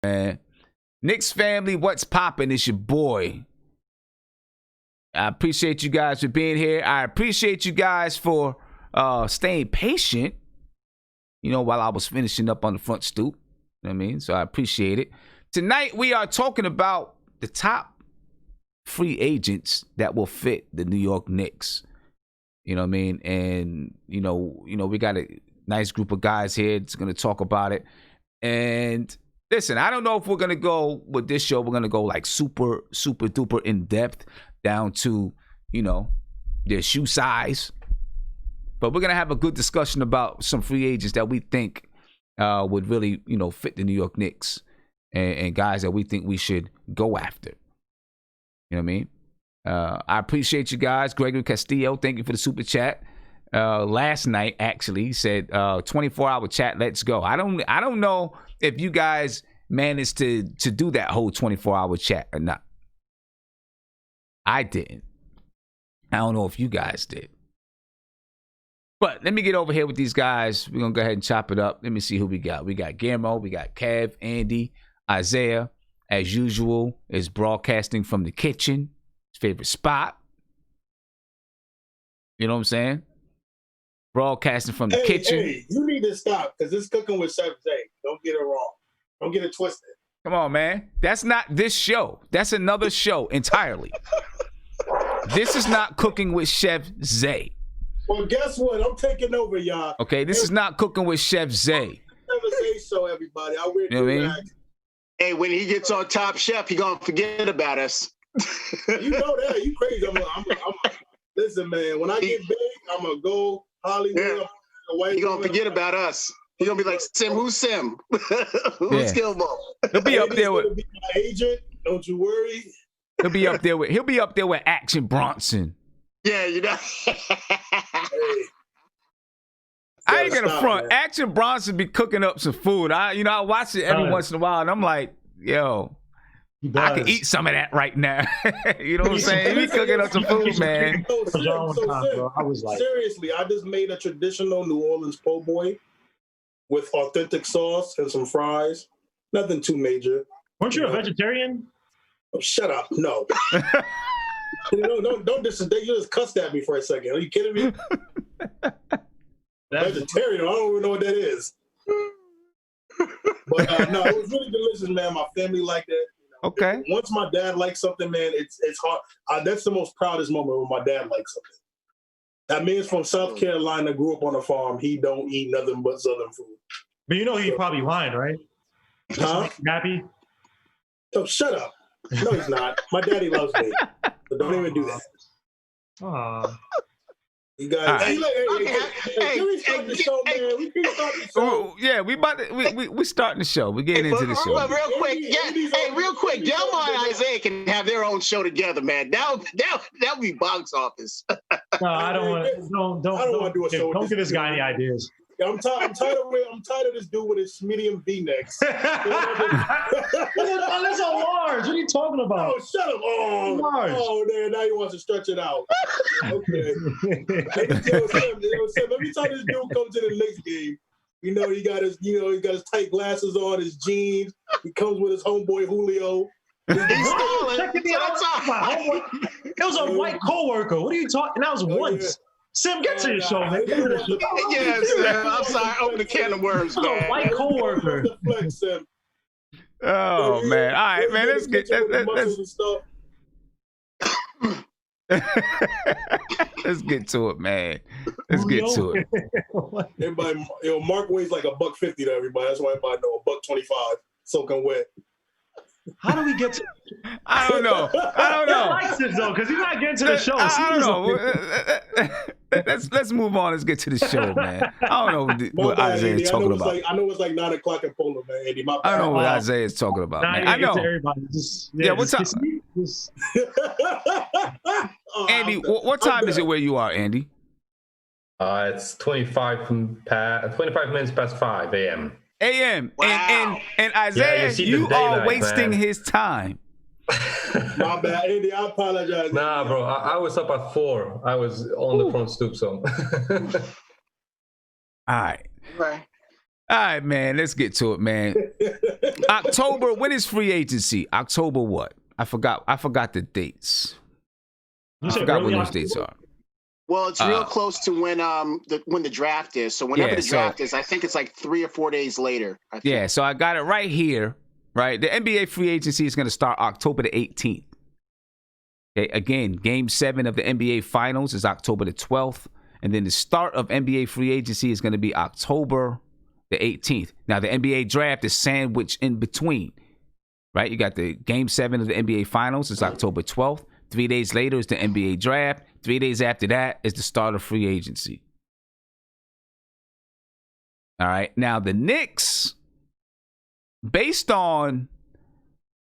Man. Knicks family, what's poppin'? It's your boy. I appreciate you guys for being here. I appreciate you guys for staying patient, while I was finishing up on the front stoop. You know what I mean? So I appreciate it. Tonight, we are talking about the top free agents that will fit the New York Knicks. You know what I mean? And, we got a nice group of guys here that's going to talk about it. And listen, I don't know if we're going to go with this show. We're going to go like super, super duper in depth down to, their shoe size. But we're going to have a good discussion about some free agents that we think would really, fit the New York Knicks and guys that we think we should go after. You know what I mean? I appreciate you guys. Gregory Castillo, thank you for the super chat. Last night, actually, he said 24-hour chat, let's go. I don't know if you guys managed to do that whole 24-hour chat or not. I didn't. I don't know if you guys did. But let me get over here with these guys. We're going to go ahead and chop it up. Let me see who we got. We got Guillermo, we got Kev, Andy, Isaiah, as usual, is broadcasting from the kitchen, his favorite spot. You know what I'm saying? Broadcasting from the kitchen. Hey, you need to stop because it's cooking with Chef Zay. Don't get it wrong. Don't get it twisted. Come on, man. That's not this show. That's another show entirely. This is not Cooking with Chef Zay. Well, guess what? I'm taking over, y'all. Okay, this is not Cooking with Chef Zay. Never say so, everybody. I wear Hey, when he gets on Top Chef, he gonna forget about us. You know that. You crazy. Listen, man. When I get big, I'm gonna go Hollywood. Yeah. He gonna forget about us. He gonna be like, Sim, who's Sim? Who's Gilmore? He'll be up there with be my agent. Don't you worry. He'll be up there with Action Bronson. Yeah, Hey. I ain't gonna front. Man. Action Bronson be cooking up some food. I watch it every once in a while, and I'm like, yo, I can eat some of that right now. You know what I'm saying? He be cooking up some food, man. I was like, seriously, I just made a traditional New Orleans po' boy with authentic sauce and some fries. Nothing too major. Weren't you a vegetarian? Oh, shut up! No. Don't you just cussed at me for a second. Are you kidding me? Vegetarian, I don't even know what that is. But no, it was really delicious, man. My family liked it. Okay. Once my dad likes something, man, it's hard. That's the most proudest moment when my dad likes something. That man's from South Carolina, grew up on a farm. He don't eat nothing but Southern food. But he's probably lying, right? Huh? Happy? Oh, shut up. No, he's not. My daddy loves me. So don't even do that. Aww. You guys, can we start the show, man? We can start the show. Yeah, we starting the show. We're getting into the show. Well, real quick, Delmar and Isaiah can have their own show together, man. That'll be box office. No, I don't want to. Don't do a show. Don't give this guy any ideas. I'm tired of this dude with his medium V-necks. That's a large. What are you talking about? Oh, shut up. Oh, man, now he wants to stretch it out. Okay. Let me tell this dude comes to the Knicks game. He got his tight glasses on, his jeans. He comes with his homeboy Julio. He's styling. It was a white coworker. What are you talking? That was once. Yeah. Sim, get to the show, man. Get to the show. Yeah, Sim. I'm sorry. Open the can of worms, man. White coworker. Oh man! All right, man. Let's get. Let's get to it, man. Let's get to it. Everybody, Mark weighs like $150 to everybody. That's why everybody know $125 soaking wet. How do we get to? I don't know. He likes this though, because he's not getting to the show. I don't know. Let's move on. Let's get to the show, man. I don't know what Isaiah is talking about. I know it's like 9 o'clock in Poland, man. Andy, I don't know what Isaiah is talking about, man. I know. What's up? Andy, what time is it where you are, Andy? It's 25 minutes past 5 a.m. Wow. And Isaiah, you are wasting his time. My bad, Andy. I apologize. Nah, bro. I was up at 4. I was on the front stoop, so. All right. All right, man. Let's get to it, man. October. When is free agency? October what? I forgot the dates. I forgot when those dates are. Well, it's real close to when the draft is. So whenever the draft is, I think it's like 3 or 4 days later. I think. Yeah, so I got it right here. Right, the NBA free agency is going to start October the 18th. Okay, again, Game 7 of the NBA Finals is October the 12th, and then the start of NBA free agency is going to be October the 18th. Now, the NBA draft is sandwiched in between. Right, you got the Game 7 of the NBA Finals is October 12th. 3 days later is the NBA draft. 3 days after that is the start of free agency. All right. Now, the Knicks, based on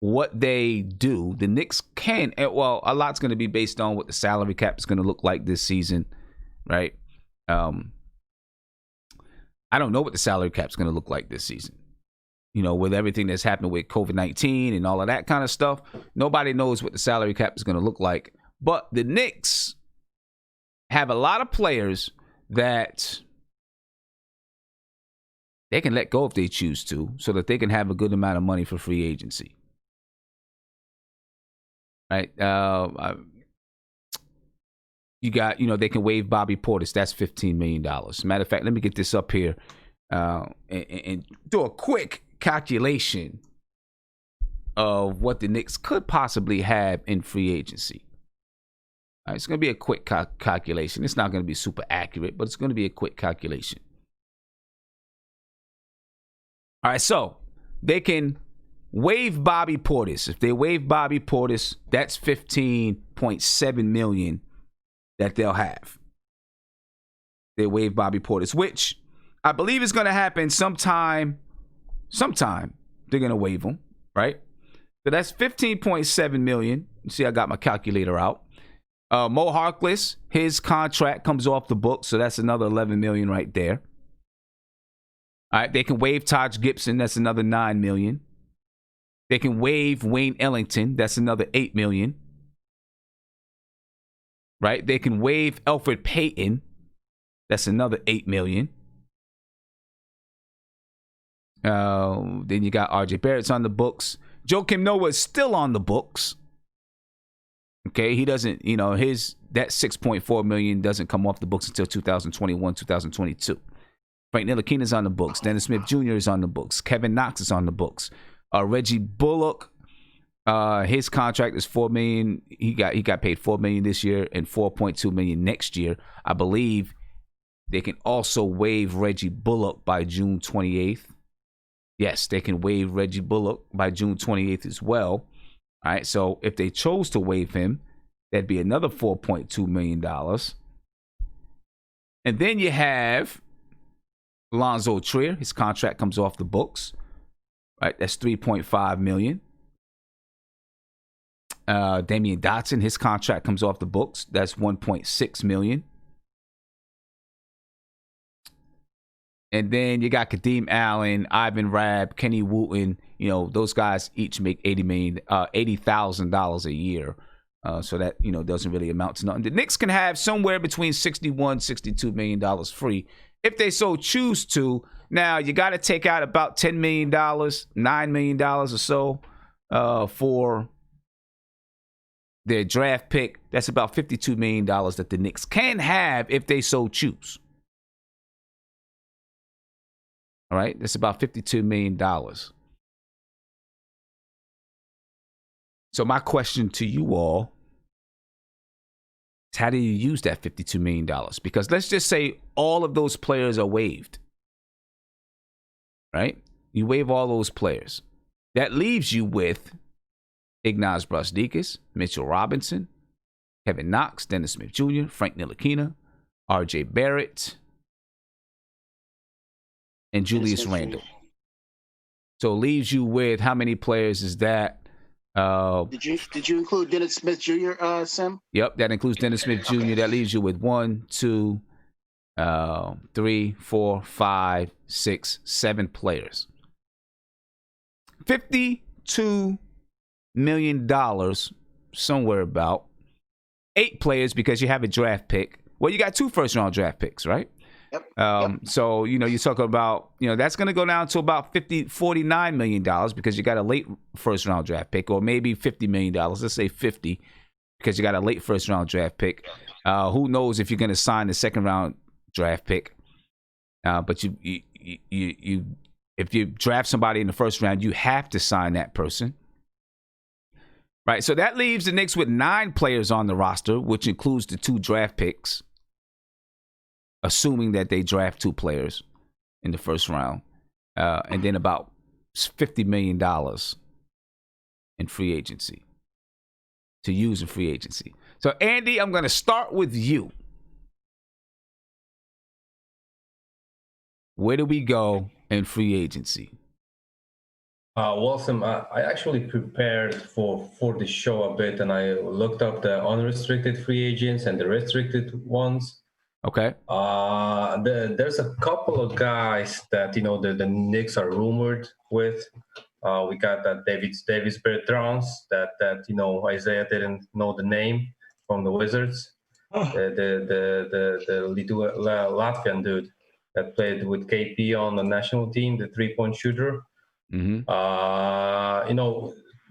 what they do, the Knicks can, well, a lot's going to be based on what the salary cap is going to look like this season, right? I don't know what the salary cap is going to look like this season. You know, with everything that's happened with COVID-19 and all of that kind of stuff, nobody knows what the salary cap is going to look like. But the Knicks have a lot of players that they can let go if they choose to, so that they can have a good amount of money for free agency. Right? You got, they can waive Bobby Portis. That's $15 million. Matter of fact, let me get this up here and do a quick calculation of what the Knicks could possibly have in free agency. All right, it's going to be a quick calculation. It's not going to be super accurate, but it's going to be a quick calculation. All right, so they can waive Bobby Portis. If they waive Bobby Portis, that's $15.7 million that they'll have. They waive Bobby Portis, which I believe is going to happen sometime. They're going to waive him, right? So that's $15.7 million. You see, I got my calculator out. Mo Harkless, his contract comes off the book, so that's another $11 million right there. All right, they can waive Taj Gibson. That's another $9 million. They can waive Wayne Ellington. That's another $8 million. Right? They can waive Elfrid Payton. That's another $8 million. Then you got RJ Barrett's on the books. Joakim Noah is still on the books. Okay, he doesn't, that $6.4 million doesn't come off the books until 2021, 2022. Frank Ntilikina's on the books. Dennis Smith Jr. is on the books. Kevin Knox is on the books. Reggie Bullock, his contract is $4 million. He got paid $4 million this year and $4.2 million next year. I believe they can also waive Reggie Bullock by June 28th. Yes, they can waive Reggie Bullock by June 28th as well. All right, so if they chose to waive him, that'd be another $4.2 million. And then you have Lonzo Trier. His contract comes off the books. Right, that's $3.5 million. Damian Dotson, his contract comes off the books. That's $1.6 million. And then you got Kadeem Allen, Ivan Rabb, Kenny Wooten. Those guys each make $80,000 a year. So that, doesn't really amount to nothing. The Knicks can have somewhere between $61, $62 million free if they so choose to. Now, you got to take out about $10 million, $9 million or so for their draft pick. That's about $52 million that the Knicks can have if they so choose. All right, that's about $52 million. So my question to you all is, how do you use that $52 million? Because let's just say all of those players are waived. Right? You waive all those players. That leaves you with Ignaz Brazdeikis, Mitchell Robinson, Kevin Knox, Dennis Smith Jr., Frank Ntilikina, RJ Barrett, and Julius Randle. So it leaves you with, how many players is that? Did you include Dennis Smith Jr., Sim? Yep, that includes Dennis Smith Jr. That leaves you with 1, 2, 3, 4, 5, 6, 7 players. $52 million, somewhere about 8 players, because you have a draft pick. Well, you got 2 first-round draft picks, right? So, you're talking about, that's going to go down to about $49 million because you got a late first round draft pick, or maybe $50 million. Let's say 50 because you got a late first round draft pick. Who knows if you're going to sign the second round draft pick? But you if you draft somebody in the first round, you have to sign that person. Right. So that leaves the Knicks with 9 players on the roster, which includes the 2 draft picks, assuming that they draft 2 players in the first round, and then about $50 million in free agency to use in free agency. So, Andy, I'm going to start with you. Where do we go in free agency? Sam, I actually prepared for the show a bit, and I looked up the unrestricted free agents and the restricted ones. Okay. There's a couple of guys that the Knicks are rumored with. We got that Davis Bertrand that Isaiah didn't know the name from the Wizards. The Latvian dude that played with KP on the national team, the 3-point shooter. Mm-hmm.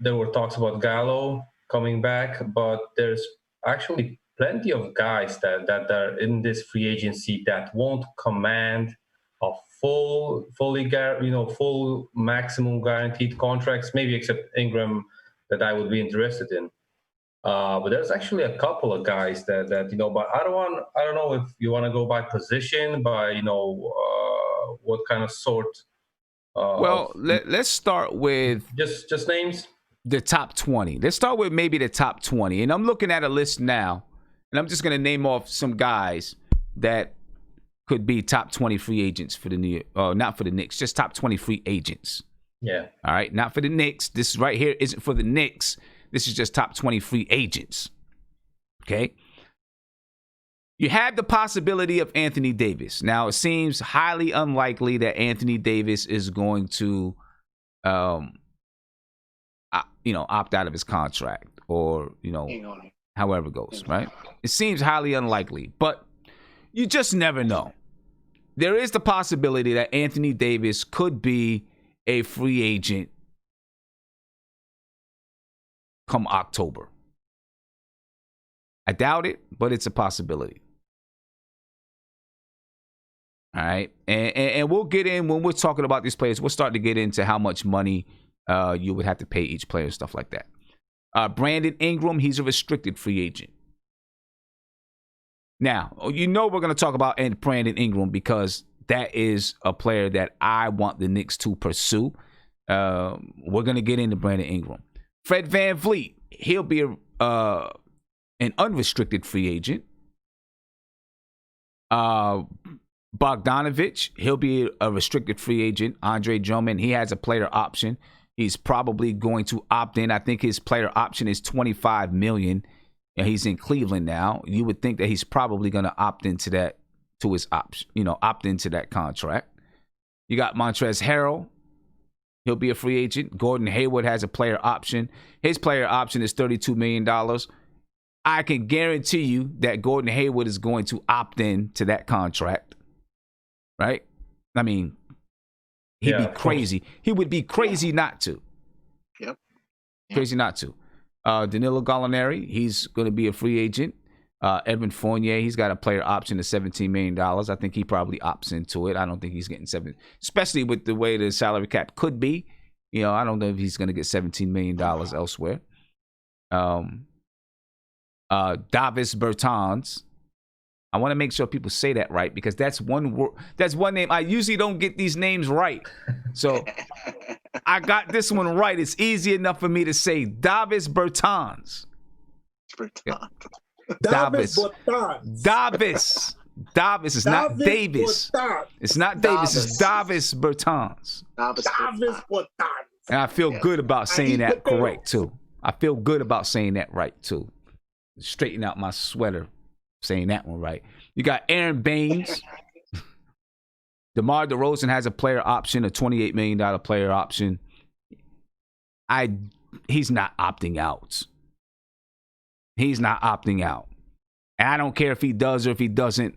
There were talks about Gallo coming back, but there's actually plenty of guys that are in this free agency that won't command a full maximum guaranteed contracts, maybe except Ingram, that I would be interested in. But there's actually a couple of guys that but I don't know if you want to go by position, by what kind of sort. Let's start with just names. The top 20. Let's start with maybe the top 20. And I'm looking at a list now, and I'm just going to name off some guys that could be top 20 free agents for the not for the Knicks, just top 20 free agents. Yeah. All right, not for the Knicks. This right here isn't for the Knicks. This is just top 20 free agents. Okay. You have the possibility of Anthony Davis. Now, it seems highly unlikely that Anthony Davis is going to, opt out of his contract or, however it goes, right? It seems highly unlikely, but you just never know. There is the possibility that Anthony Davis could be a free agent come October. I doubt it, but it's a possibility. All right. And we'll get in when we're talking about these players. We'll start to get into how much money you would have to pay each player and stuff like that. Brandon Ingram, he's a restricted free agent. Now, we're going to talk about Brandon Ingram because that is a player that I want the Knicks to pursue. We're going to get into Brandon Ingram. Fred VanVleet, he'll be an unrestricted free agent. Bogdanovich, he'll be a restricted free agent. Andre Drummond, he has a player option. He's probably going to opt in. I think his player option is $25 million, and he's in Cleveland now. You would think that he's probably going to opt into that, to his option, opt into that contract. You got Montrezl Harrell. He'll be a free agent. Gordon Hayward has a player option. His player option is $32 million. I can guarantee you that Gordon Hayward is going to opt in to that contract. Right? I mean, he'd be crazy. He would be crazy not to. Yep. Crazy not to. Danilo Gallinari, he's going to be a free agent. Evan Fournier, he's got a player option of $17 million. I think he probably opts into it. I don't think he's getting especially with the way the salary cap could be. I don't know if he's going to get $17 million elsewhere. Davis Bertans. I want to make sure people say that right because that's one word. That's one name. I usually don't get these names right. So I got this one right. It's easy enough for me to say Davis Bertans. Bertans. Davis. Davis is not Davis. It's not Davis. It's Davis Bertans. Davis Bertans. And I feel good about saying that correct too. I feel good about saying that right too. Straighten out my sweater, saying that one right. You got Aaron Baines. DeMar DeRozan has a player option, a $28 million player option. He's not opting out. He's not opting out. And I don't care if he does or if he doesn't.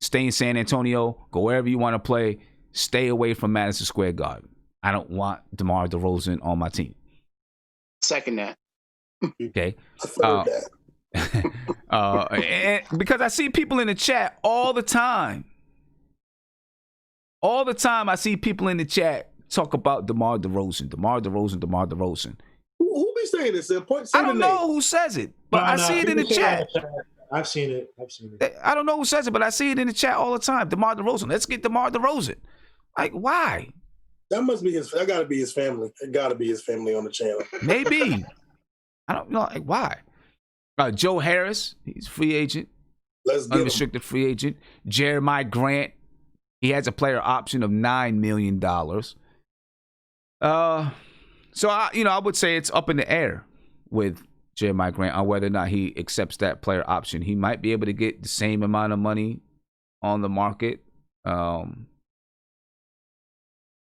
Stay in San Antonio. Go wherever you want to play. Stay away from Madison Square Garden. I don't want DeMar DeRozan on my team. Second that. Okay. I that. And because I see people in the chat all the time. All the time I see people in the chat talk about DeMar DeRozan. DeMar DeRozan, DeMar DeRozan. Who be saying this? Say I don't know who says it, but I see it in the chat. I've seen it. I don't know who says it, but I see it in the chat all the time. DeMar DeRozan. Let's get DeMar DeRozan. Like, why? That must be his. That got to be his family. It got to be his family on the channel. Maybe. I don't know. Like, why? Joe Harris. He's a free agent. Let's get Unrestricted free agent. Jeremiah Grant. He has a player option of $9 million. So I would say it's up in the air with Jeremiah Grant on whether or not he accepts that player option. He might be able to get the same amount of money on the market,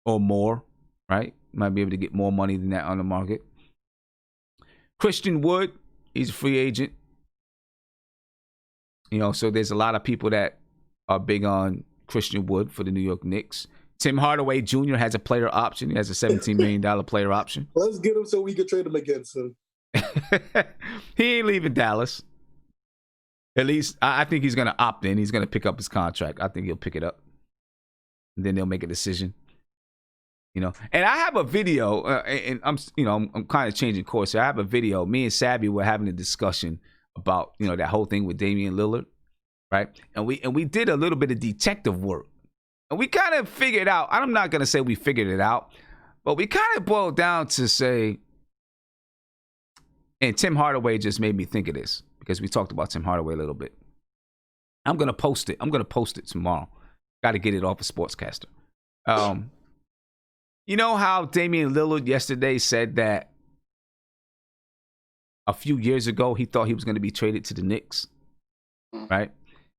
or more, right? Might be able to get more money than that on the market. Christian Wood, he's a free agent. So there's a lot of people that are big on Christian Wood for the New York Knicks. Tim Hardaway Jr. has a player option. He has a $17 million player option. Let's get him so we can trade him against him. He ain't leaving Dallas. At least I think he's going to opt in. He's going to pick up his contract. I think he'll pick it up. And then they'll make a decision. And I have a video, and I'm kind of changing course here. I have a video. Me and Sabby were having a discussion about, that whole thing with Damian Lillard, right? And we did a little bit of detective work. And we kind of figured out, I'm not going to say we figured it out, but we kind of boiled down to say, and Tim Hardaway just made me think of this because we talked about Tim Hardaway a little bit. I'm going to post it. I'm going to post it tomorrow. Got to get it off of Sportscaster. You know how Damian Lillard yesterday said that a few years ago he thought he was going to be traded to the Knicks, right?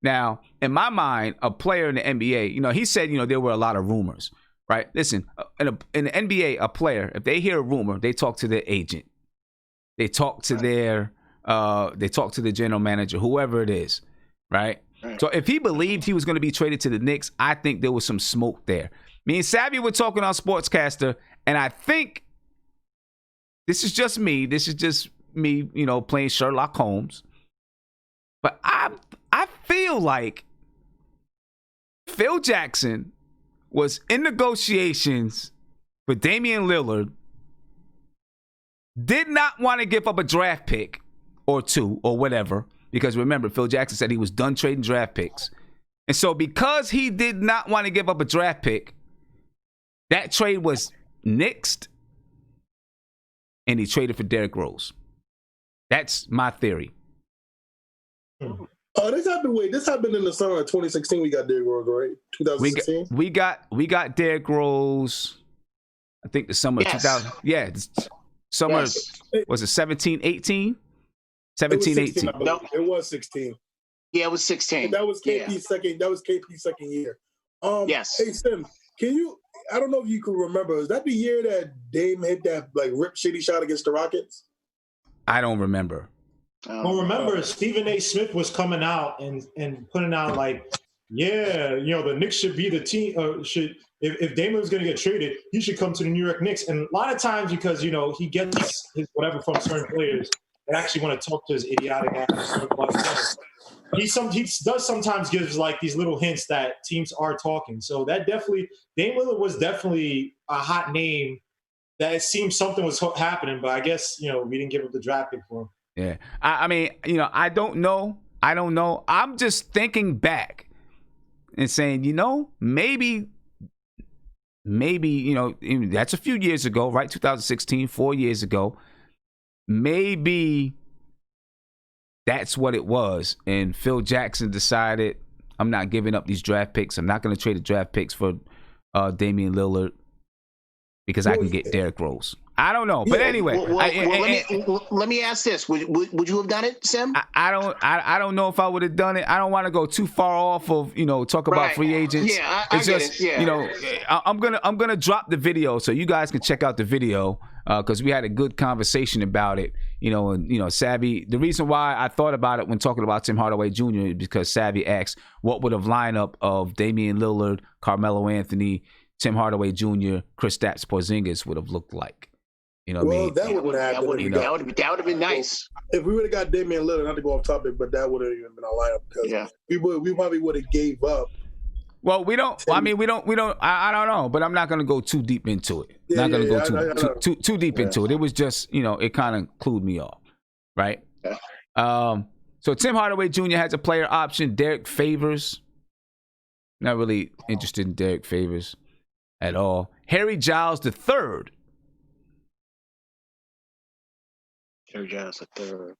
Now, in my mind, a player in the NBA, he said, there were a lot of rumors, right? Listen, in the NBA, a player, if they hear a rumor, they talk to their agent. They talk to the general manager, whoever it is, right? So if he believed he was going to be traded to the Knicks, I think there was some smoke there. Me and Savvy were talking on Sportscaster, and I think this is just me. This is just me, playing Sherlock Holmes. But I feel like Phil Jackson was in negotiations with Damian Lillard, did not want to give up a draft pick or two or whatever, because remember, Phil Jackson said he was done trading draft picks. And so because he did not want to give up a draft pick, that trade was nixed, and he traded for Derrick Rose. That's my theory. Oh, this happened in the summer of 2016. We got Derrick Rose, right? 2016. We got Derrick Rose. I think the summer of 2000. Yeah, summer was it 17, 18? 17, 18. No, it was 16. Yeah, it was 16. That was KP's second. That was KP's second year. Yes. Hey Sim, can you? I don't know if you can remember. Is that the year that Dame hit that rip shitty shot against the Rockets? I don't remember. Well, remember, Stephen A. Smith was coming out and putting out the Knicks should be the team. If Damian was going to get traded, he should come to the New York Knicks. And a lot of times, because he gets his whatever from certain players that actually want to talk to his idiotic ass. He does sometimes gives these little hints that teams are talking. So that definitely, Dame Lillard was definitely a hot name. That it seemed something was happening, but I guess we didn't give up the draft pick for him. Yeah. I mean, I don't know. I'm just thinking back and saying, maybe, that's a few years ago, right? 2016, 4 years ago. Maybe that's what it was. And Phil Jackson decided, I'm not giving up these draft picks. I'm not going to trade the draft picks for Damian Lillard because I can get Derrick Rose. I don't know, but anyway. Let me ask this: Would you have done it, Sim? I don't know if I would have done it. I don't want to go too far off of talk about free agents. Yeah, I get it. Yeah. I'm gonna drop the video so you guys can check out the video. because we had a good conversation about it. And Savvy. The reason why I thought about it when talking about Tim Hardaway Jr. is because Savvy asked what would a lineup of Damian Lillard, Carmelo Anthony, Tim Hardaway Jr., Kristaps Porzingis would have looked like. You know what I mean? That would have happened. That would have been nice. If we would have got Damian Lillard, not to go off topic, but that would have even been our lineup because we probably would have gave up. Well, we don't. I mean, we don't. I don't know, but I'm not going to go too deep into it. Not going to go too deep into it. It was just, it kind of clued me off, right? Yeah. So Tim Hardaway Jr. has a player option. Derek Favors. Not really interested in Derek Favors at all. Harry Giles III. Harry Giles III.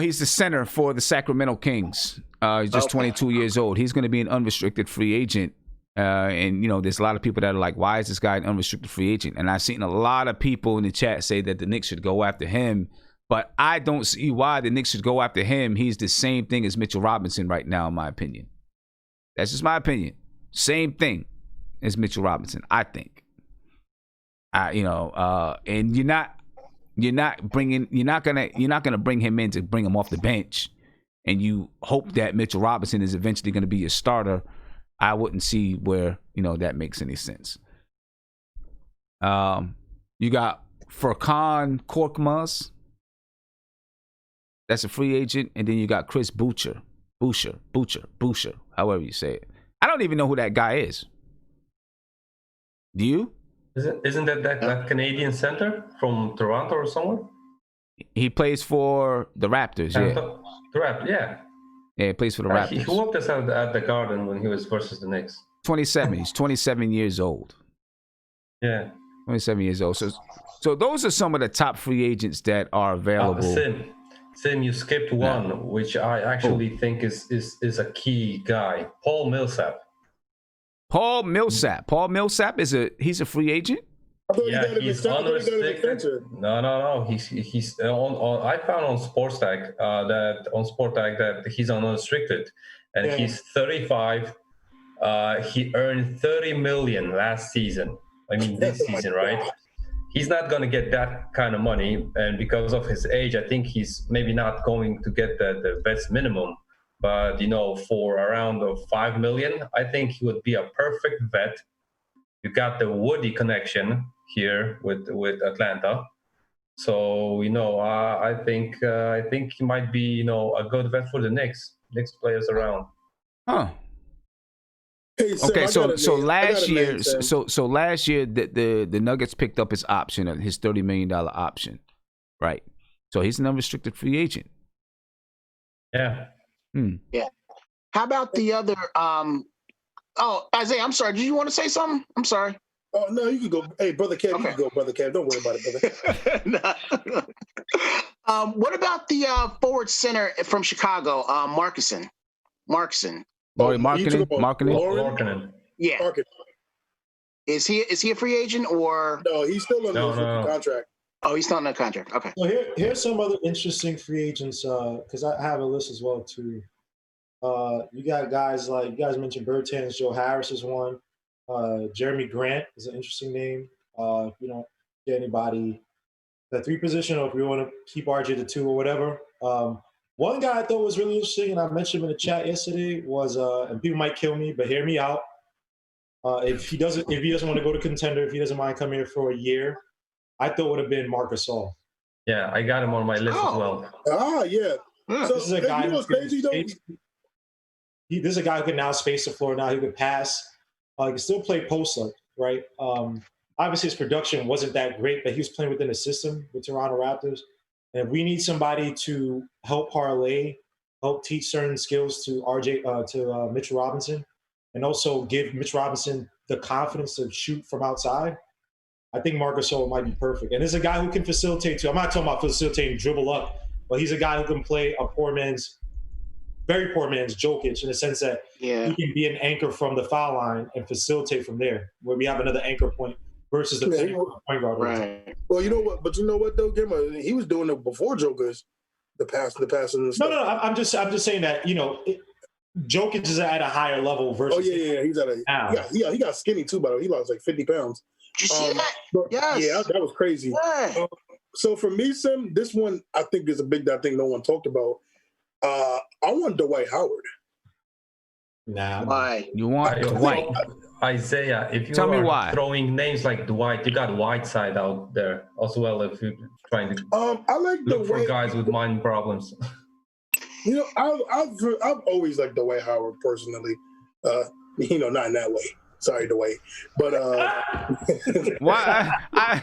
He's the center for the Sacramento Kings. He's just 22 years old. He's going to be an unrestricted free agent. And there's a lot of people that are like, why is this guy an unrestricted free agent? And I've seen a lot of people in the chat say that the Knicks should go after him. But I don't see why the Knicks should go after him. He's the same thing as Mitchell Robinson right now, in my opinion. That's just my opinion. Same thing as Mitchell Robinson, I think. And you're not gonna bring him in to bring him off the bench, and you hope that Mitchell Robinson is eventually going to be your starter. I wouldn't see where that makes any sense. You got Furkan Korkmaz. That's a free agent, and then you got Chris Boucher, however you say it. I don't even know who that guy is. Do you? Isn't that Canadian center from Toronto or somewhere? He plays for the Raptors, yeah. The Raptors, yeah. Yeah, he plays for the Raptors. He worked us at the Garden when he was versus the Knicks. 27. He's 27 years old. Yeah. 27 years old. So those are some of the top free agents that are available. Sim, you skipped one, which I actually think is a key guy. Paul Millsap. Paul Millsap he's a free agent? He's unrestricted. No. He's on. I found on SportsTag that he's unrestricted, and he's 35. He earned $30 million last season. I mean, this season, right? He's not going to get that kind of money, and because of his age, I think he's maybe not going to get the vet's minimum. But for around $5 million, I think he would be a perfect vet. You got the Woody connection here with Atlanta, so I think he might be a good vet for the Knicks players around. Huh. Hey, okay, so last year, the Nuggets picked up his option, his $30 million option, right? So he's an unrestricted free agent. Yeah. Yeah. How about the other? Isaiah, I'm sorry. Did you want to say something? I'm sorry. Oh no, you can go. Hey, brother Kev, you can go, brother Kev. Don't worry about it, brother. What about the forward center from Chicago, Markkanen? Markkanen. Yeah. Markkanen. Is he a free agent or? No, he's still on the contract. Oh, he's still on the contract. Okay. Well, here's some other interesting free agents because I have a list as well too. You got guys like you guys mentioned Bertans, Joe Harris is one. Jeremy Grant is an interesting name. If you don't get anybody the 3 position, or if you want to keep RJ the 2 or whatever. One guy I thought was really interesting, and I mentioned him in the chat yesterday, was and people might kill me, but hear me out. If he doesn't want to go to contender, if he doesn't mind coming here for a year, I thought would have been Marc Gasol. Yeah, I got him on my list as well. Yeah. So this is a guy who's crazy though. This is a guy who can now space the floor. Now he could pass. He can still play post up, right? Obviously, his production wasn't that great, but he was playing within the system with Toronto Raptors. And if we need somebody to help parlay, help teach certain skills to Mitchell Robinson, and also give Mitch Robinson the confidence to shoot from outside, I think Marc Gasol might be perfect. And there's a guy who can facilitate too. I'm not talking about facilitating dribble up, but he's a guy who can play very poor man's Jokic in the sense that he can be an anchor from the foul line and facilitate from there, where we have another anchor point versus the point guard. Right. Well, you know what? But you know what though, Gemma? He was doing it before Joker's the passing and stuff. No. I'm just saying that Jokic is at a higher level versus. Oh yeah. He's at a. He got skinny too, by the way. He lost like 50 pounds. Did you see that? Yes. Yeah, that was crazy. Yeah. So for me, Sim, this one I think is a big that I think no one talked about. I want Dwight Howard. Nah. Why? You want Dwight? Isaiah, if you Tell me are why. throwing names like Dwight, you got Whiteside out there as well. If you're trying to I like look the for way guys with mind problems. You know, I've always liked Dwight Howard personally. You know, not in that way. Sorry, Dwight, but why? I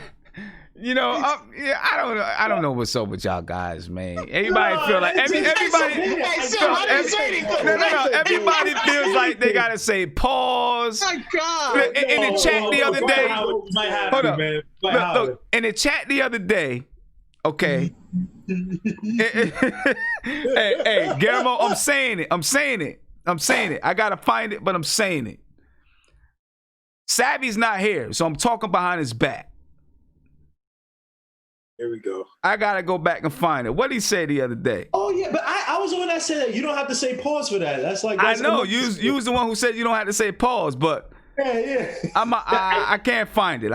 don't know what's up with y'all guys, man. Everybody feel like everybody. Everybody feels like they gotta say pause. Oh my God! In the chat the other day. Hold up, man. Look, in the chat the other day. Okay. hey, Guillermo, I'm saying it. I gotta find it, but I'm saying it. Savvy's not here, so I'm talking behind his back. Here we go. I gotta go back and find it. What did he say the other day? Oh yeah, but I was the one that said that you don't have to say pause for that. That's I know you was the one who said you don't have to say pause, but yeah. I can't find it.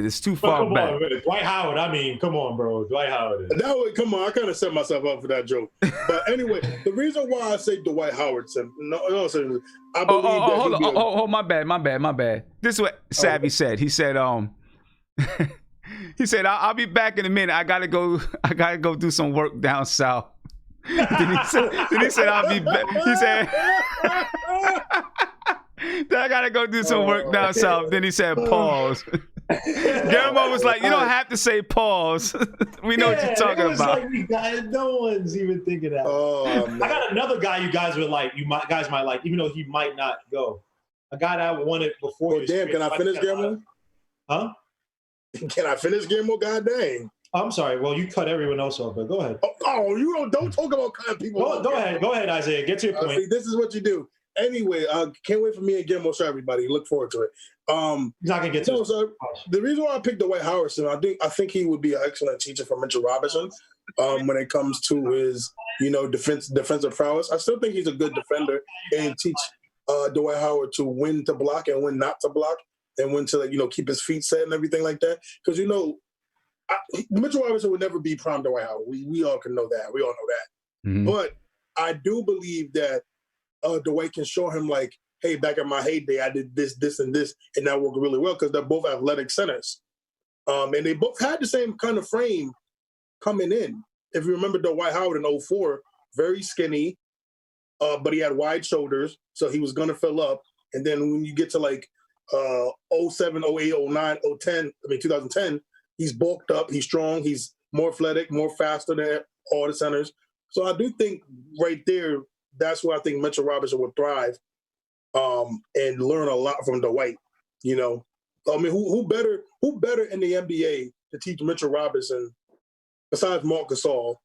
It's too far back. On, Dwight Howard. I mean, come on, bro. Dwight Howard. Come on. I kind of set myself up for that joke. But anyway, the reason why I say Dwight Howard, I believe hold my bad. This is what Savvy said. He said, he said, I'll be back in a minute. I gotta go do some work down south. then he said, I'll be back. He said, then I gotta go do some work down south. Then he said, pause. Guillermo was like, you don't have to say pause. We know what you're talking about. Like, no one's even thinking that. I got another guy you guys would like. Guys might like, even though he might not go. A guy that won it before. Oh, damn, can I finish, Guillermo? Huh? Can I finish, Guillermo? God dang. I'm sorry. Well, you cut everyone else off, but go ahead. You don't talk about cutting people off. Go ahead, Isaiah. Get to your point. See, this is what you do. Anyway, can't wait for me and Guillermo. Show everybody. Look forward to it. He's not gonna get to it. So the reason why I picked Dwight Howard, I think he would be an excellent teacher for Mitchell Robinson when it comes to his, defensive prowess. I still think he's a good defender and teach Dwight Howard to when to block and when not to block and when to keep his feet set and everything like that. Because Mitchell Robinson would never be prime Dwight Howard. We all can know that. We all know that. Mm-hmm. But I do believe that Dwight can show him like, hey, back in my heyday, I did this, this, and this, and that worked really well because they're both athletic centers. And they both had the same kind of frame coming in. If you remember Dwight Howard in 2004, very skinny, but he had wide shoulders, so he was going to fill up. And then when you get to like 07, 08, 09, 010, 2010, he's bulked up, he's strong, he's more athletic, more faster than all the centers. So I do think right there, that's where I think Mitchell Robinson would thrive and learn a lot from Dwight. Who better in the NBA to teach Mitchell Robinson besides Marc Gasol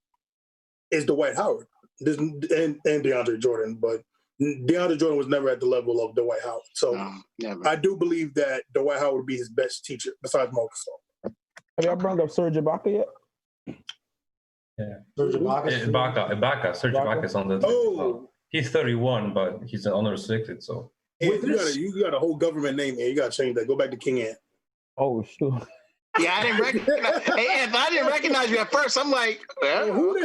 is Dwight Howard and DeAndre Jordan, but DeAndre Jordan was never at the level of Dwight Howard. So I do believe that Dwight Howard would be his best teacher besides Marc Gasol. Have y'all brought up Serge Ibaka yet? Yeah. Serge Ibaka. Serge Ibaka is on the Oh. He's 31, but he's unrestricted, so. You got a whole government name here. You got to change that. Go back to King Ant. Oh, sure. Yeah, I didn't recognize. I didn't recognize you at first. I'm like, who's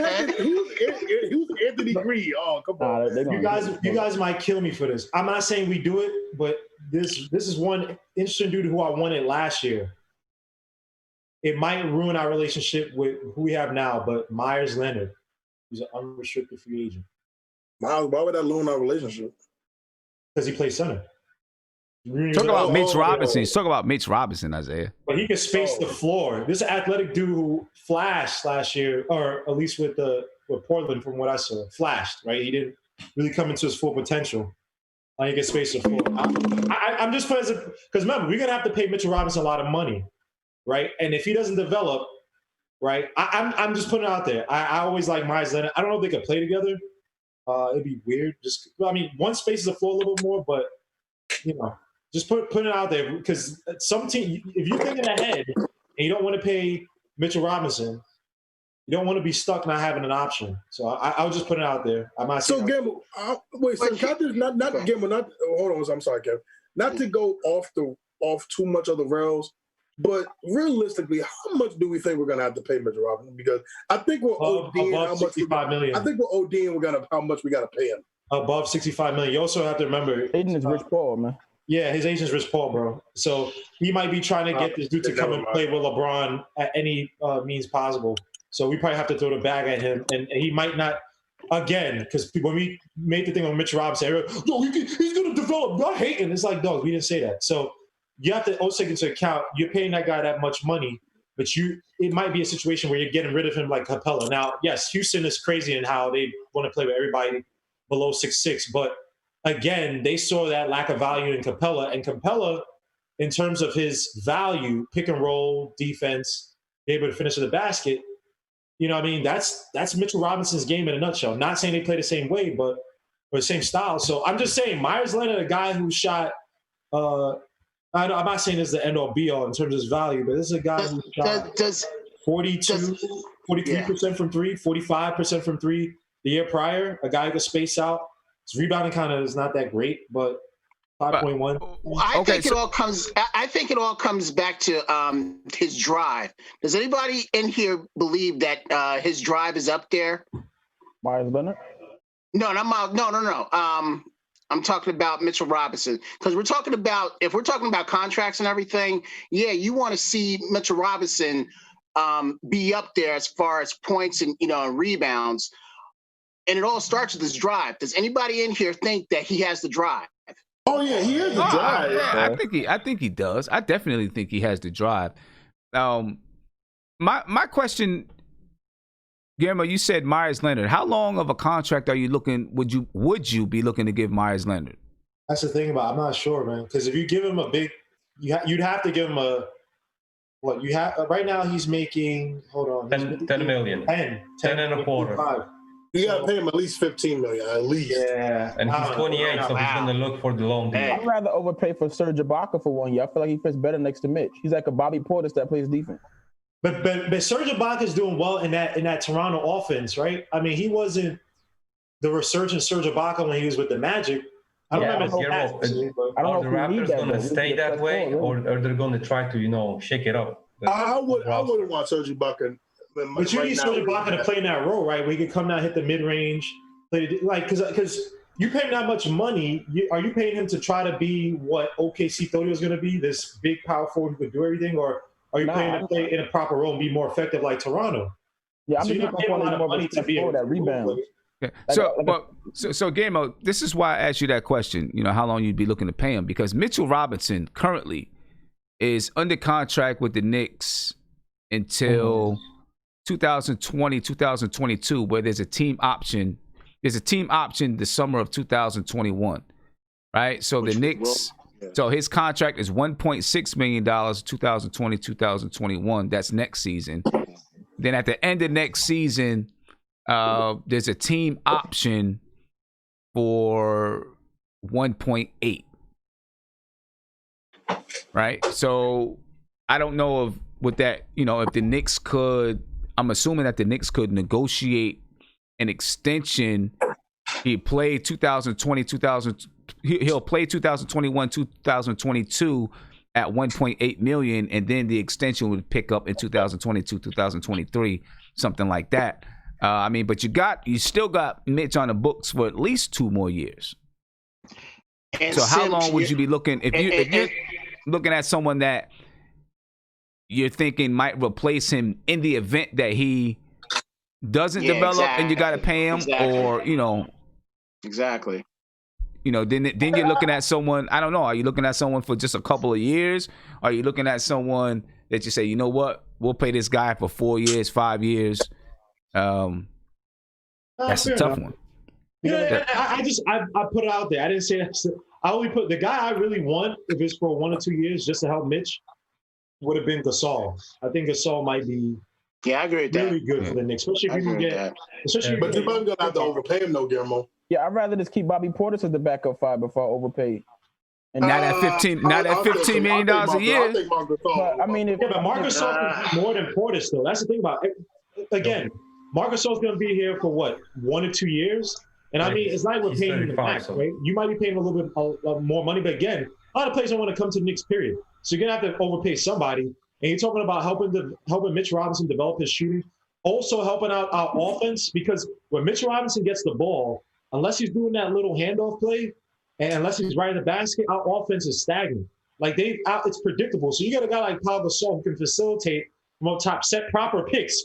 Anthony Green? Oh, come on. You guys might kill me for this. I'm not saying we do it, but this is one interesting dude who I wanted last year. It might ruin our relationship with who we have now, but Myers Leonard, he's an unrestricted free agent. Miles, why would that ruin our relationship? Because he plays center. Talk about Mitch Robinson. Talk about Mitch Robinson, Isaiah. But he can space the floor. This athletic dude who flashed last year, or at least with Portland, from what I saw, flashed, right? He didn't really come into his full potential. He can space the floor. I'm just putting it because remember, we're gonna have to pay Mitchell Robinson a lot of money, right? And if he doesn't develop, right, I'm just putting it out there. I always like Myers Leonard. I don't know if they could play together. It'd be weird. One spaces the floor a little bit more, but just put it out there because some team, if you're thinking ahead and you don't want to pay Mitchell Robinson, you don't want to be stuck not having an option. So I'll just put it out there. I might. So Gamble, wait. So can I just not Gamble? Hold on. I'm sorry, Kev. Not to go off the off too much of the rails. But realistically, how much do we think we're going to have to pay Mitchell Robinson? Because I think we're ODing how much million. I think we're ODing how much we got to pay him. Above $65 million. You also have to remember, Aiden is Rich Paul, man. Yeah, his agent's Rich Paul, bro. So he might be trying to get this dude to come and play with LeBron at any means possible. So we probably have to throw the bag at him, and he might not. Again, because when we made the thing on Mitch Robinson, no, he's going to develop. Not hating. It's like, dog, we didn't say that. So you have to also take into account you're paying that guy that much money, but it might be a situation where you're getting rid of him like Capella. Now, yes, Houston is crazy in how they want to play with everybody below 6'6", but again, they saw that lack of value in Capella, and Capella, in terms of his value, pick and roll, defense, be able to finish at the basket. You know what I mean? That's Mitchell Robinson's game in a nutshell. Not saying they play the same way, but or the same style. So I'm just saying Myers Leonard, a guy who shot I'm not saying this is the end all be all in terms of his value, but this is a guy who shot 43% from three, 45% from three the year prior. A guy who could space out. His rebounding kind of is not that great, but 5.1. I think it all comes back to his drive. Does anybody in here believe that his drive is up there? Myers Leonard? No. I'm talking about Mitchell Robinson, because if we're talking about contracts and everything, yeah, you want to see Mitchell Robinson be up there as far as points and rebounds, and it all starts with his drive. Does anybody in here think that he has the drive? Oh yeah, he has the drive. Yeah, I think he does. I definitely think he has the drive. My question, Guillermo, you said Myers Leonard. How long of a contract are you looking? Would you be looking to give Myers Leonard? That's the thing about. I'm not sure, man. Because if you give him a big, you'd have to give him a. What you have right now? He's making. Hold on. 10 million. 10 and a quarter. 5. You got to pay him at least $15 million, at least. Yeah, and he's 28, so he's gonna look for the long deal. I'd rather overpay for Serge Ibaka for 1 year. I feel like he fits better next to Mitch. He's like a Bobby Portis that plays defense. But Serge Ibaka is doing well in that Toronto offense, right? I mean, he wasn't the resurgent Serge Ibaka when he was with the Magic. I don't know. Are the Raptors going to stay that way, or are they going to try to, shake it up? I wouldn't want Serge Ibaka. But you need Serge Ibaka to play in that role, right? Where he can come down, hit the mid range, because you pay him that much money. Are you paying him to try to be what OKC thought he was going to be, this big power forward who could do everything, or are you paying him to play in a proper role and be more effective like Toronto? Yeah, I'm just looking for a lot of money to be that rebound. Yeah. So Gamo, this is why I asked you that question. How long you'd be looking to pay him, because Mitchell Robinson currently is under contract with the Knicks until 2020, 2022, where there's a team option. There's a team option the summer of 2021, right? So the Knicks. So his contract is $1.6 million 2020, 2021. That's next season. Then at the end of next season, there's a team option for 1.8. Right? So I don't know if the Knicks could, I'm assuming that the Knicks could negotiate an extension. He played 2020, he'll play 2021, 2022 at 1.8 million, and then the extension would pick up in 2022, 2023, something like that. But you still got Mitch on the books for at least 2 more years. And so how long would you be looking if you're looking at someone that you're thinking might replace him in the event that he doesn't develop and you got to pay him, or Exactly. Then you're looking at someone, I don't know, are you looking at someone for just a couple of years? Are you looking at someone that you say, you know what, we'll pay this guy for 4 years, 5 years? That's a tough one. Yeah, I put it out there. I didn't say that. I only put the guy I really want, if it's for 1 or 2 years just to help Mitch, would have been Gasol. I think Gasol might be I agree with that. Really good for the Knicks, especially if you can get. But you might have to overpay him, though, Guillermo. Yeah, I'd rather just keep Bobby Portis as the backup 5 before I overpay. And not at $15 million a year. But Marcus Gasol is more than Portis, though. That's the thing about it. Again, Marcus Gasol is going to be here for what, 1 or 2 years? And it's not like we're paying him the max, right? You might be paying a little bit more money, but again, a lot of players don't want to come to the Knicks, period. So you're gonna have to overpay somebody. And you're talking about helping Mitch Robinson develop his shooting, also helping out our offense, because when Mitch Robinson gets the ball, unless he's doing that little handoff play, and unless he's right in the basket, our offense is stagnant. Like it's predictable. So you got a guy like Pau Gasol who can facilitate from up top, set proper picks.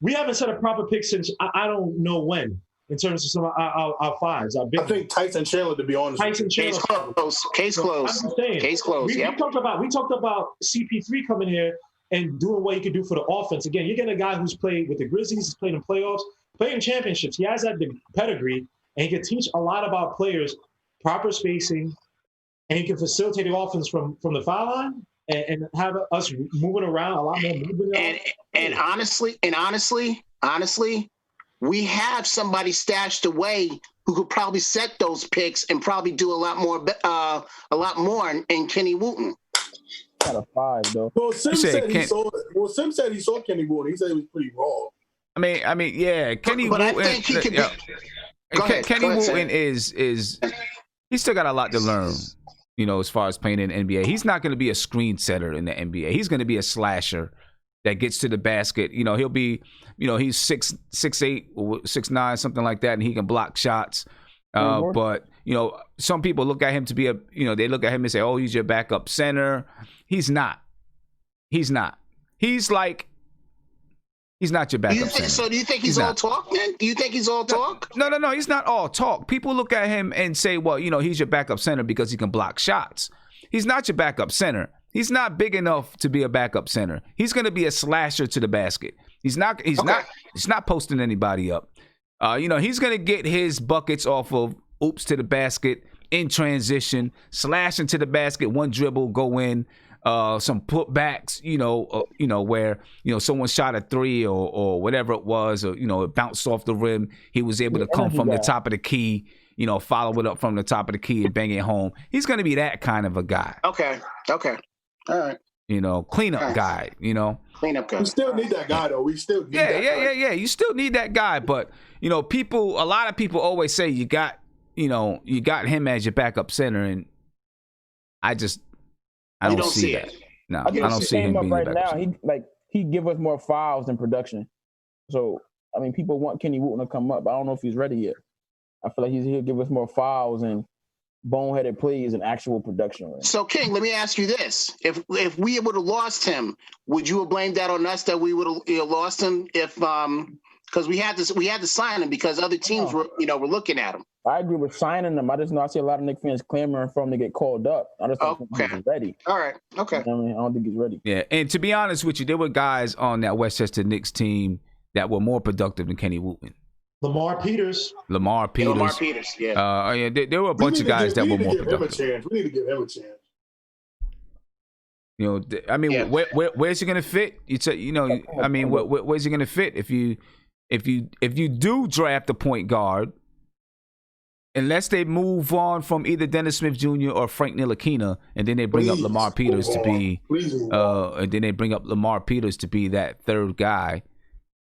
We haven't set a proper pick since I don't know when, in terms of some of our fives. I think Tyson Chandler, to be honest. Tyson Chandler. Case closed. I'm saying, case closed. We talked about CP3 coming here and doing what he could do for the offense. Again, you're getting a guy who's played with the Grizzlies, he's played in playoffs, played in championships. He has that pedigree, and he can teach a lot about players, proper spacing, and he can facilitate the offense from the foul line and have us moving around a lot more. And honestly, we have somebody stashed away who could probably set those picks and probably do a lot more in Kenny Wooten. Got a 5 though. Well, Sim said he saw Kenny Wooten. He said he was pretty raw. I mean, yeah, Kenny but Wooten. I think he could be. Kenny Wooten is he's still got a lot to learn. You know, as far as playing in the NBA, he's not going to be a screen setter in the NBA. He's going to be a slasher that gets to the basket. You know, he'll be, you know, he's 6'8", or 6'9", something like that, and he can block shots. But you know, some people look at him to be they look at him and say, "Oh, he's your backup center." He's not. He's not. He's not your backup center. So do you think he's all talk, man? Do you think he's all talk? No. He's not all talk. People look at him and say, well, you know, he's your backup center because he can block shots. He's not your backup center. He's not big enough to be a backup center. He's going to be a slasher to the basket. He's not posting anybody up. You know, he's going to get his buckets off of oops to the basket, in transition, slash into the basket, one dribble, go in. Some putbacks, where, someone shot a 3 or whatever it was, or, it bounced off the rim. He was able to come from the top of the key, follow it up from the top of the key and bang it home. He's going to be that kind of a guy. Okay. All right. Cleanup guy, Cleanup guy. We still need that guy, though. We still need that guy. Yeah. You still need that guy. But, a lot of people always say you got him as your backup center. And I don't see that. No, I don't see him being right now. He give us more fouls than production. So I mean, people want Kenny Wooten to come up, but I don't know if he's ready yet. I feel like he'll give us more fouls and boneheaded plays and actual production. Right? So King, let me ask you this: if we would have lost him, would you have blamed that on us that we would have lost him? If because we had to sign him because other teams were looking at him. I agree with signing him. I just know I see a lot of Knicks fans clamoring for him to get called up. I just don't think he's ready. All right. Okay. I don't think he's ready. Yeah, and to be honest with you, there were guys on that Westchester Knicks team that were more productive than Kenny Wooten. Lamar Peters. Yeah. There were a bunch of guys that were more productive. We need to give him a chance. Where's he gonna fit? Where's he gonna fit if you do draft a point guard? Unless they move on from either Dennis Smith Jr. or Frank Ntilikina, and then they bring up Lamar Peters to be, that third guy.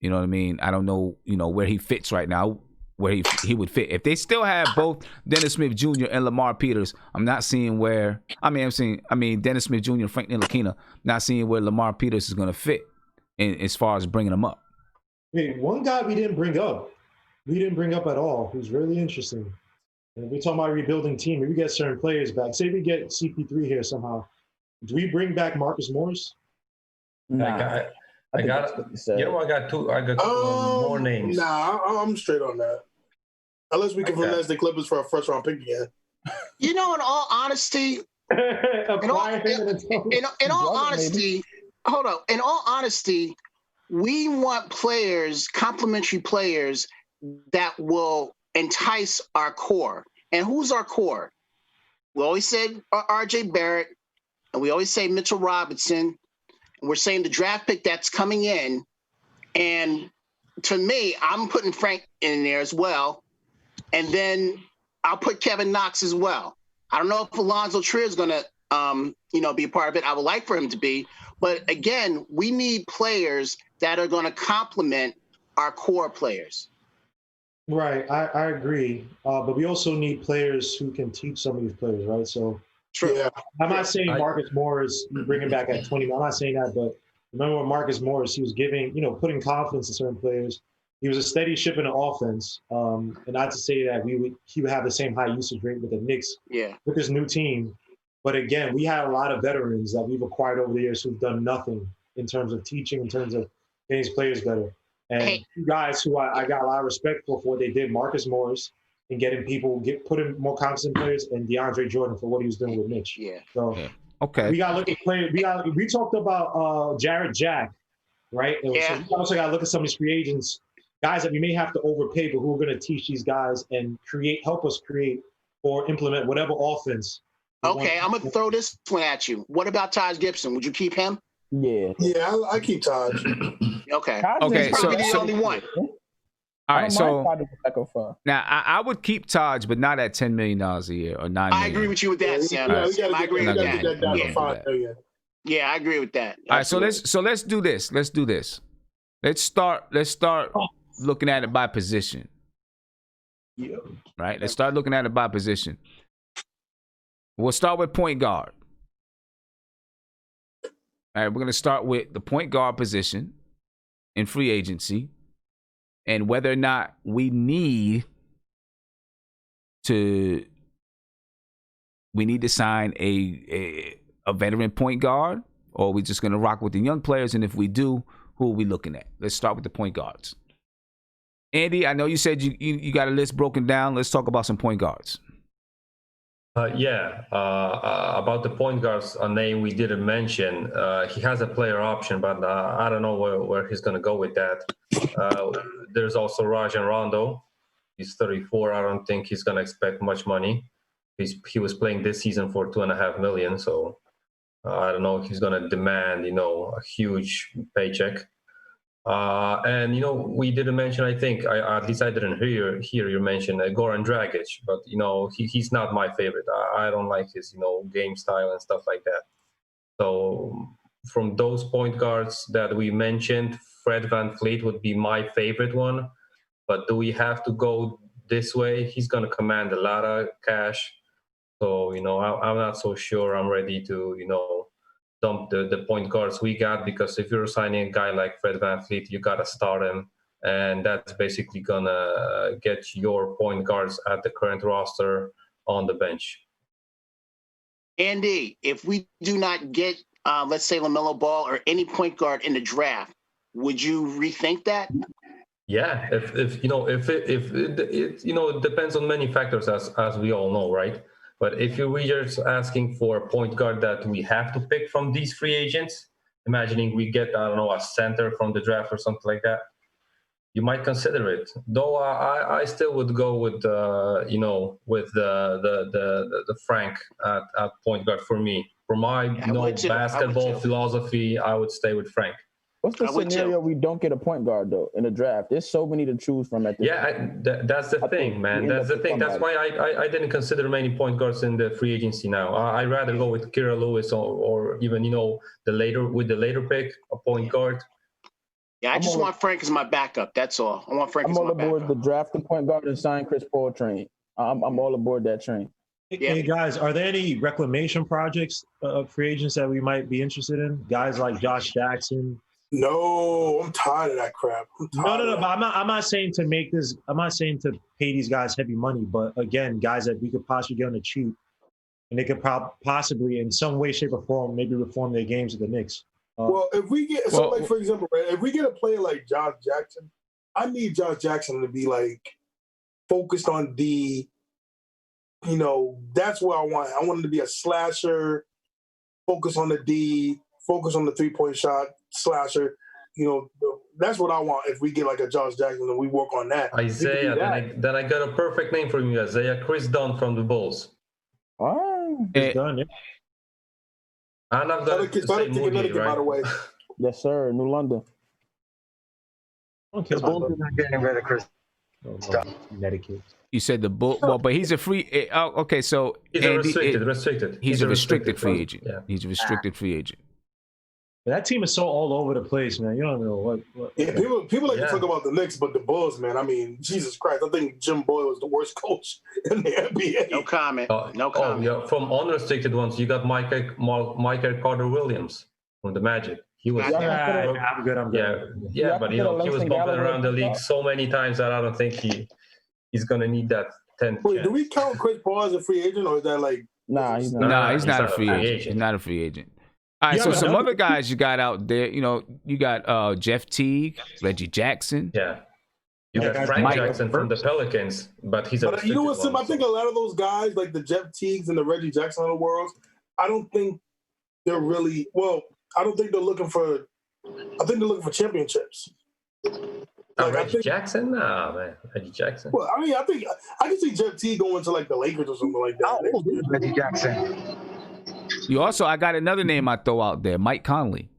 You know what I mean? I don't know, where he fits right now, where he would fit. If they still have both Dennis Smith Jr. and Lamar Peters, I'm not seeing where. I'm seeing Dennis Smith Jr. and Frank Ntilikina, not seeing where Lamar Peters is going to fit, as far as bringing them up. Hey, one guy we didn't bring up at all, who's really interesting. And we're talking about a rebuilding team. If we get certain players back, say we get CP3 here somehow, do we bring back Marcus Morris? Nah. I got two more names. Nah, I'm straight on that. Unless we can finesse the Clippers for a first round pick again. In all honesty, we want complementary players that will entice our core. And who's our core? We always said RJ Barrett, and we always say Mitchell Robinson. And we're saying the draft pick that's coming in. And to me, I'm putting Frank in there as well. And then I'll put Kevin Knox as well. I don't know if Alonzo Trier is going to, be a part of it. I would like for him to be. But again, we need players that are going to complement our core players. Right, I agree. But we also need players who can teach some of these players, right? So True. Yeah. I'm not saying Marcus Morris, you bring him back at 20. I'm not saying that, but remember when Marcus Morris, he was giving, putting confidence in certain players. He was a steady ship in the offense. And not to say that he would have the same high usage rate with the Knicks with this new team. But again, we had a lot of veterans that we've acquired over the years who've done nothing in terms of teaching, in terms of getting his players better. And two guys who I got a lot of respect for what they did, Marcus Morris, and getting people putting more confidence in players, and DeAndre Jordan for what he was doing with Mitch. Yeah. So okay, we got to look at players. We talked about Jarrett Jack, right? And so we also got to look at some of these free agents, guys that we may have to overpay, but who are going to teach these guys and help us create or implement whatever offense. Okay, I'm gonna throw this one at you. What about Taj Gibson? Would you keep him? Yeah. Yeah, I keep Taj. Okay. Okay, He's probably the only one. All right, so now I would keep Taj, but not at $10 million a year or $9 million. I agree with you with that, Sam. Yeah, I agree with that. Yeah, I agree with that. All right, so let's do this. Let's start looking at it by position. Yeah. Right? Let's start looking at it by position. We'll start with point guard. All right, we're going to start with the point guard position in free agency and whether or not we need to sign a veteran point guard, or are we just going to rock with the young players? And if we do, who are we looking at? Let's start with the point guards. Andy, I know you said you got a list broken down. Let's talk about some point guards. About the point guards, a name we didn't mention. He has a player option, but I don't know where he's going to go with that. There's also Rajon Rondo. He's 34. I don't think he's going to expect much money. He was playing this season for $2.5 million, so I don't know if he's going to demand, a huge paycheck. And we didn't mention. I think at least I didn't hear you mention Goran Dragic, but he's not my favorite. I don't like his game style and stuff like that. So from those point guards that we mentioned, Fred VanVleet would be my favorite one. But do we have to go this way? He's going to command a lot of cash. So I'm not so sure I'm ready to dump the point guards we got, because if you're signing a guy like Fred VanVleet, you got to start him, and that's basically gonna get your point guards at the current roster on the bench. Andy, if we do not get, let's say, LaMelo Ball or any point guard in the draft, would you rethink that? Yeah, if it depends on many factors, as we all know, right? But if you're just asking for a point guard that we have to pick from these free agents, imagining we get, I don't know, a center from the draft or something like that, you might consider it. Though I still would go with the Frank at point guard for me. For my basketball philosophy, I would stay with Frank. What's the scenario we don't get a point guard, though, in the draft? There's so many to choose from at this point. That's the thing, man. That's the thing. That's why I didn't consider many point guards in the free agency now. I'd rather go with Kira Lewis or even, the later pick, a point guard. Yeah, I just want Frank as my backup. That's all. I want Frank as my backup. I'm all aboard the draft the point guard and sign Chris Paul train. I'm all aboard that train. Hey, guys, are there any reclamation projects of free agents that we might be interested in? Guys like Josh Jackson. No, I'm tired of that crap. No. But I'm not saying to make this. I'm not saying to pay these guys heavy money. But again, guys that we could possibly get on the cheap, and they could possibly, in some way, shape, or form, maybe reform their games with the Knicks. Well, if we get for example, right, if we get a player like Josh Jackson, I need Josh Jackson to be focused on D. That's what I want. I want him to be a slasher, focus on the D, focus on the 3-point shot, slasher. That's what I want. If we get a Josh Jackson and we work on that, Isaiah, then I got a perfect name for you, Isaiah. Chris Dunn from the Bulls. Oh, Chris Dunn. Yeah. And I'm going to say Moody, right? By the way. Yes, sir. New London. The Bulls are not getting rid of Chris Dunn. Connecticut. You said the Bull. Well, but he's a free. Okay, so he's restricted. He's a restricted free agent. Yeah. He's a restricted free agent. That team is so all over the place, man. You don't know what Yeah, people like to talk about the Knicks, but the Bulls, man. I mean, Jesus Christ, I think Jim Boyle was the worst coach in the NBA. No comment. No comment. Oh, yeah. From unrestricted ones, you got Michael Carter-Williams from the Magic. He was. I'm good. Yeah, but he was bumping around the league so many times that I don't think he's gonna need that 10th Wait, chance. do we count Chris Paul as a free agent, or is that like? Nah, he's not. Nah, he's not a free agent. He's not a free agent. All right, so some other guys you got out there, you got Jeff Teague, Reggie Jackson. Yeah. You got Frank Jackson from the Pelicans, but he's a you know what, Sim? I think a lot of those guys, like the Jeff Teagues and the Reggie Jackson of the world, I don't think they're really I don't think they're looking for. I think they're looking for championships. Reggie Jackson? Nah, man. Reggie Jackson. Well, I mean, I think I can see Jeff Teague going to like the Lakers or something like that. Reggie Jackson. I got another name I throw out there, Mike Conley.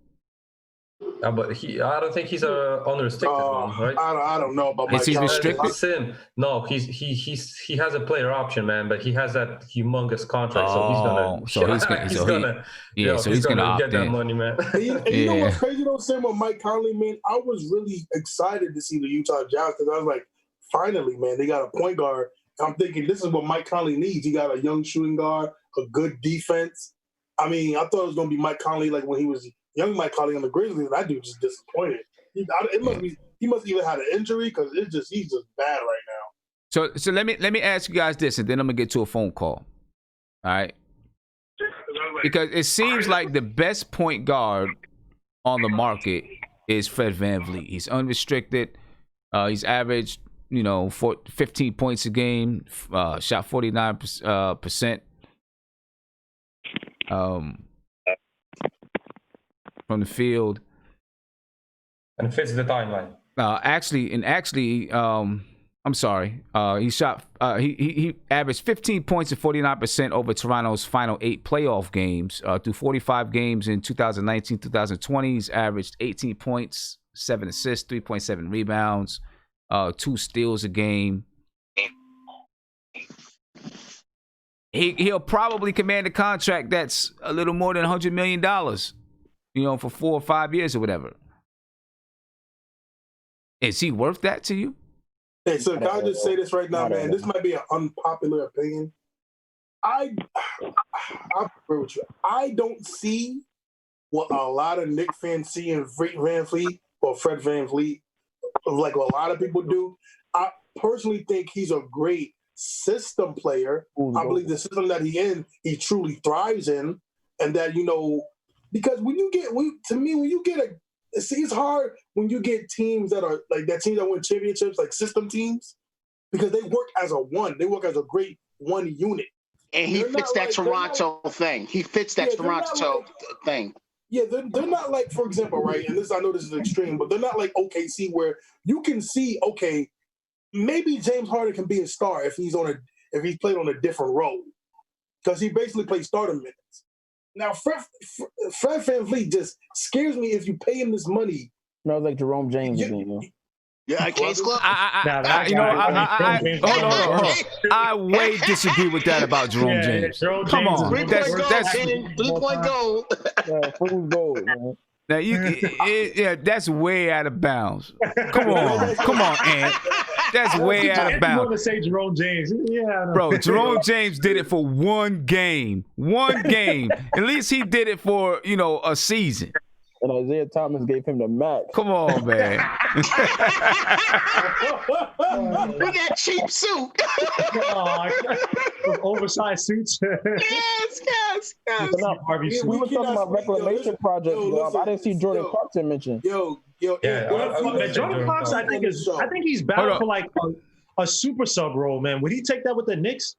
But I don't think he's a unrestricted one, right? I don't know about Mike. Is he restricted? Listen, no, he has a player option, man, but he has that humongous contract, so he's gonna opt get that in. money, man. You know what's crazy though, Sam, with Mike Conley, man? I was really excited to see the Utah Jazz because I was like, finally, man, they got a point guard. I'm thinking this is what Mike Conley needs. He got a young shooting guard, a good defense. I mean, I thought it was going to be Mike Conley like when he was young Mike Conley on the Grizzlies. That dude just disappointed. He must either had an injury because he's just bad right now. So let me ask you guys this, and then I'm gonna get to a phone call. All right, because it seems like the best point guard on the market is Fred VanVleet. He's unrestricted. He's averaged 15 points a game. Shot 49%. From the field, and fits the timeline. I'm sorry. He shot. He averaged 15 points and 49% over Toronto's final 8 playoff games. Through 45 games in 2019-2020, he's averaged 18 points, 7 assists, 3.7 rebounds, 2 steals a game. He'll probably command a contract that's a little more than $100 million, for 4 or 5 years or whatever. Is he worth that to you? Hey, so can I just say this right now, man? This might be an unpopular opinion. I agree with you. I don't see what a lot of Knicks fans see in Fred VanVleet or Fred VanVleet, like what a lot of people do. I personally think he's a great system player. I believe the system that he truly thrives in, and that because when you get it's hard when you get teams that are like that, teams that win championships, like system teams, because they work as a one. They work as a great one unit. And he fits that Toronto thing. He fits that Toronto thing. Yeah, they're not like, for example, right, and I know this is extreme, but they're not like OKC where you can see, okay, maybe James Harden can be a star if he's played on a different role, because he basically plays starter minutes. Now, Fred VanVleet just scares me if you pay him this money. Smells like Jerome James. Yeah, Case Club. Hold on. I way disagree with that about Jerome James. Come on, 3-point goal. Fool's gold, man. Now that's way out of bounds. Come on, Ant. That's way out of bounds. You want to say Jerome James? Yeah, bro. Jerome James did it for one game. At least he did it for a season. And Isaiah Thomas gave him the max. Come on, man. We got cheap suit. Oversized suits. Yes. We were talking about reclamation projects. I didn't see Jordan Clarkson mentioned. Jordan Clarkson, I think he's bound for like a super sub role, man. Would he take that with the Knicks?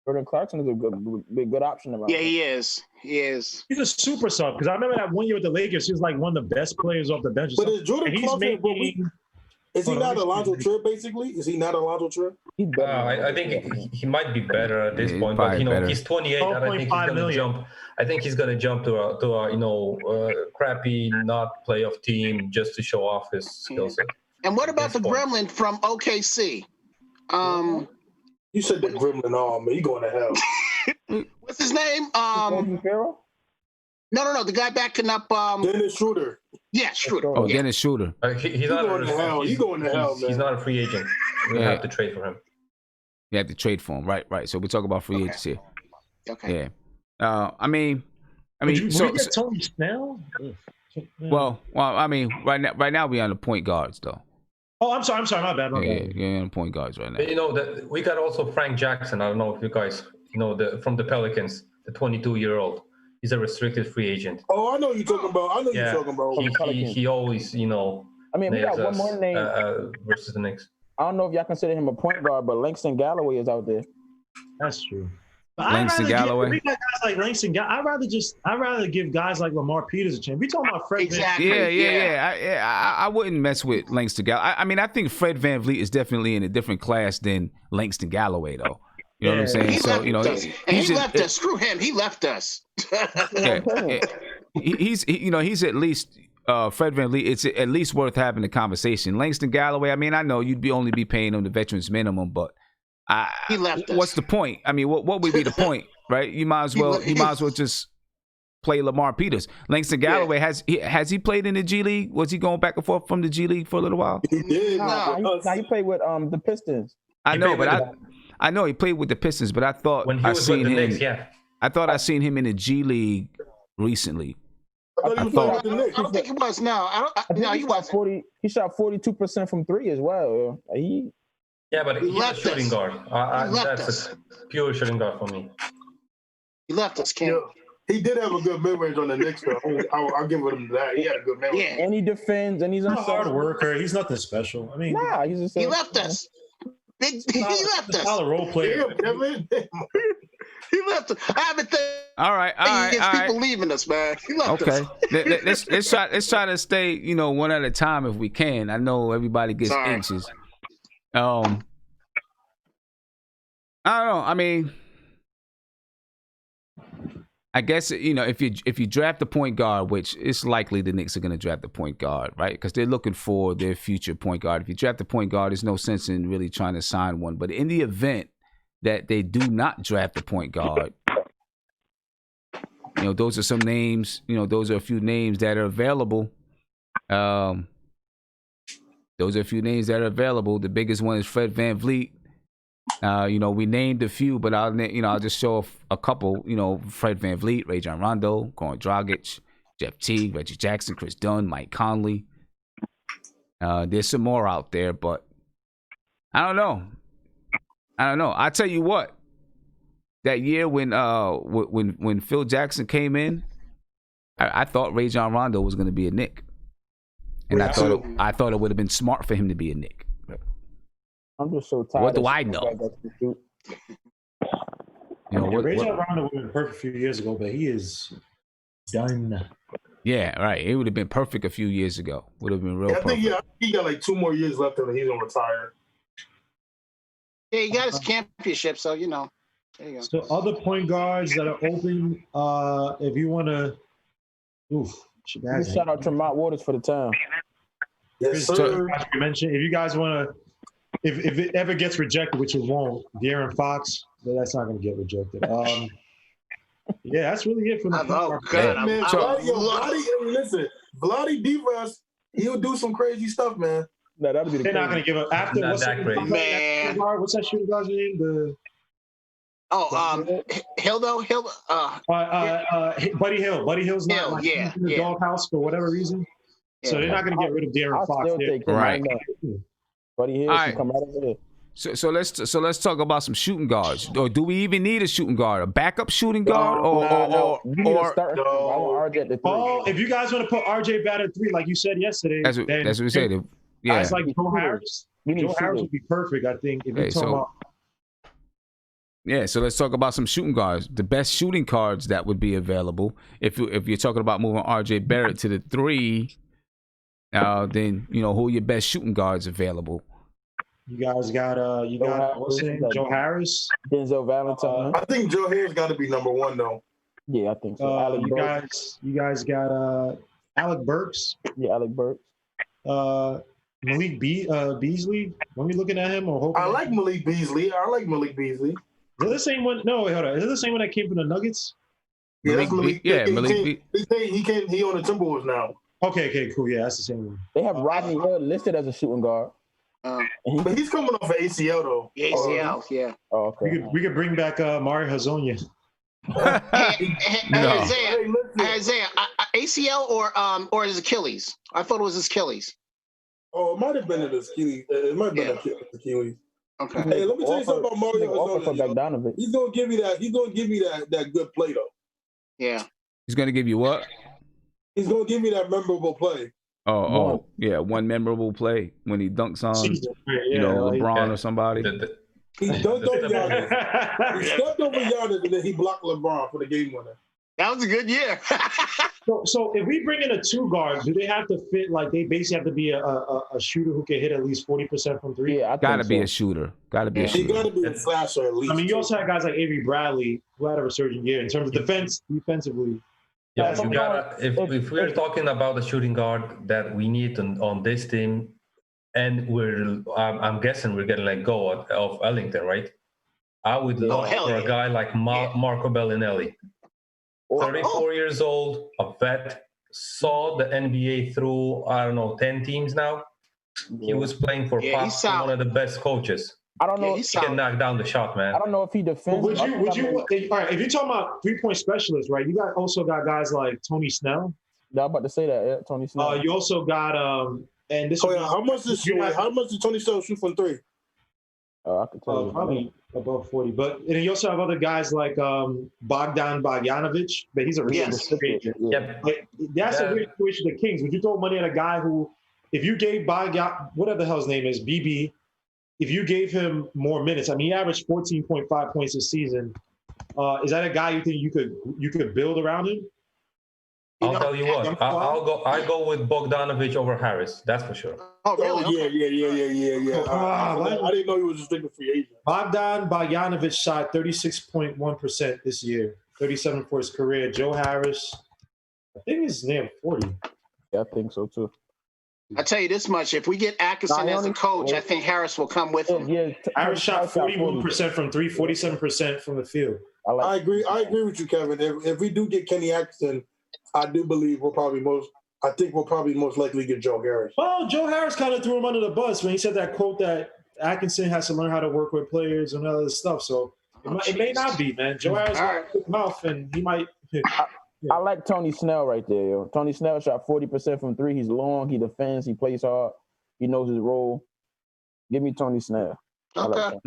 Jordan Clarkson is a good option. Yeah, he is. He's a super sub, because I remember that one year with the Lakers, he was like one of the best players off the bench. But is Jordan Clarkson? Is he not Alonzo Tripp, basically? Is he not Alonzo Tripp? I think he might be better at this point, but he's 28. And I think he's going to jump. I think he's going to jump to a crappy, not playoff team just to show off his skill set. And what about the Gremlin from OKC? You said the Gremlin, man. You going to hell? What's his name? No. The guy backing up. Dennis Schroeder. Yeah, Schroeder. Oh, Yeah. Dennis Schroeder. He's not going to hell. You going to hell, man. He's not a free agent. We have to trade for him. You have to trade for him, right. So we talk about free agents here. Okay. Yeah. I mean, would you get Tony Snell? Well, I mean, right now we on the point guards though. Oh, I'm sorry, my bad. Yeah, on point guards right now. You know that we got also Frank Jackson. I don't know if you guys, from the Pelicans, the 22-year-old. He's a restricted free agent. Oh, I know you're talking about. You're talking about. He always, I mean, we got one more name versus the Knicks. I don't know if y'all consider him a point guard, but Langston Galloway is out there. That's true. Langston Galloway. We got guys like Langston. I'd rather give guys like Lamar Peters a chance. We talking about Fred. Exactly. I wouldn't mess with Langston Galloway. I mean, I think Fred VanVleet is definitely in a different class than Langston Galloway, though. You know what I'm saying? He left us. Screw him. He left us. He's at least Fred VanVleet. It's at least worth having a conversation. Langston Galloway. I mean, I know you'd only be paying him the veterans minimum, but he left us. What's the point? I mean, what would be the point, right? You might as well just play Lamar Peters. Langston Galloway has he played in the G League? Was he going back and forth from the G League for a little while? He did. He played with the Pistons. I know he played with the Pistons, but I thought when he was with the Knicks, I thought I seen him in the G League recently. I don't think he was. No, he wasn't. He shot 42% from three as well. But he's a shooting guard. That's a pure shooting guard for me. He left us, Kim. He did have a good mid-range on the Knicks, though. I'll give him that. He had a good mid-range. Yeah. And he defends, and he's a hard worker. He's nothing special. I mean, he left us. He left us. Solid role player. He left us. I haven't think. All right. People leaving us, man. He left us. Let's try to stay, one at a time if we can. I know everybody gets anxious. I don't know. I mean, I guess if you draft a point guard, which it's likely the Knicks are going to draft a point guard, right? Because they're looking for their future point guard. If you draft a point guard, there's no sense in really trying to sign one. But in the event that they do not draft a point guard, those are some names. Those are a few names that are available. The biggest one is Fred VanVleet. We named a few, but I'll just show a couple. Fred VanVleet, Rajon Rondo, Goran Dragic, Jeff Teague, Reggie Jackson, Chris Dunn, Mike Conley. There's some more out there, but I don't know. I tell you what. That year when Phil Jackson came in, I thought Rajon Rondo was going to be a Knick. And I thought it would have been smart for him to be a Knick. I'm just so tired. What do I know? Rajon Rondo would have been perfect a few years ago, but he is done. Yeah, right. It would have been perfect a few years ago. Would have been real perfect. I think he got like 2 more years left and he's gonna retire. Yeah, he got his championship, so there you go. So other point guards that are open, if you want to, shout out Tremont Waters for the time. Yes, sir. You mentioned if you guys want to, if it ever gets rejected, which it won't, De'Aaron Fox, but that's not going to get rejected. Yeah, that's really it for the. Oh God, man! Listen, Vlade Divac, he'll do some crazy stuff, man. No, that'll be the. They're not going to give up after. Not that great, man. What's that shooting guard's name? Hill. Buddy Hill. Buddy Hill's not in the doghouse for whatever reason. Yeah. So they're not going to get rid of De'Aaron Fox. Right. Buddy Hill can come out of there. So let's talk about some shooting guards. Or do we even need a shooting guard, a backup shooting guard, or if you guys want to put RJ Barrett at 3, like you said yesterday, that's what we said. Yeah, guys like Joe Harris. Joe Harris would be perfect, I think. If you talk about. Yeah, so let's talk about some shooting guards. The best shooting guards that would be available. If you're talking about moving RJ Barrett to the 3, then who are your best shooting guards available? You guys got what's his name? Joe Harris, Denzel Valentine. I think Joe Harris got to be number 1 though. Yeah, I think so. You guys got Alec Burks. Yeah, Alec Burks. Malik Beasley. When we looking at him, or I like Malik Beasley. Is it the same one? No, wait, hold on. Is it the same one that came from the Nuggets? Yeah, that's Malik. Yeah, Malik. He on the Timberwolves now. Okay, cool. Yeah, that's the same one. They have Rodney Hood listed as a shooting guard. But he's coming off an ACL though. The ACL, yeah. Oh, okay. We could bring back Mario Hazonia. No. Isaiah, ACL or his Achilles? I thought it was his Achilles. Oh, it might have been his Achilles. It might have been Achilles. Okay. Hey, let me tell you something about Mario Hazonia. He's gonna give me that. He's gonna give me that good play though. Yeah. He's gonna give you what? He's gonna give me that memorable play. Oh, yeah, one memorable play when he dunks on, LeBron or somebody. He dunked over Giannis. He stepped over Giannis and then he blocked LeBron for the game winner. That was a good year. So if we bring in a two guard, do they have to fit like they basically have to be a shooter who can hit at least 40% from three? Yeah, gotta be a shooter. Gotta be a shooter. He gotta be a slasher at least. I mean, you also have guys like Avery Bradley who had a resurgent year in terms of defensively. Yeah, you gotta. If we're talking about the shooting guard that we need on this team, and I'm guessing we're gonna let go of Ellington, right? I would love for a guy like Marco Bellinelli, 34 years old, a vet, saw the NBA through 10 teams now. He was playing for Pops, one of the best coaches. I don't know. He can knock down the shot, man. I don't know if he defends. Would you? All right, if you're talking about 3-point specialists, right? You also got guys like Tony Snell. Yeah, I'm about to say that. Yeah, Tony Snell. You also got and this. How much did Tony Snell shoot from three? I could tell you. Probably above 40. But and you also have other guys like Bogdan Bogdanovic, but he's a really good agent. Yep. Like, that's a weird situation. The Kings. Would you throw money at a guy who, if you gave Bogdan, whatever the hell his name is, BB, if you gave him more minutes, I mean, he averaged 14.5 points this season. Is that a guy you think you could build around him? I'll tell you what. I go with Bogdanovic over Harris. That's for sure. Oh, really? Yeah. I didn't know he was a restricted free agent. Bogdan Bogdanovic shot 36.1% this year, 37 for his career. Joe Harris, I think he's near 40. Yeah, I think so too. I tell you this much: if we get Atkinson as a coach, I think Harris will come with him. Yeah, Harris shot 41% from three, 47% from the field. I agree with you, Kevin. If we do get Kenny Atkinson, I do believe we'll probably most likely get Joe Harris. Well, Joe Harris kind of threw him under the bus when he said that quote that Atkinson has to learn how to work with players and all this stuff. So it may not be, man. Joe Harris got a good mouth, and he might. I like Tony Snell right there, yo. Tony Snell shot 40% from three. He's long. He defends. He plays hard. He knows his role. Give me Tony Snell. Okay.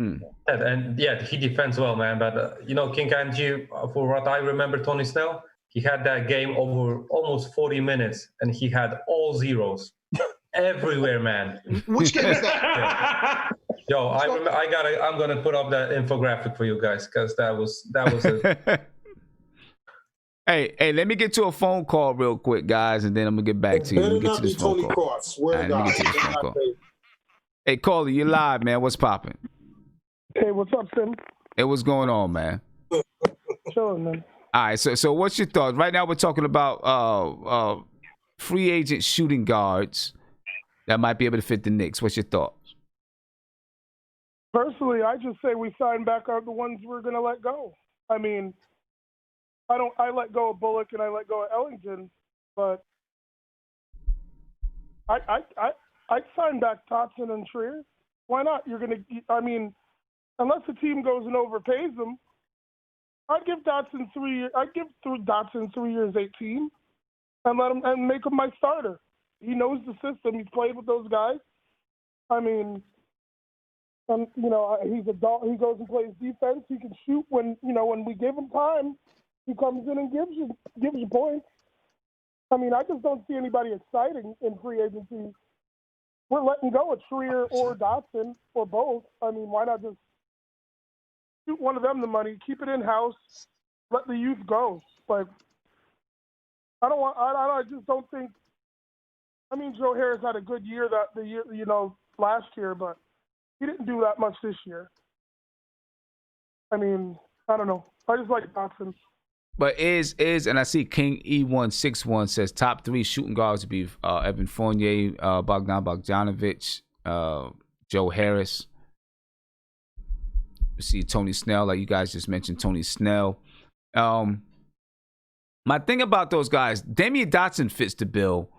And he defends well, man. But King Kanji, for what I remember, Tony Snell, he had that game over almost 40 minutes, and he had all zeros everywhere, man. Which game is that? Yo, I'm gonna put up that infographic for you guys because that was a. Hey, let me get to a phone call real quick, guys, and then I'm gonna get back to you. Let me get to this phone call. Cross. Swear to God. Hey, caller, you live, man. What's popping? Hey, what's up, Sim? Hey, what's going on, man? Chilling, man. All right, so what's your thoughts? Right now we're talking about free agent shooting guards that might be able to fit the Knicks. What's your thoughts? Personally, I just say we sign back the ones we're going to let go. I mean, I let go of Bullock and I let go of Ellington, but I'd sign back Dotson and Trier. Why not? Unless the team goes and overpays them, I'd give Dotson 3 years. I'd give Dotson 3 years, 18, and let him and make him my starter. He knows the system. He's played with those guys. I mean, he's adult. He goes and plays defense. He can shoot when we give him time. He comes in and gives you points. I mean, I just don't see anybody exciting in free agency. We're letting go of Trier or Dotson or both. I mean, why not just shoot one of them the money, keep it in house, let the youth go? Like, I just don't think. I mean, Joe Harris had a good year last year, but he didn't do that much this year. I mean, I don't know. I just like Dotson. But and I see King E161 says top 3 shooting guards would be Evan Fournier, Bogdan Bogdanovic, Joe Harris. We see Tony Snell, like you guys just mentioned, Tony Snell. my thing about those guys, Damian Dotson fits the bill.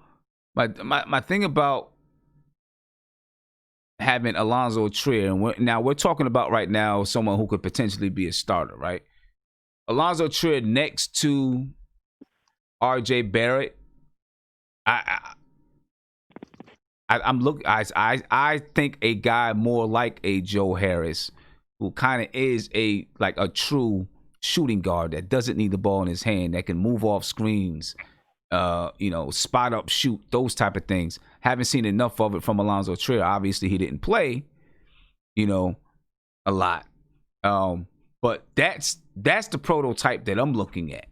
My thing about having Alonzo Trier, and we're talking about right now someone who could potentially be a starter, right? Alonzo Trier next to R.J. Barrett. I think a guy more like a Joe Harris, who kind of is a true shooting guard that doesn't need the ball in his hand, that can move off screens, spot up, shoot, those type of things. Haven't seen enough of it from Alonzo Trier. Obviously, he didn't play, a lot. But that's the prototype that I'm looking at.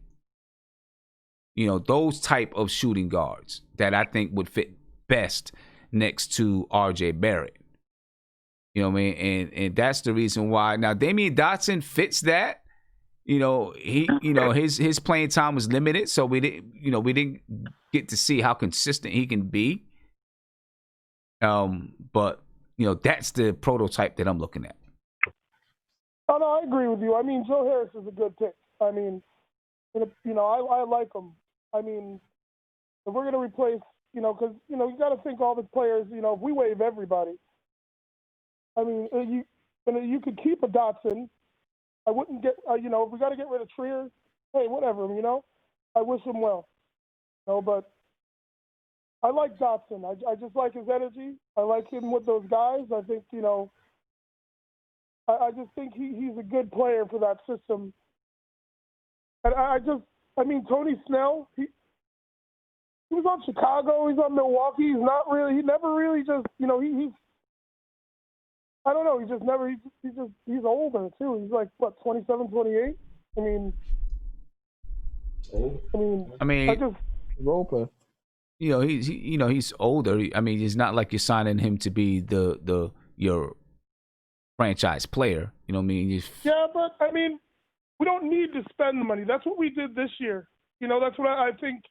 Those type of shooting guards that I think would fit best next to R.J. Barrett. You know what I mean? And that's the reason why. Now, Damian Dotson fits that. His playing time was limited, so we didn't get to see how consistent he can be. But that's the prototype that I'm looking at. Oh, no, I agree with you. I mean, Joe Harris is a good pick. I mean, I like him. I mean, if we're going to replace, because, you got to think all the players, if we waive everybody, I mean, you could keep a Dotson. I wouldn't get, if we got to get rid of Trier, hey, whatever, I wish him well. But I like Dotson. I just like his energy. I like him with those guys. I think, I just think he's a good player for that system. And Tony Snell, he was on Chicago, he's on Milwaukee, he never really just, he's, I don't know, he's older too. He's like, what, 27, 28? Roper. He's older. I mean, it's not like you're signing him to be your franchise player. You know what I mean? Yeah, but we don't need to spend the money. That's what we did this year. That's what I think.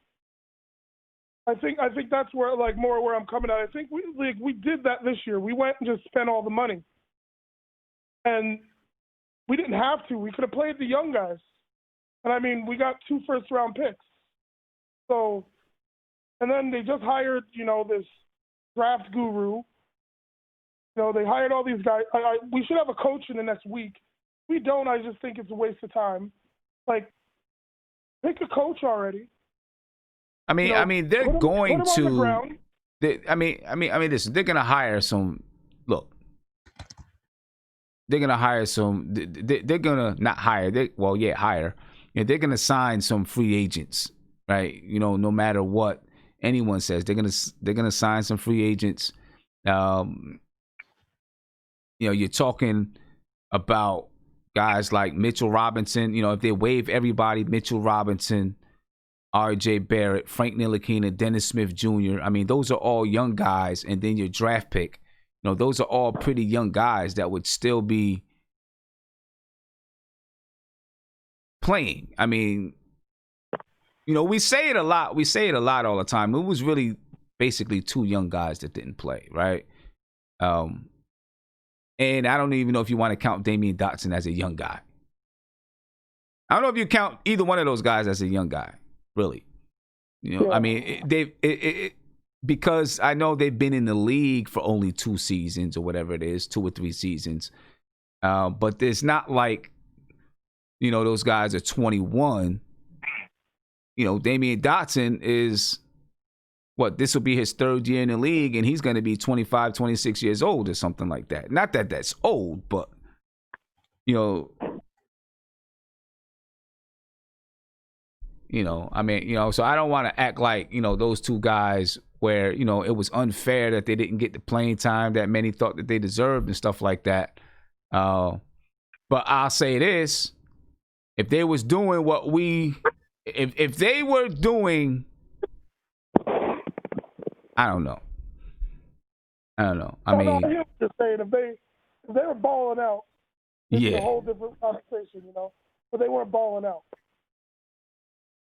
I think that's where more where I'm coming at. I think we did that this year. We went and just spent all the money, and we didn't have to. We could have played the young guys, and we got 2 first-round picks. So, and then they just hired this draft guru. They hired all these guys. We should have a coach in the next week. If we don't, I just think it's a waste of time. Pick a coach already. They're going to. Listen. They're gonna hire some. Look, they're gonna hire some. They're gonna not hire. Hire. They're gonna sign some free agents, right? No matter what anyone says, they're gonna sign some free agents. You're talking about guys like Mitchell Robinson. If they waive everybody, Mitchell Robinson, R.J. Barrett, Frank Ntilikina, Dennis Smith Jr. Those are all young guys, and then your draft pick. Those are all pretty young guys that would still be playing. We say it a lot. We say it a lot all the time. It was really basically 2 young guys that didn't play, right? And I don't even know if you want to count Damian Dotson as a young guy. I don't know if you count either one of those guys as a young guy, really. Because I know they've been in the league for only 2 seasons or whatever it is, 2 or 3 seasons. But it's not like, those guys are 21. Damian Dotson is, this will be his 3rd year in the league, and he's going to be 25, 26 years old or something like that. Not that that's old, but, so I don't want to act like, those 2 guys where, it was unfair that they didn't get the playing time that many thought that they deserved and stuff like that. But I'll say this, if they was doing what if they were doing, I don't know. I hear what you're saying. If they were balling out, it's a whole different conversation, But they weren't balling out.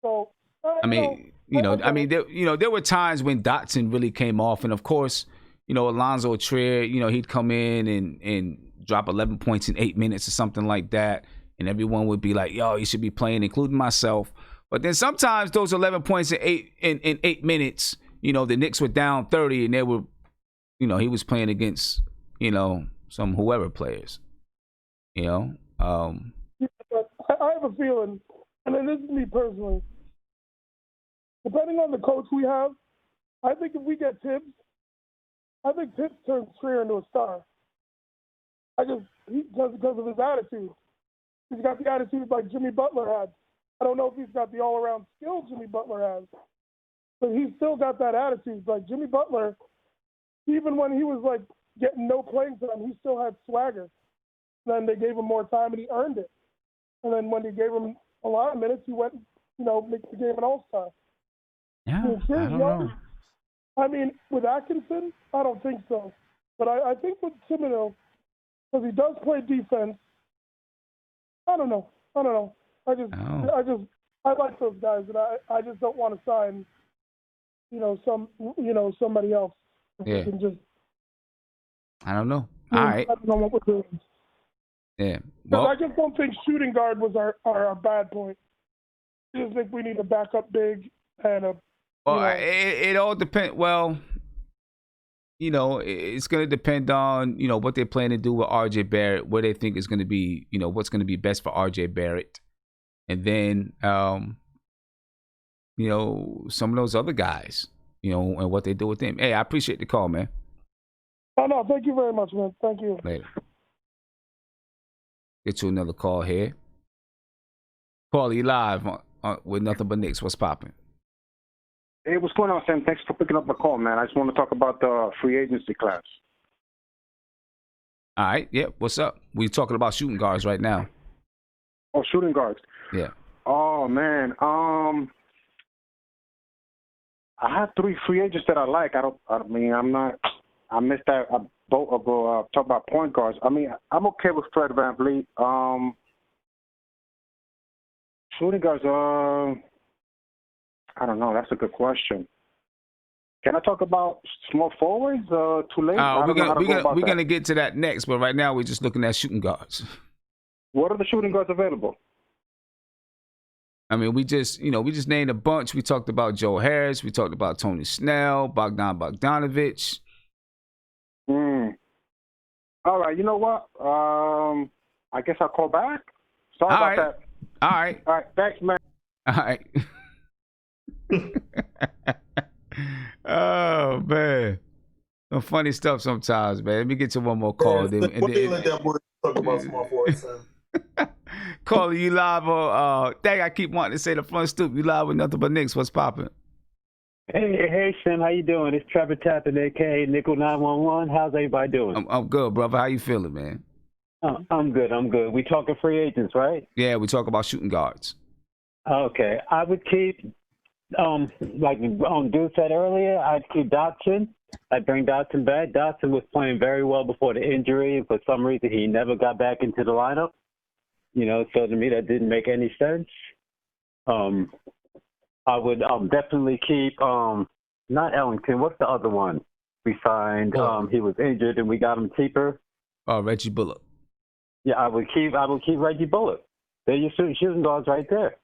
So there were times when Dotson really came off, and of course, Alonzo Trier, he'd come in and drop 11 points in 8 minutes or something like that, and everyone would be like, "Yo, you should be playing," including myself. But then sometimes those 11 points in 8 minutes, you know, the Knicks were down 30 and they were, you know, he was playing against, you know, some whoever players, you know. But I have a feeling, and then this is me personally, depending on the coach we have, I think if we get Tibbs, I think Tibbs turns Trier into a star. Because of his attitude. He's got the attitude like Jimmy Butler had. I don't know if he's got the all-around skill Jimmy Butler has, but he's still got that attitude. Like Jimmy Butler, even when he was like getting no playing time, he still had swagger. Then they gave him more time and he earned it. And then when they gave him a lot of minutes, he went, you know, make the game an all-star. Yeah, I don't know. I mean, with Atkinson, I don't think so. But I think with Thibodeau, because he does play defense, I don't know. I like those guys, and I just don't want to sign, somebody else. Yeah. Just, I don't know. All right. I don't know what we're doing. Yeah. Well, I just don't think shooting guard was our bad point. I just think we need a backup big and a. Well, it all depends. Well, you know, it's going to depend on, you know, what they're planning to do with RJ Barrett, what they think is going to be, you know, what's going to be best for RJ Barrett. And then, you know, some of those other guys, you know, and what they do with them. Hey, I appreciate the call, man. Oh, no, thank you very much, man. Thank you. Later. Get you another call here. Paulie, live on with Nothing But Knicks. What's popping? Hey, what's going on, Sam? Thanks for picking up my call, man. I just want to talk about the free agency class. All right. Yeah. What's up? We're talking about shooting guards right now. Oh, shooting guards. Yeah. Oh, man. I have 3 free agents that I like. I missed that. Talk about point guards. I mean, I'm okay with Fred VanVleet. Shooting guards, I don't know. That's a good question. Can I talk about small forwards? Too late? We're gonna get to that next, but right now we're just looking at shooting guards. What are the shooting guards available? I mean, we just named a bunch. We talked about Joe Harris. We talked about Tony Snell, Bogdan Bogdanovic. All right. You know what? I guess I'll call back. Sorry about that. All right. All right. Thanks, man. All right. Oh man, some funny stuff sometimes, man. Let me get you one more call. Let that boy talk about small forwards, son. Calling you live on dang, I keep wanting to say the front stoop. You live with Nothing But Knicks. What's popping? Hey, Sam, how you doing? It's Trevor Tappan, aka Nickel 911. How's everybody doing? I'm good, brother. How you feeling, man? I'm good. We talking free agents, right? Yeah, we talk about shooting guards. Okay, I would keep, like Dude said earlier, I'd keep Dotson. I'd bring Dotson back. Dotson was playing very well before the injury. For some reason, he never got back into the lineup. You know, so to me, that didn't make any sense. I would definitely keep, not Ellington. What's the other one we signed? He was injured and we got him cheaper. Reggie Bullock. Yeah, I would keep Reggie Bullock. They're your shooting guards right there.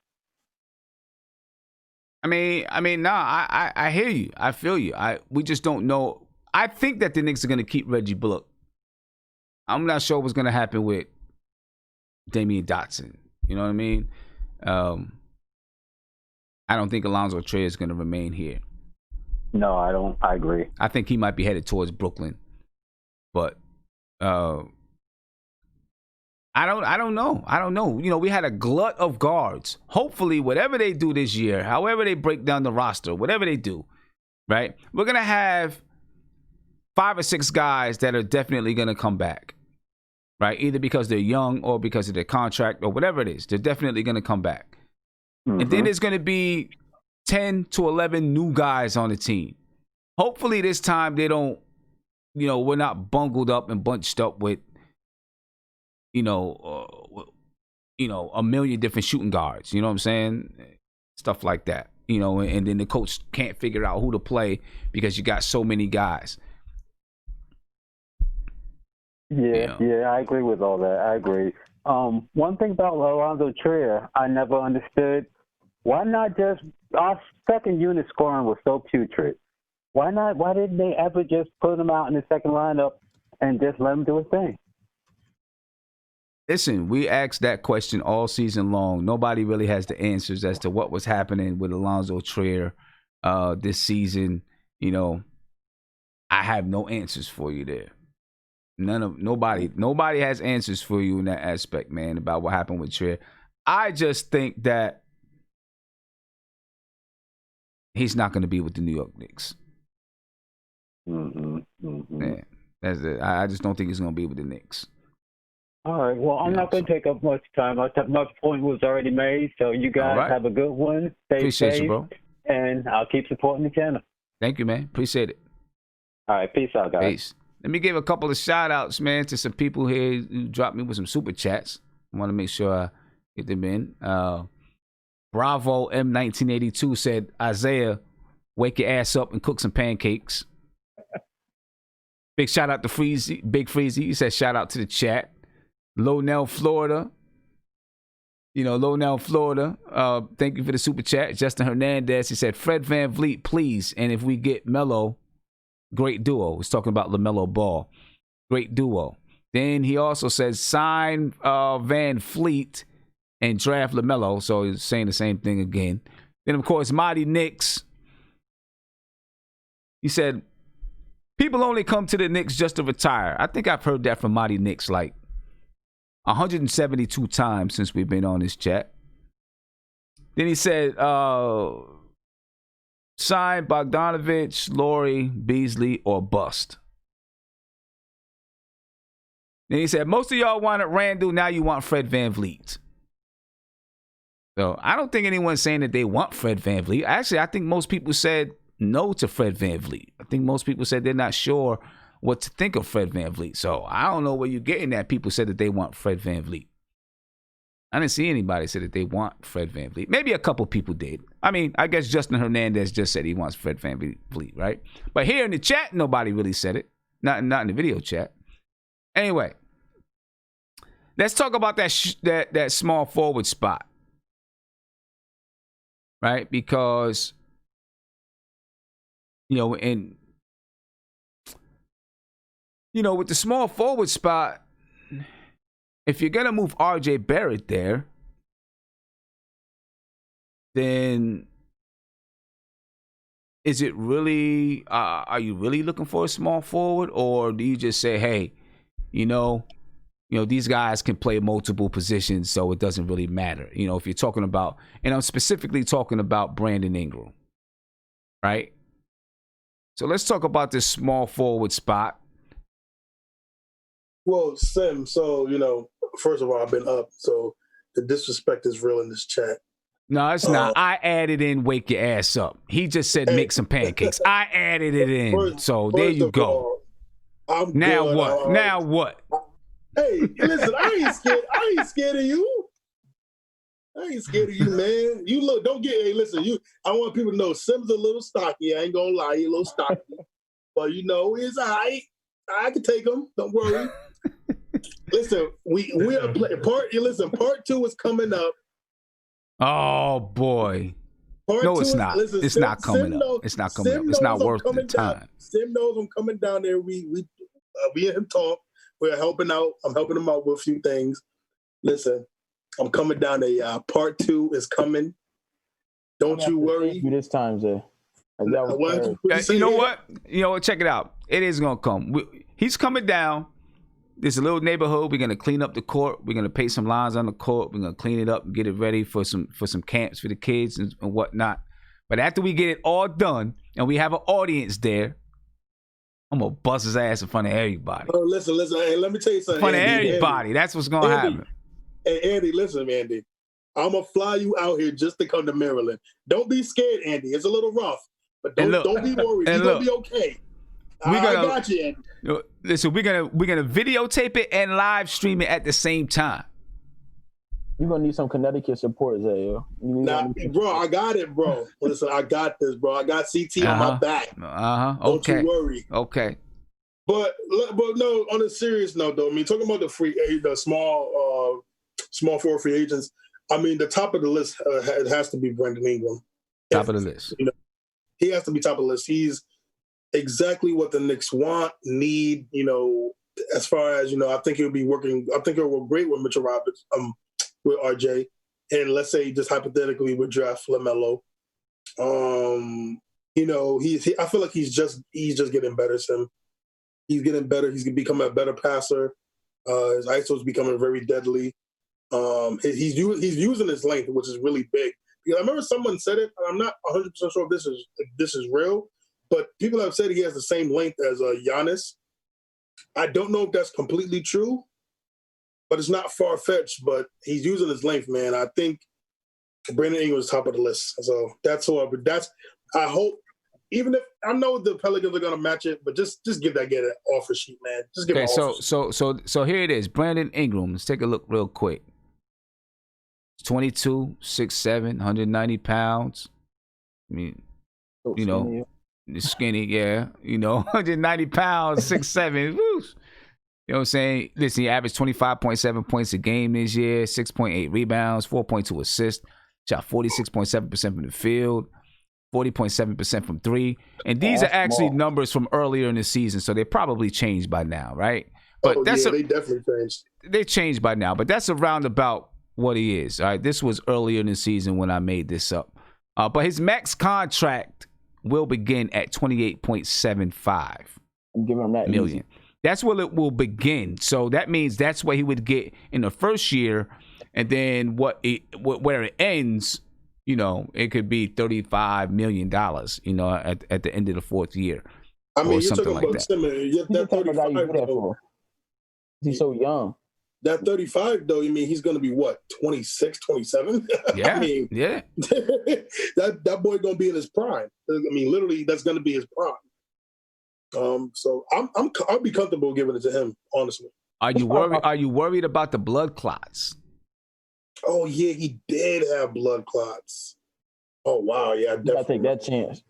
I mean, I hear you. I feel you. We just don't know. I think that the Knicks are going to keep Reggie Bullock. I'm not sure what's going to happen with Damian Dotson. You know what I mean? I don't think Alonzo Trier is going to remain here. No, I don't. I agree. I think he might be headed towards Brooklyn, but I don't know. You know, we had a glut of guards. Hopefully, whatever they do this year, however they break down the roster, whatever they do, right? We're gonna have 5 or 6 guys that are definitely gonna come back, right? Either because they're young or because of their contract or whatever it is. They're definitely gonna come back. And then there's going to be 10 to 11 new guys on the team. Hopefully this time they don't, you know, we're not bungled up and bunched up with, you know, a million different shooting guards. You know what I'm saying? Stuff like that. You know, and then the coach can't figure out who to play because you got so many guys. Yeah, I agree with all that. I agree. One thing about Alonzo Trier, I never understood Why not just our second unit scoring was so putrid? Why not? Why didn't they ever just put him out in the second lineup and just let him do his thing? Listen, we asked that question all season long. Nobody really has the answers as to what was happening with Alonzo Trier this season. You know, I have no answers for you there. Nobody has answers for you in that aspect, man, about what happened with Trier. I just think that he's not going to be with the New York Knicks. Yeah, that's it. I just don't think he's going to be with the Knicks. All right. Well, I'm not going to take up much time. My point was already made. So you guys have a good one. Stay Appreciate safe, you, bro. And I'll keep supporting the channel. Thank you, man. Appreciate it. All right. Peace out, guys. Peace. Let me give a couple of shout outs, man, to some people here who dropped me with some super chats. I want to make sure I get them in. Bravo M1982 said, Isaiah, wake your ass up and cook some pancakes. Big shout out to Freezy, Big Freezy. He said, shout out to the chat. Lonell, Florida. You know, Lonell, Florida. Thank you for the super chat. Justin Hernandez, he said, Fred VanVleet, please. And if we get Melo, great duo. He's talking about LaMelo Ball. Great duo. Then he also says, sign Van Fleet and draft LaMelo. So he's saying the same thing again. Then, of course, Mighty Knicks. He said, people only come to the Knicks just to retire. I think I've heard that from Mighty Knicks like 172 times since we've been on this chat. Then he said, sign Bogdanovich, Laurie, Beasley, or bust. Then he said, most of y'all wanted Randall, now you want Fred VanVleet. So I don't think anyone's saying that they want Fred VanVleet. Actually, I think most people said no to Fred VanVleet. I think most people said they're not sure what to think of Fred VanVleet. So I don't know where you're getting that. People said that they want Fred VanVleet. I didn't see anybody say that they want Fred VanVleet. Maybe a couple people did. I mean, I guess Justin Hernandez just said he wants Fred VanVleet, right? But here in the chat, nobody really said it. Not in the video chat. Anyway, let's talk about that small forward spot, right? Because with the small forward spot, if you're going to move RJ Barrett there, then is it really, are you really looking for a small forward? Or do you just say, hey, these guys can play multiple positions, so it doesn't really matter. If you're talking about, and I'm specifically talking about Brandon Ingram, right? So let's talk about this small forward spot. Well, Sim, so, first of all, I've been up, so the disrespect is real in this chat. No, it's not. I added in wake your ass up. He just said make some pancakes. I added it in. So there you go. Now good. What? Now what? Hey, listen, I ain't scared of you. I ain't scared of you, man. You look, listen, I want people to know Sim's a little stocky. I ain't gonna lie, he's a little stocky. But he's all right. I can take him. Don't worry. Listen, we are playing part 2 is coming up. Oh boy. No, it's not. It's not coming up. It's not coming up. It's not worth the time. Sim knows I'm coming down there. We and him talk. We're helping out. I'm helping him out with a few things. Listen, I'm coming down there. Part 2 is coming. Don't you worry. This time, Zay. You know what? Check it out. It is gonna come. He's coming down. There's a little neighborhood. We're gonna clean up the court. We're gonna paint some lines on the court. We're gonna clean it up and get it ready for some camps for the kids and whatnot. But after we get it all done and we have an audience there, I'm gonna bust his ass in front of everybody. Oh, listen. Hey, let me tell you something. In front of everybody. Andy, that's what's gonna happen. Hey, Andy, listen, Andy. I'm gonna fly you out here just to come to Maryland. Don't be scared, Andy. It's a little rough, but don't be worried. You're gonna be okay. I got you, Andy. Listen, we're gonna videotape it and live stream it at the same time. You're gonna need some Connecticut support, Zay. Bro, I got it, bro. Listen, I got this, bro. I got CT on my back. Okay. Don't you worry. Okay. But no, on a serious note, though, I mean, talking about the small forward free agents, I mean, the top of the list it has to be Brandon Ingram. Top of the list. You know, he has to be top of the list. He's exactly what the Knicks want, need. You know, as far as I think he'll be working. I think he'll work great with Mitchell Roberts, with RJ, and let's say just hypothetically with draft LaMelo. I feel like he's just getting better. Sim. He's getting better. He's becoming a better passer. His ISO is becoming very deadly. He's using his length, which is really big. Because I remember someone said it, and I'm not 100% sure if this is real, but people have said he has the same length as Giannis. I don't know if that's completely true, but it's not far-fetched. But he's using his length, man. I think Brandon Ingram is top of the list. So that's all. But I hope, even if I know the Pelicans are going to match it, but just give that guy an offer sheet, man. Just give him an offer sheet. So here it is. Brandon Ingram. Let's take a look real quick. 22, 6'7", 190 pounds. I mean, skinny, yeah. 190 pounds, 6'7". Woo. You know what I'm saying? Listen, he averaged 25.7 points a game this year, 6.8 rebounds, 4.2 assists, shot 46.7% from the field, 40.7% from three. And these are actually numbers from earlier in the season, so they probably changed by now, right? But they definitely changed. They changed by now, but that's around about what he is. All right, this was earlier in the season when I made this up. But his max contract will begin at $28.75 million. Easy. That's where it will begin. So that means that's what he would get in the first year, and then where it ends, it could be $35 million. At the end of the fourth year. I mean, you're talking about Simmons. That 35. He's so young. That 35, though, he's going to be what, 26, 27? Yeah, that boy going to be in his prime. I mean, literally, that's going to be his prime. So I'll be comfortable giving it to him, honestly. Are you worried about the blood clots? Oh yeah, he did have blood clots. Oh wow, yeah, definitely. You gotta take that chance.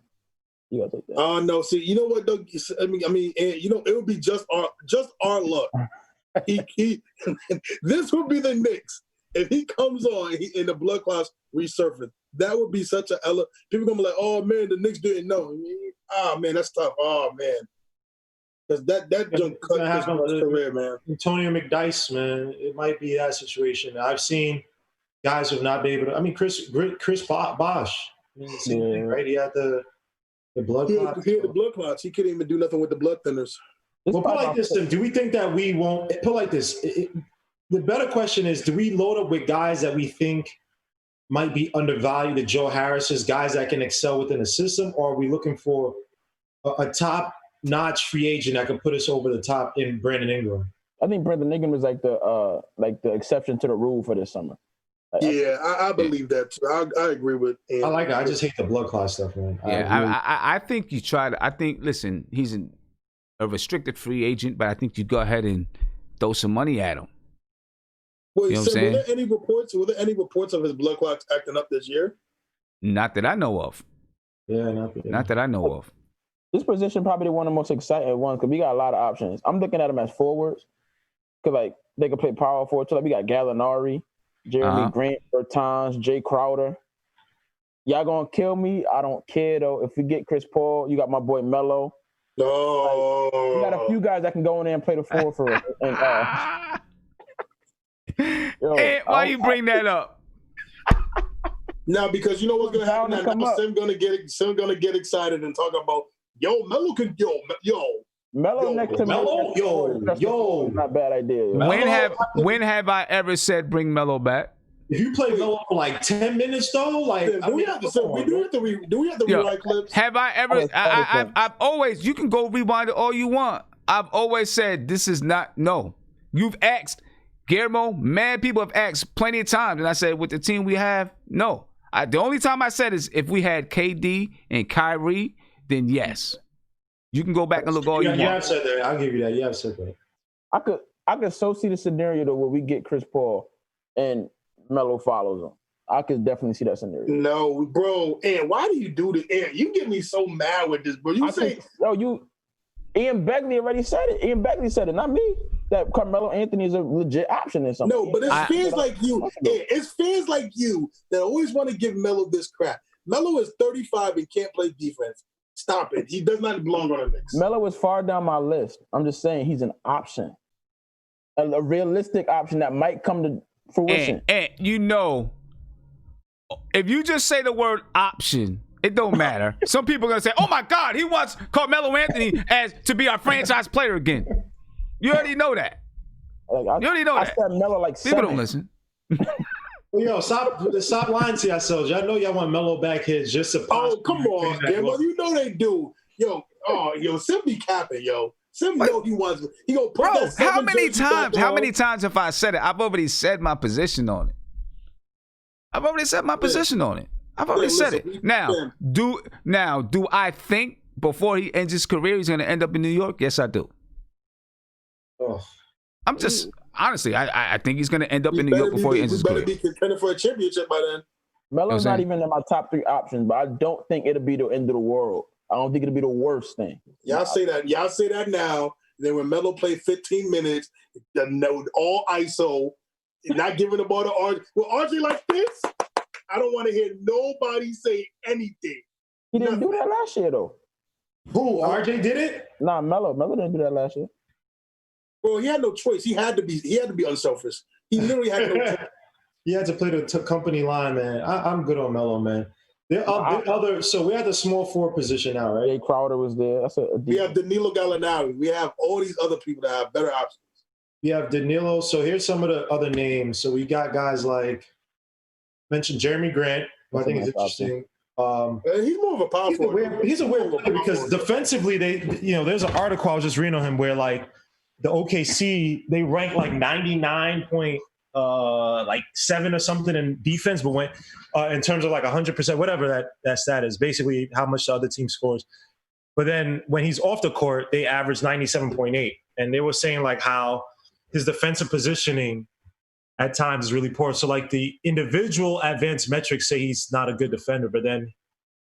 You gotta take that. No, see, you know what though? I mean, it would be just our luck. He this would be the Knicks if he comes on and the blood clots resurface. That would be such a people gonna be like, oh man, the Knicks didn't know. Man, that's tough. Oh man, because that junk cut his career, man. Antonio McDyess, man, it might be that situation. I've seen guys who have not been able to. I mean, Chris Bosh. Same thing, right? He had the blood clots. He had the blood clots. He couldn't even do nothing with the blood thinners. Well, put like this, Tim. Do we think that we won't? Put like this. The better question is, do we load up with guys that we think might be undervalued, the Joe Harris's, guys that can excel within the system, or are we looking for a top-notch free agent that can put us over the top in Brandon Ingram? I think Brandon Ingram is like the exception to the rule for this summer. I believe that too. I agree with Andy. I like it. I just hate the blood clot stuff, man. Yeah, I think you try to. I think, listen, he's a restricted free agent, but I think you go ahead and throw some money at him. Well, you know what I'm saying? Were there any reports of his blood clots acting up this year? Not that I know of. Yeah, not that I know of. This position probably one of the most exciting ones because we got a lot of options. I'm looking at them as forwards because they can play power forward. So we got Gallinari, Jeremy Grant, Bertans, Jay Crowder. Y'all gonna kill me? I don't care though. If we get Chris Paul, you got my boy Melo. No, we got a few guys that can go in there and play the forward for us. Hey, why you bring that up? Now, because you know what's gonna happen. Now, Sim gonna get excited and talk about Melo can Melo next to Melo, not a bad idea. When have I ever said bring Melo back? If you play Melo for like 10 minutes though, do we have to rewind clips? Have I ever? I've always. You can go rewind it all you want. I've always said this is not. No, you've asked. Guillermo, mad people have asked plenty of times, and I said, with the team we have, no. The only time I said is if we had KD and Kyrie, then yes. You can go back and look all you want. You have said that. I'll give you that. You have said that. I could so see the scenario though where we get Chris Paul and Melo follows him. I could definitely see that scenario. No, bro. And why do you do this? And you get me so mad with this, bro. Ian Begley already said it. Ian Begley said it, not me. that Carmelo Anthony is a legit option in something. No, but it's fans like you. It's fans like you that always want to give Melo this crap. Melo is 35 and can't play defense. Stop it. He does not belong on the Knicks. Melo is far down my list. I'm just saying he's an option, a realistic option that might come to fruition. And you know, if you just say the word option, it don't matter. Some people are gonna say, "Oh my God, he wants Carmelo Anthony as to be our franchise player again." You already know that. You already know that. I said Melo like people 7. don't listen. Well, yo, stop lying to yourselves. Y'all know y'all want Melo back here just to. Oh, come on, Gamble. You know they do. Yo, Sim be capping, yo. Sim know he wants. He gonna put that. How many times? How many times have I said it? I've already said my position on it. I've already said my position on it. I've already said it. Now, do I think before he ends his career he's gonna end up in New York? Yes, I do. Oh. I'm just honestly, I think he's gonna end up in New York before he ends his career. Better be contending for a championship by then. Melo's not even in my top 3 options, but I don't think it'll be the end of the world. I don't think it'll be the worst thing. Y'all say that. Y'all say that now. Then when Melo played 15 minutes, all ISO, not giving the ball to RJ. Well, RJ like this, I don't want to hear nobody say anything. He didn't do that last year, though. Who? RJ did it? Nah, Melo didn't do that last year. Well, he had no choice. He had to be unselfish. He literally had no choice. He had to play the company line, man. I'm good on Melo, man. So we had the small forward position now, right? Jay Crowder was there. We have Danilo Gallinari. We have all these other people that have better options. We have Danilo. So here's some of the other names. So we got guys like mentioned Jeremy Grant, who I think is interesting. He's more of a power forward. He's a weird player because defensively, there's an article I was just reading on him where like the OKC they rank like 99.7 or something in defense, but went in terms of like 100%, whatever that stat is, basically how much the other team scores. But then when he's off the court, they average 97.8, and they were saying like how his defensive positioning at times is really poor. So like the individual advanced metrics say he's not a good defender, but then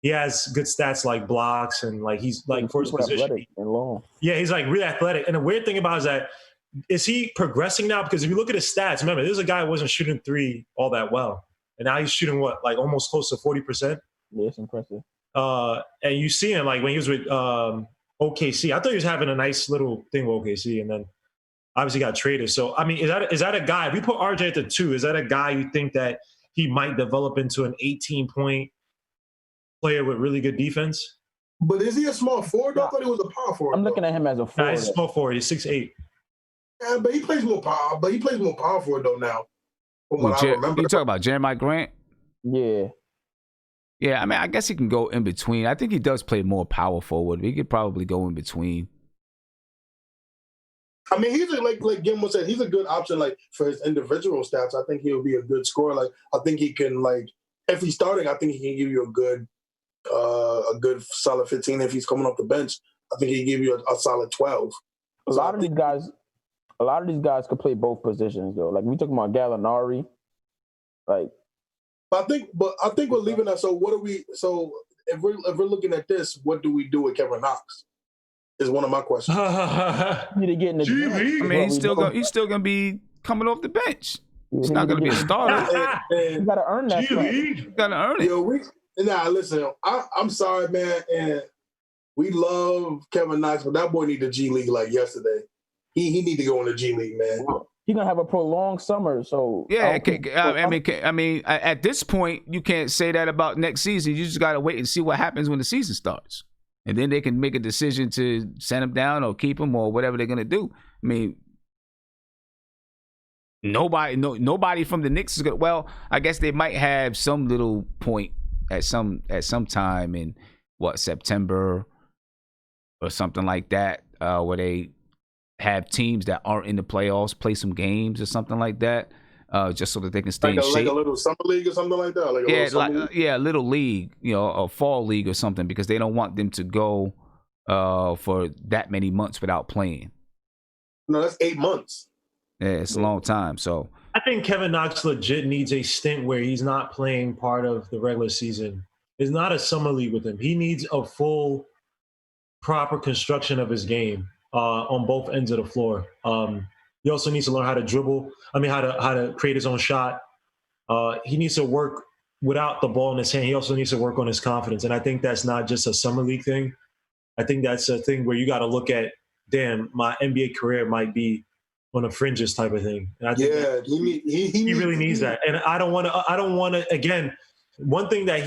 he has good stats like blocks and like he's like for his position. And long. Yeah, he's like really athletic. And the weird thing about it is that is he progressing now? Because if you look at his stats, remember, this is a guy who wasn't shooting 3 all that well. And now he's shooting like almost close to 40%. Yeah, it's impressive. And you see him like when he was with OKC. I thought he was having a nice little thing with OKC, and then obviously got traded. So I mean, is that a guy? If we put RJ at the 2, is that a guy you think that he might develop into an 18-point player with really good defense? But is he a small forward? I thought he was a power forward. I'm looking at him as a forward. Nah, he's a small forward. He's 6'8". Yeah, but he plays more power. But he plays more power forward though now. From what I remember. You talking about Jeremiah Grant? Yeah. Yeah, I mean, I guess he can go in between. I think he does play more power forward. He could probably go in between. I mean, he's like Gimmo said, he's a good option like for his individual stats. I think he'll be a good scorer. Like I think he can if he's starting, I think he can give you a good solid 15. If he's coming off the bench, I think he can give you a solid 12. A lot of these guys could play both positions though. Like we talking about Gallinari, like. But I think we're leaving that. So what do we? So if we're looking at this, what do we do with Kevin Knox? Is one of my questions. Need to get in the I mean, he's still gonna be coming off the bench. He's not gonna be a starter. You gotta earn that. You gotta earn it. Yo, listen. I'm sorry, man, and we love Kevin Knox, but that boy need the G League like yesterday. He need to go in the G League, man. He's gonna have a prolonged summer, so yeah. I mean, at this point, you can't say that about next season. You just gotta wait and see what happens when the season starts, and then they can make a decision to send him down or keep him or whatever they're gonna do. I mean, nobody from the Knicks is gonna. Well, I guess they might have some little point at some time in September or something like that, where they have teams that aren't in the playoffs play some games or something like that, just so that they can stay in shape. Like a little summer league or something like that. A little league, a fall league or something, because they don't want them to go for that many months without playing. No, that's 8 months. Yeah, it's a long time. So I think Kevin Knox legit needs a stint where he's not playing part of the regular season. It's not a summer league with him. He needs a full, proper construction of his game on both ends of the floor. He also needs to learn how to dribble. I mean, how to create his own shot. How to create his own shot. He needs to work without the ball in his hand. He also needs to work on his confidence. And I think that's not just a summer league thing. I think that's a thing where you got to look at, damn, my NBA career might be on the fringes type of thing. And I think he really needs that. And I don't want to, again, one thing that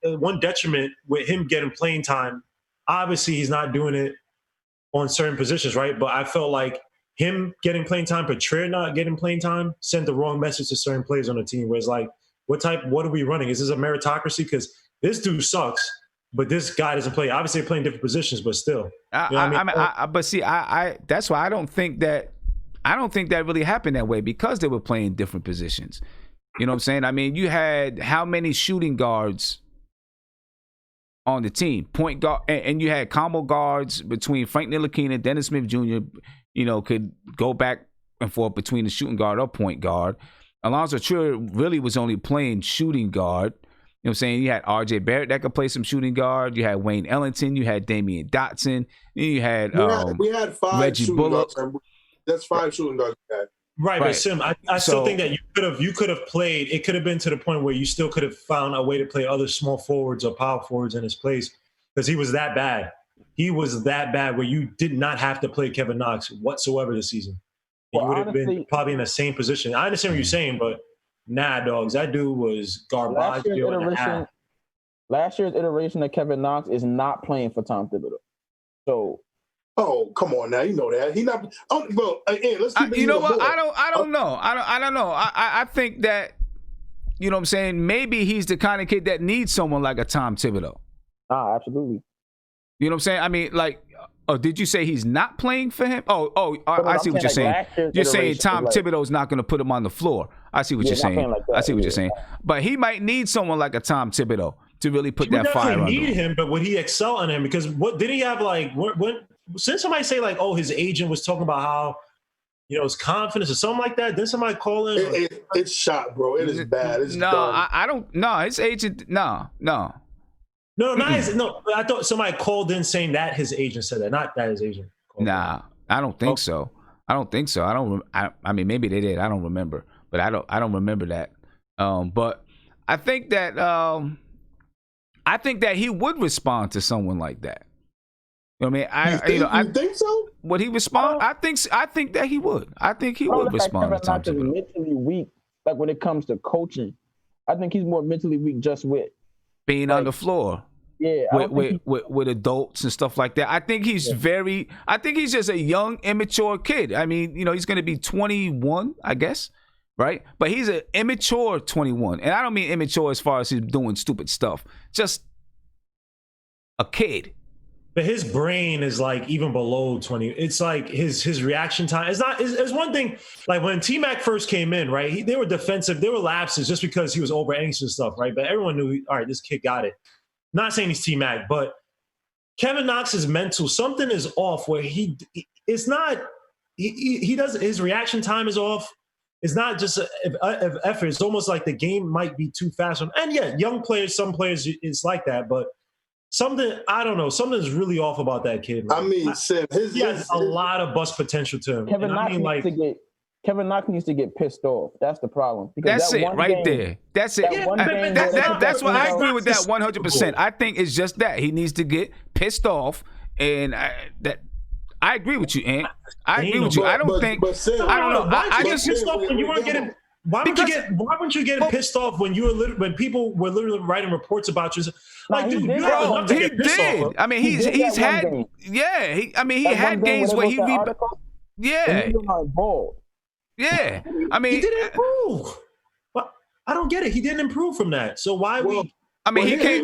one detriment with him getting playing time, obviously he's not doing it on certain positions, right? But I felt like him getting playing time, Patrick not getting playing time, sent the wrong message to certain players on the team. Where it's like, what are we running? Is this a meritocracy? Because this dude sucks, but this guy doesn't play. Obviously, they're playing different positions, but still. That's why I don't think that really happened that way, because they were playing different positions. You know what I'm saying? I mean, you had how many shooting guards on the team? Point guard, and you had combo guards between Frank Ntilikina, Dennis Smith Jr., could go back and forth between the shooting guard or point guard. Alonzo Trier really was only playing shooting guard. You know what I'm saying? You had RJ Barrett that could play some shooting guard. You had Wayne Ellington. You had Damian Dotson. You had we had 5 Reggie shooting Bullock. guards. That's 5 shooting guards we had. Right, but Sim, I still think that you could have played. It could have been to the point where you still could have found a way to play other small forwards or power forwards in his place, because he was that bad. He was that bad where you did not have to play Kevin Knox whatsoever this season. You would have been probably in the same position. I understand what you're saying, but nah, dogs, that dude was garbage. Last year's iteration of Kevin Knox is not playing for Tom Thibodeau. So. Oh, come on now. You know that. He not well, let's keep it. You know what? I don't know. I don't know. I think that, you know what I'm saying, maybe he's the kind of kid that needs someone like a Tom Thibodeau. Absolutely. You know what I'm saying? I mean, like, did you say he's not playing for him? I see what you're saying. You're saying Tom Thibodeau's not going to put him on the floor. I see what you're saying. I see what you're saying. But he might need someone like a Tom Thibodeau to really put that fire on him. Need him, but would he excel on him? Because what did he have, like, since somebody say, like, oh, his agent was talking about how, his confidence or something like that, then somebody call in? It's shot, bro. It is bad. It's done. I don't. No, his agent. No. No, not his. No, I thought somebody called in saying that his agent said that, not that his agent. Nah, I don't think so. I don't think so. I mean, maybe they did. I don't remember, but I don't remember that. But I think that he would respond to someone like that. You know what I mean? I think so. Would he respond? I think that he would. I think he would respond to Tom Thibodeau. Mentally weak, like when it comes to coaching. I think he's more mentally weak just with being on the floor. Yeah, with adults and stuff like that. I think he's just a young, immature kid. I mean, he's going to be 21, I guess, right? But he's an immature 21. And I don't mean immature as far as he's doing stupid stuff. Just a kid. But his brain is like even below 20. It's like his reaction time. It's one thing, like when T-Mac first came in, right? They were defensive. There were lapses just because he was over anxious and stuff, right? But everyone knew, all right, this kid got it. Not saying he's T-Mac, but Kevin Knox's mental, something is off where he doesn't, his reaction time is off. It's not just an effort. It's almost like the game might be too fast. And yeah, young players, some players, it's like that, but I don't know, something's really off about that kid. Man. I mean, Sim, he has a lot of bust potential to him. Kevin Knox needs to get pissed off. That's the problem. That's it right there. That's it. That's what I agree with that 100%. I think it's just that he needs to get pissed off, and I agree with you, Ant. I agree with you. I don't think. I don't know. I just pissed off when you weren't getting. Why weren't you getting pissed off when when people were literally writing reports about you? Like, dude, you have enough to get pissed off. I mean, he's had. Yeah, he had games where he. Yeah. Yeah, I mean, he didn't improve. But I don't get it. He didn't improve from that. So why we? I mean, he came.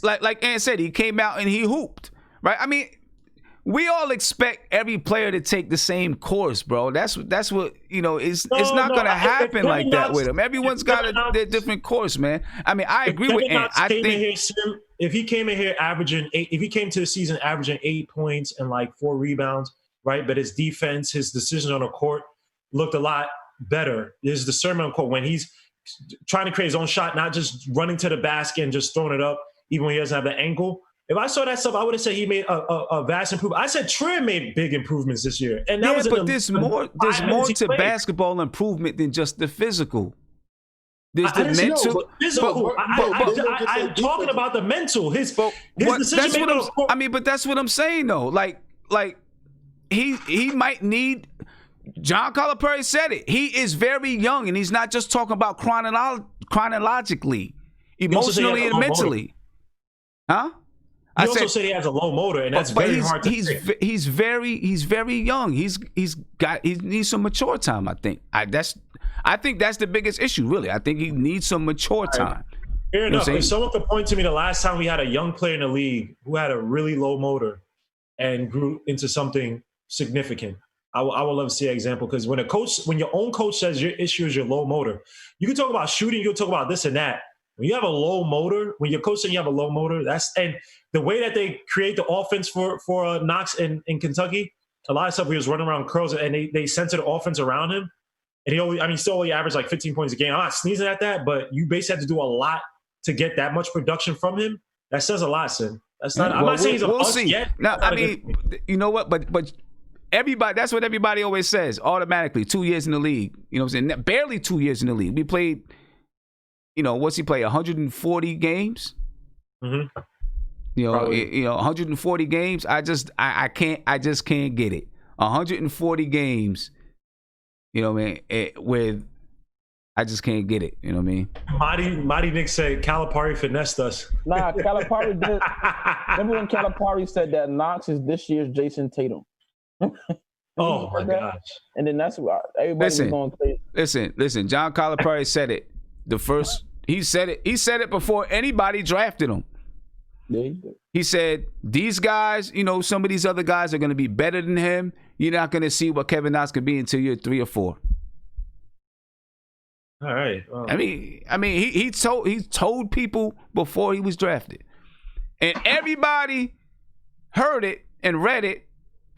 Like Ant said, he came out and he hooped. Right. I mean, we all expect every player to take the same course, bro. That's what It's not going to happen like that with him. Everyone's got their different course, man. I mean, I agree with Ant. I think if he came in here averaging 8, if he came to the season averaging 8 points and like 4 rebounds. Right, but his defense, his decisions on the court looked a lot better. His discernment on the court when he's trying to create his own shot, not just running to the basket and just throwing it up, even when he doesn't have the angle. If I saw that stuff, I would have said he made a vast improvement. I said Trey made big improvements this year, and that was but there's more to basketball improvement than just the physical. There's the mental. I'm talking about the mental. His decision making. I mean, but that's what I'm saying though. Like he might need. John Calipari said it. He is very young, and he's not just talking about chronologically, emotionally, and mentally. Huh? He also said he has a low motor, and that's very hard to fix. He's very young. He needs some mature time. I think that's the biggest issue. Really, I think he needs some mature time. Fair enough. If someone could point to me the last time we had a young player in the league who had a really low motor and grew into something significant, I would love to see an example. Because when your own coach says your issue is your low motor, you can talk about shooting, you can talk about this and that. When you have a low motor, when your coach says you have a low motor, and the way that they create the offense for Knox in Kentucky, a lot of stuff he was running around curls, and they center the offense around him. And he still only averaged like 15 points a game. I'm not sneezing at that, but you basically have to do a lot to get that much production from him. That says a lot, Sin. That's not. I'm not saying he's a bust yet. No, I mean, you know what? But everybody, that's what everybody always says. Automatically, 2 years in the league. You know what I'm saying? Barely 2 years in the league. We played. What's he play? 140 games. Mm-hmm. 140 games. I just can't get it. 140 games. You know what I mean? I just can't get it. You know what I mean? Mighty Nick said Calipari finessed us. Nah, Calipari did. Remember when Calipari said that Knox is this year's Jason Tatum? Oh my gosh! And then that's why everybody was going to say. Listen. John Calipari said it. He said it before anybody drafted him. Yeah, he did. He said, these guys, some of these other guys are going to be better than him. You're not going to see what Kevin Knox could be until you're 3 or 4. All right. Well. I mean, he told people before he was drafted, and everybody heard it and read it,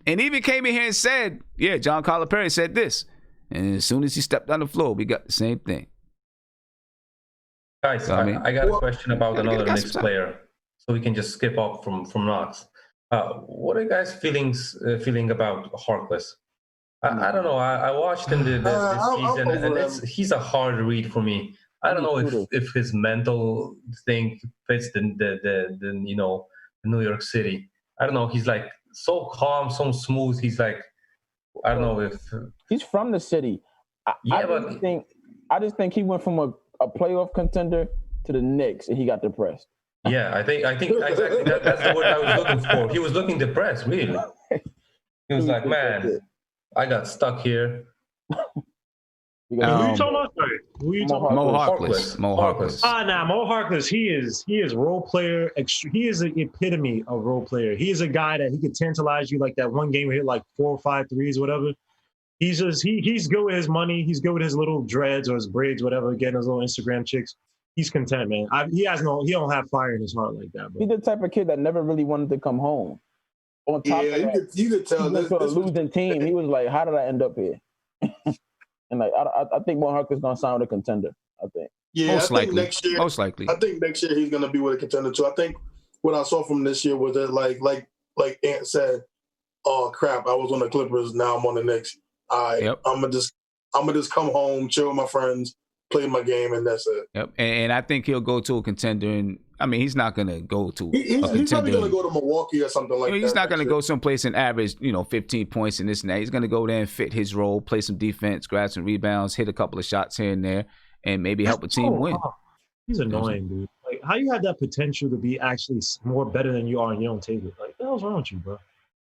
and even came in here and said, "Yeah, John Calipari said this." And as soon as he stepped on the floor, we got the same thing. Guys, I got a question about another Knicks player, so we can just skip off from Knox. What are you guys feeling about Harkless? I don't know. I watched him this season, and he's a hard read for me. I don't know if his mental thing fits the New York City. I don't know. He's like so calm, so smooth. He's like, I don't know if he's from the city. I just think he went from a playoff contender to the Knicks, and he got depressed. Yeah, I think exactly that's the word I was looking for. He was looking depressed, really. He was like, man, I got stuck here. Who are you talking about? Who are you talking about? Mo Harkless. Mo Harkless. He is role player. He is the epitome of role player. He is a guy that he could tantalize you like that one game where he hit like 4 or 5 threes, whatever. He's good with his money. He's good with his little dreads or his braids, whatever. Getting his little Instagram chicks. He's content, man. He don't have fire in his heart like that, bro. He's the type of kid that never really wanted to come home. On top of that, you could tell this was a losing team. He was like, "How did I end up here?" And like, I think Mo Harkless is gonna sign with a contender. I think. Yeah, most likely. Most likely. I think next year he's gonna be with a contender too. I think what I saw from this year was that like Ant said, "Oh crap, I was on the Clippers. Now I'm on the Knicks. I'm gonna just come home, chill with my friends, play my game, and that's it." Yep. And I think he'll go to a contender. And I mean, he's not gonna go to. He's probably gonna go to Milwaukee or something like that. He's not gonna go someplace and average 15 points and this and that. He's gonna go there and fit his role, play some defense, grab some rebounds, hit a couple of shots here and there, and maybe help a team win. He's annoying, dude. Like, how you have that potential to be actually more better than you are, and you don't take it? Like, what the hell's wrong with you, bro?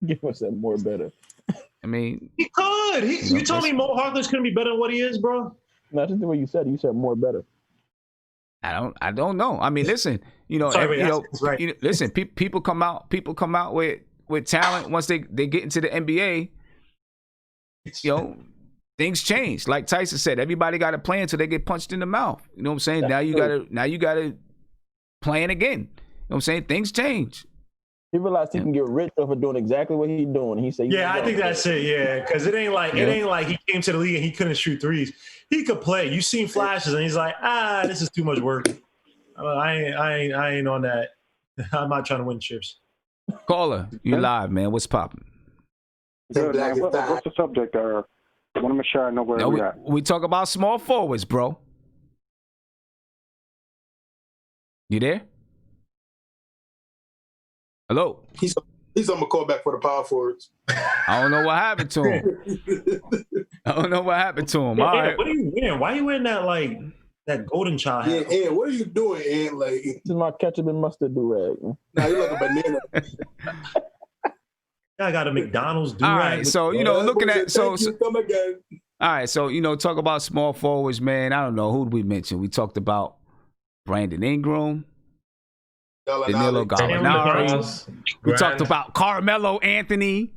Give us that more better. I mean, he could. You told me Mo Harkless couldn't be better than what he is, bro. Not just the way you said it. You said more better. I don't know. I mean, listen, listen. People come out with talent once they get into the NBA. Things change. Like Tyson said, everybody got a plan until they get punched in the mouth. You know what I'm saying? Now you gotta plan again. You know what I'm saying? Things change. He realized he can get rich off of doing exactly what he's doing. He said, "Yeah, I think that's it. Yeah, because it ain't like he came to the league and he couldn't shoot threes. He could play. You seen flashes, and he's like, this is too much work. I ain't on that. I'm not trying to win chips. Caller, you live, man. What's popping? Good, man. What's the subject? I want to make sure I know where we're at. We talk about small forwards, bro. You there? Hello? He's on my call back for the power forwards. I don't know what happened to him. All right. What are you wearing? Why are you wearing that golden child hat? Yeah, what are you doing, Ant? Like, this is my ketchup and mustard do-rag. Nah, you like a banana. I got a McDonald's do-rag. All right, so looking at come again. All right, so talk about small forwards, man. I don't know, who did we mention? We talked about Brandon Ingram, Danilo Gallinari. We talked about Carmelo Anthony,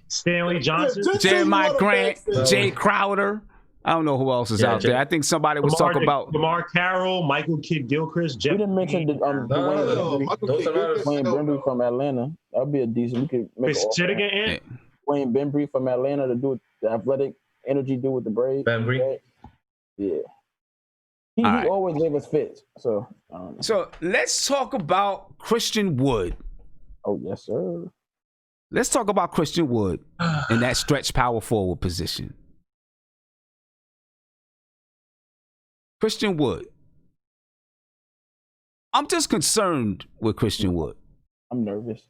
Stanley Johnson, Jeremiah Grant, Jay Crowder. I don't know who else is out there. I think somebody was talking about Lamar Carroll, Michael Kidd-Gilchrist. We didn't mention Dwayne Bembry from Atlanta. That'd be a decent. We could make Dwayne Bembry from Atlanta to do the athletic energy do with the Braves. Bembry. Yeah. He always gave us fits. So let's talk about Christian Wood. Oh yes, sir. Let's talk about Christian Wood in that stretch power forward position. Christian Wood. I'm just concerned with Christian Wood. I'm nervous.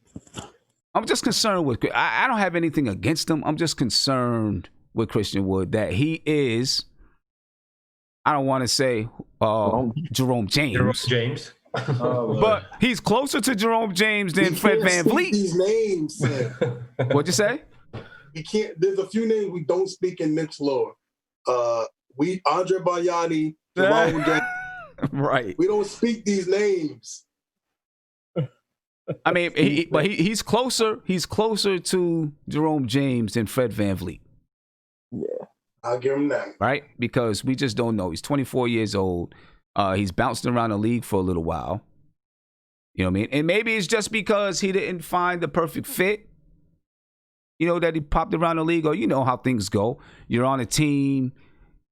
I'm just concerned with. I don't have anything against him. I'm just concerned with Christian Wood that he is. I don't want to say Jerome James. But he's closer to Jerome James than Fred VanVleet. These names. What'd you say? We can't. There's a few names we don't speak in Knicks lore. Andre Bagnani, Jerome James. Right. We don't speak these names. I mean, he's closer. He's closer to Jerome James than Fred VanVleet. Yeah, I'll give him that. Right, because we just don't know. He's 24 years old. He's bounced around the league for a little while. You know what I mean? And maybe it's just because he didn't find the perfect fit. That he popped around the league, or how things go. You're on a team.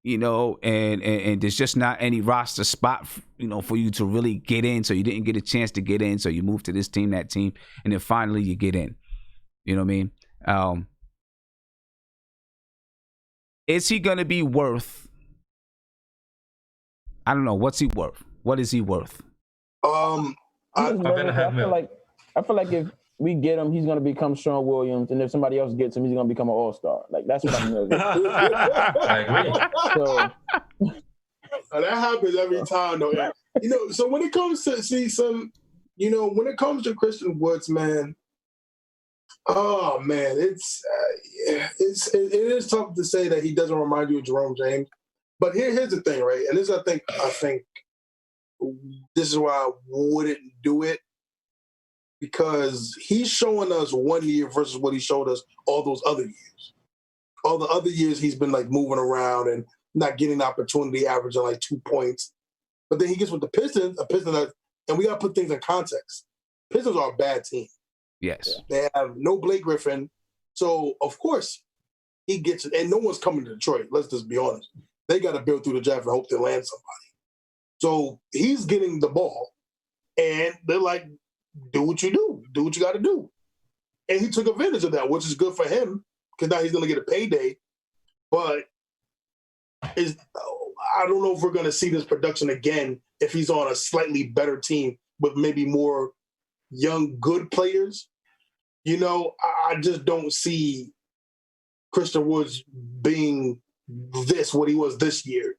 And there's just not any roster spot, for you to really get in. So you didn't get a chance to get in. So you move to this team, that team, and then finally you get in. You know what I mean? Is he going to be worth? I don't know. What's he worth? What is he worth? I feel like if we get him, he's going to become Sean Williams, and if somebody else gets him, he's going to become an all-star. Like, that's what I'm going to do. I agree. That happens every time, though. So when it comes to when it comes to Christian Woods, man, oh man, it is tough to say that he doesn't remind you of Jerome James. But here's the thing, right? And this, I think this is why I wouldn't do it. Because he's showing us 1 year versus what he showed us all those other years. All the other years he's been like moving around and not getting the opportunity, averaging like 2 points. But then he gets with the Pistons, and we got to put things in context. Pistons are a bad team. Yes. They have no Blake Griffin. So, of course, he gets it. And no one's coming to Detroit. Let's just be honest. They got to build through the draft and hope they land somebody. So he's getting the ball. And they're like, do what you do. Do what you got to do. And he took advantage of that, which is good for him because now he's going to get a payday. But I don't know if we're going to see this production again if he's on a slightly better team with maybe more young, good players. I just don't see Christian Woods being what he was this year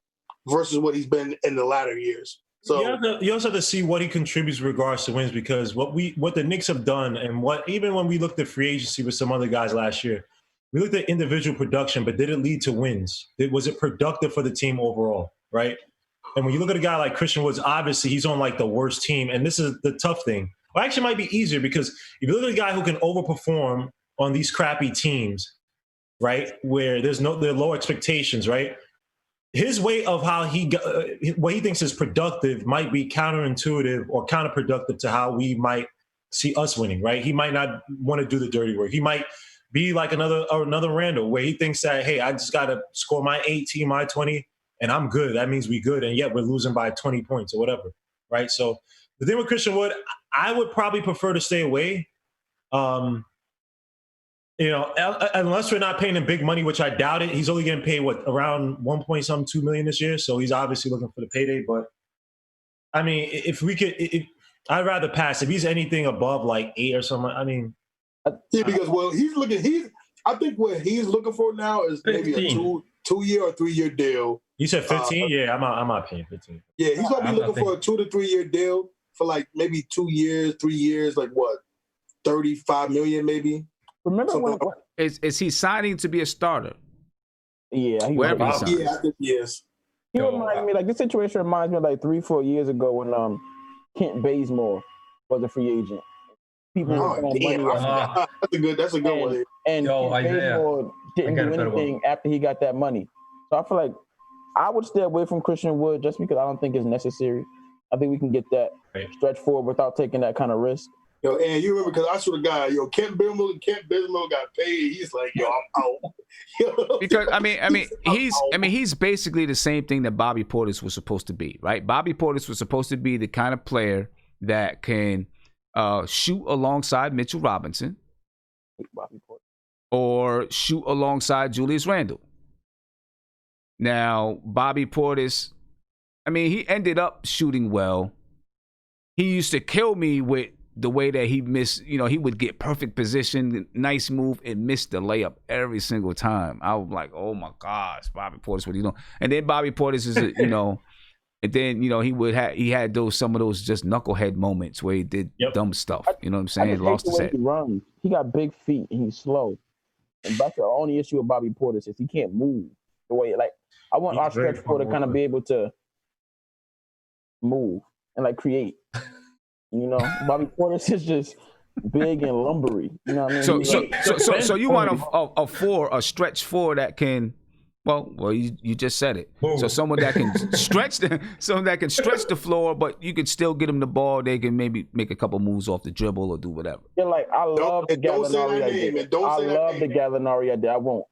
versus what he's been in the latter years. So you also have to see what he contributes in regards to wins, because what the Knicks have done, and even when we looked at free agency with some other guys last year, we looked at individual production, but did it lead to wins? Was it productive for the team overall, right? And when you look at a guy like Christian Woods, obviously he's on like the worst team, and this is the tough thing. Well, actually, it might be easier because if you look at a guy who can overperform on these crappy teams, right, where there are low expectations, right? His way of how what he thinks is productive might be counterintuitive or counterproductive to how we might see us winning, right? He might not want to do the dirty work. He might be like another Randall, where he thinks that, hey, I just got to score my 18, my 20, and I'm good. That means we good, and yet we're losing by 20 points or whatever. right? So the thing with Christian Wood, I would probably prefer to stay away. Unless we're not paying him big money, which I doubt it. He's only getting paid around 2 million this year, so he's obviously looking for the payday. But I mean, if we could, I'd rather pass. If he's anything above like 8 or something, I mean, yeah, because I think what he's looking for now is 15. Maybe a 2-year or 3-year deal. You said 15? Yeah, I'm not paying 15. Yeah, he's gonna be looking for a 2 to 3 year deal for like maybe 2 years, 3 years, like what, 35 million maybe. Remember when is he signing to be a starter? Yeah, I think he is. He reminds me, like, this situation reminds me of like 3-4 years ago when Kent Bazemore was a free agent. People were throwing money. That's a good one. And Bazemore didn't do anything after he got that money. So I feel like I would stay away from Christian Wood just because I don't think it's necessary. I think we can get that stretch forward without taking that kind of risk. Yo, and you remember, because I swear to God, Kent Bazemore got paid. He's like, yo, I'm out. Because he's basically the same thing that Bobby Portis was supposed to be, right? Bobby Portis was supposed to be the kind of player that can shoot alongside Mitchell Robinson or shoot alongside Julius Randle. Now, Bobby Portis, he ended up shooting well. He used to kill me with the way that he missed, he would get perfect position, nice move, and miss the layup every single time. I was like, oh my gosh, Bobby Portis, what are you doing? And then Bobby Portis is, and then, he had some of those just knucklehead moments where he did dumb stuff. You know what I'm saying? Lost his head. He got big feet and he's slow. And that's the only issue with Bobby Portis is he can't move the way, like, I want our stretch four to kind of be able to move and like create. Bobby Portis is just big and lumbery. You know what I mean? So you want a stretch four that can, well, you just said it. Boom. So someone that can stretch the floor, but you could still get them the ball. They can maybe make a couple moves off the dribble or do whatever. Yeah, like I love the Gallinari idea. I love the Gallinari idea. I won't.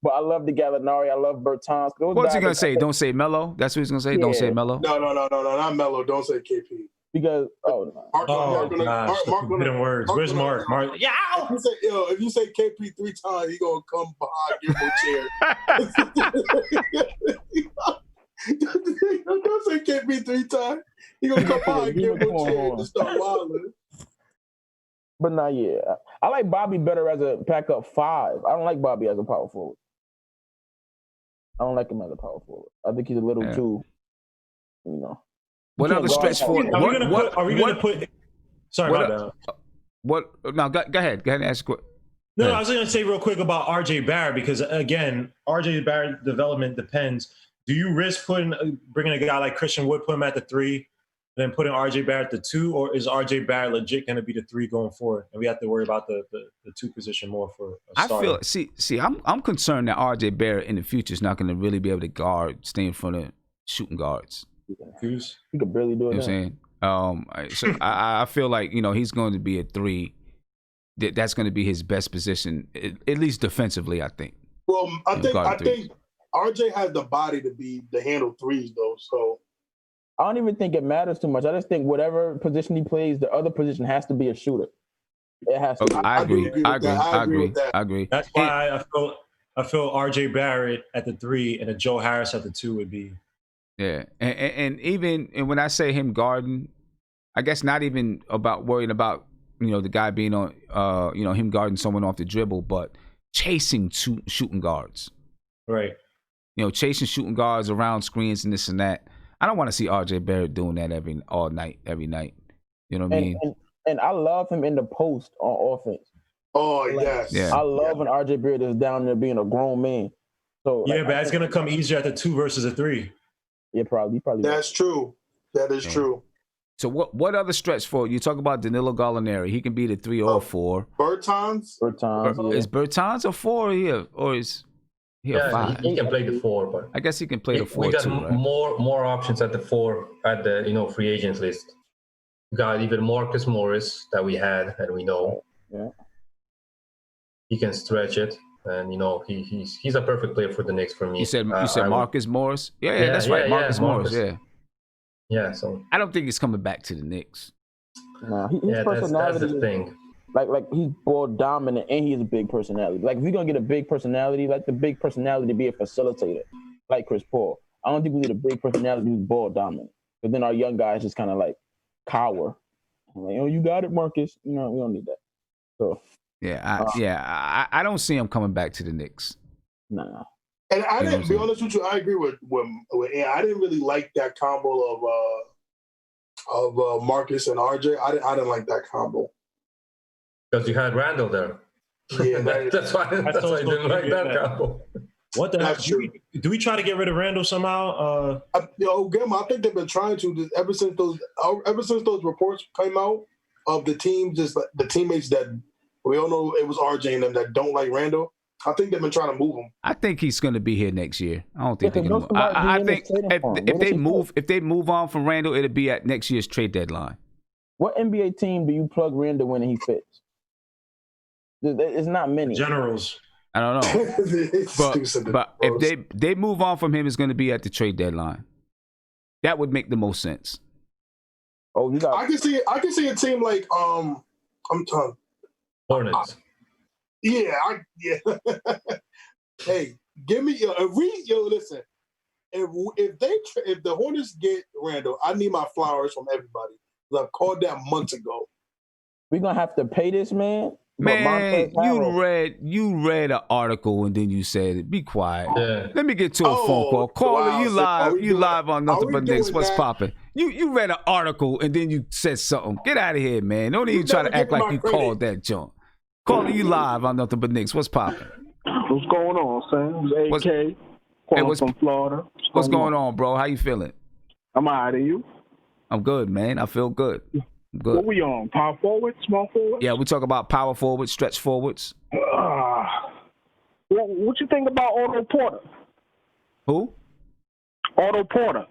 But I love the Gallinari. I love Bertans. What's he gonna say? Don't say Melo. That's what he's gonna say. Yeah. Don't say Melo. No, not Melo. Don't say KP. Because Mark words. Where's Mark? Yeah. If you say KP 3 times, he gonna come behind your chair. Don't say KP 3 times. He gonna come behind your chair and start wilding. But not yet. I like Bobby better as a backup 5. I don't like Bobby as a power forward. I don't like him as a power forward. I think he's a little too, What other stretch forward? Are we gonna put? Sorry about that. What? No, go ahead. Go ahead and ask a question. No, I was going to say real quick about RJ Barrett because again, RJ Barrett development depends. Do you risk bringing a guy like Christian Wood, put him at the 3, then putting RJ Barrett at the 2, or is RJ Barrett legit going to be the 3 going forward, and we have to worry about the 2 position more for a starter? I feel I'm concerned that RJ Barrett in the future is not going to really be able to stay in front of shooting guards. He could barely do it. You know what I'm saying? So I feel like he's going to be a 3. That's going to be his best position, at least defensively. I think. Well, I think RJ has the body to handle 3s though. So I don't even think it matters too much. I just think whatever position he plays, the other position has to be a shooter. It has to. Okay, I agree. That's why I feel RJ Barrett at the 3 and a Joe Harris at the 2 would be. Yeah, and even when I say him guarding, I guess not even about worrying about the guy being on him guarding someone off the dribble, but chasing shooting guards. Right. Chasing shooting guards around screens and this and that. I don't want to see RJ Barrett doing that every night. You know what I mean? And I love him in the post on offense. Oh yes. Yeah. I love when RJ Barrett is down there being a grown man. So yeah, but it's gonna come easier at the 2 versus a 3. Yeah, probably. That's true. That is true. So what other stretch forward? You talk about Danilo Gallinari. He can be the 3 or 4. Bertans. Is Bertans a 4 here, or is he a 5? He can play the 4, but I guess he can play the 4 we got too, right? more options at the 4 at the free agents list. We got even Marcus Morris that we had and we know. Yeah. He can stretch it. And he's a perfect player for the Knicks for me. You said Marcus Morris? Yeah, that's right. Marcus Morris. Yeah. Yeah, so I don't think he's coming back to the Knicks. Nah, his yeah, personality that's the is- thing. like he's ball dominant and he has a big personality. Like if you're gonna get a big personality, like the big personality to be a facilitator, like Chris Paul. I don't think we need a big personality who's ball dominant. But then our young guys just kind of like cower. I'm like, oh, you got it, Marcus. You know, we don't need that. So I don't see him coming back to the Knicks. nah. And I didn't be honest with you. I agree with I didn't really like that combo of Marcus and RJ. I didn't like that combo. Because you had Randall there. Yeah, that's why I didn't like that combo. What the heck? That's true. Do we try to get rid of Randall somehow? I think they've been trying to ever since those reports came out of the team, just like the teammates that we all know it was RJ and them that don't like Randall. I think they've been trying to move him. I think he's going to be here next year. I don't think Yeah, they're going to move. most of my I DMs think trading for him. if they move on from Randall, it'll be at next year's trade deadline. What NBA team do you plug Randall in and he fits? It's not many. Generals. I don't know. but if they move on from him, it's going to be at the trade deadline. That would make the most sense. Oh, you got. I can see a team like I'm telling. Hornets. Yeah. Hey, give me listen. If the Hornets get Randall, I need my flowers from everybody. I've called that months ago. We're gonna have to pay this man. Man, you read an article and then you said it. Be quiet. Yeah. Let me get to a phone call. Caller, wow. you live on Nothing But Knicks. What's that? popping? You read an article and then you said something. Get out of here, man. Don't even try to act like you called that junk. Caller, you live on Nothing But Knicks. What's popping? What's going on, Sam? It's AK. Calling from Florida. What's going on, bro? How you feeling? I'm all right. Are you? I'm good, man. I feel good. I'm good. What we on? Power forward? Small forward? Yeah, we talk about power forwards, stretch forwards. What you think about Otto Porter? Who? Otto Porter.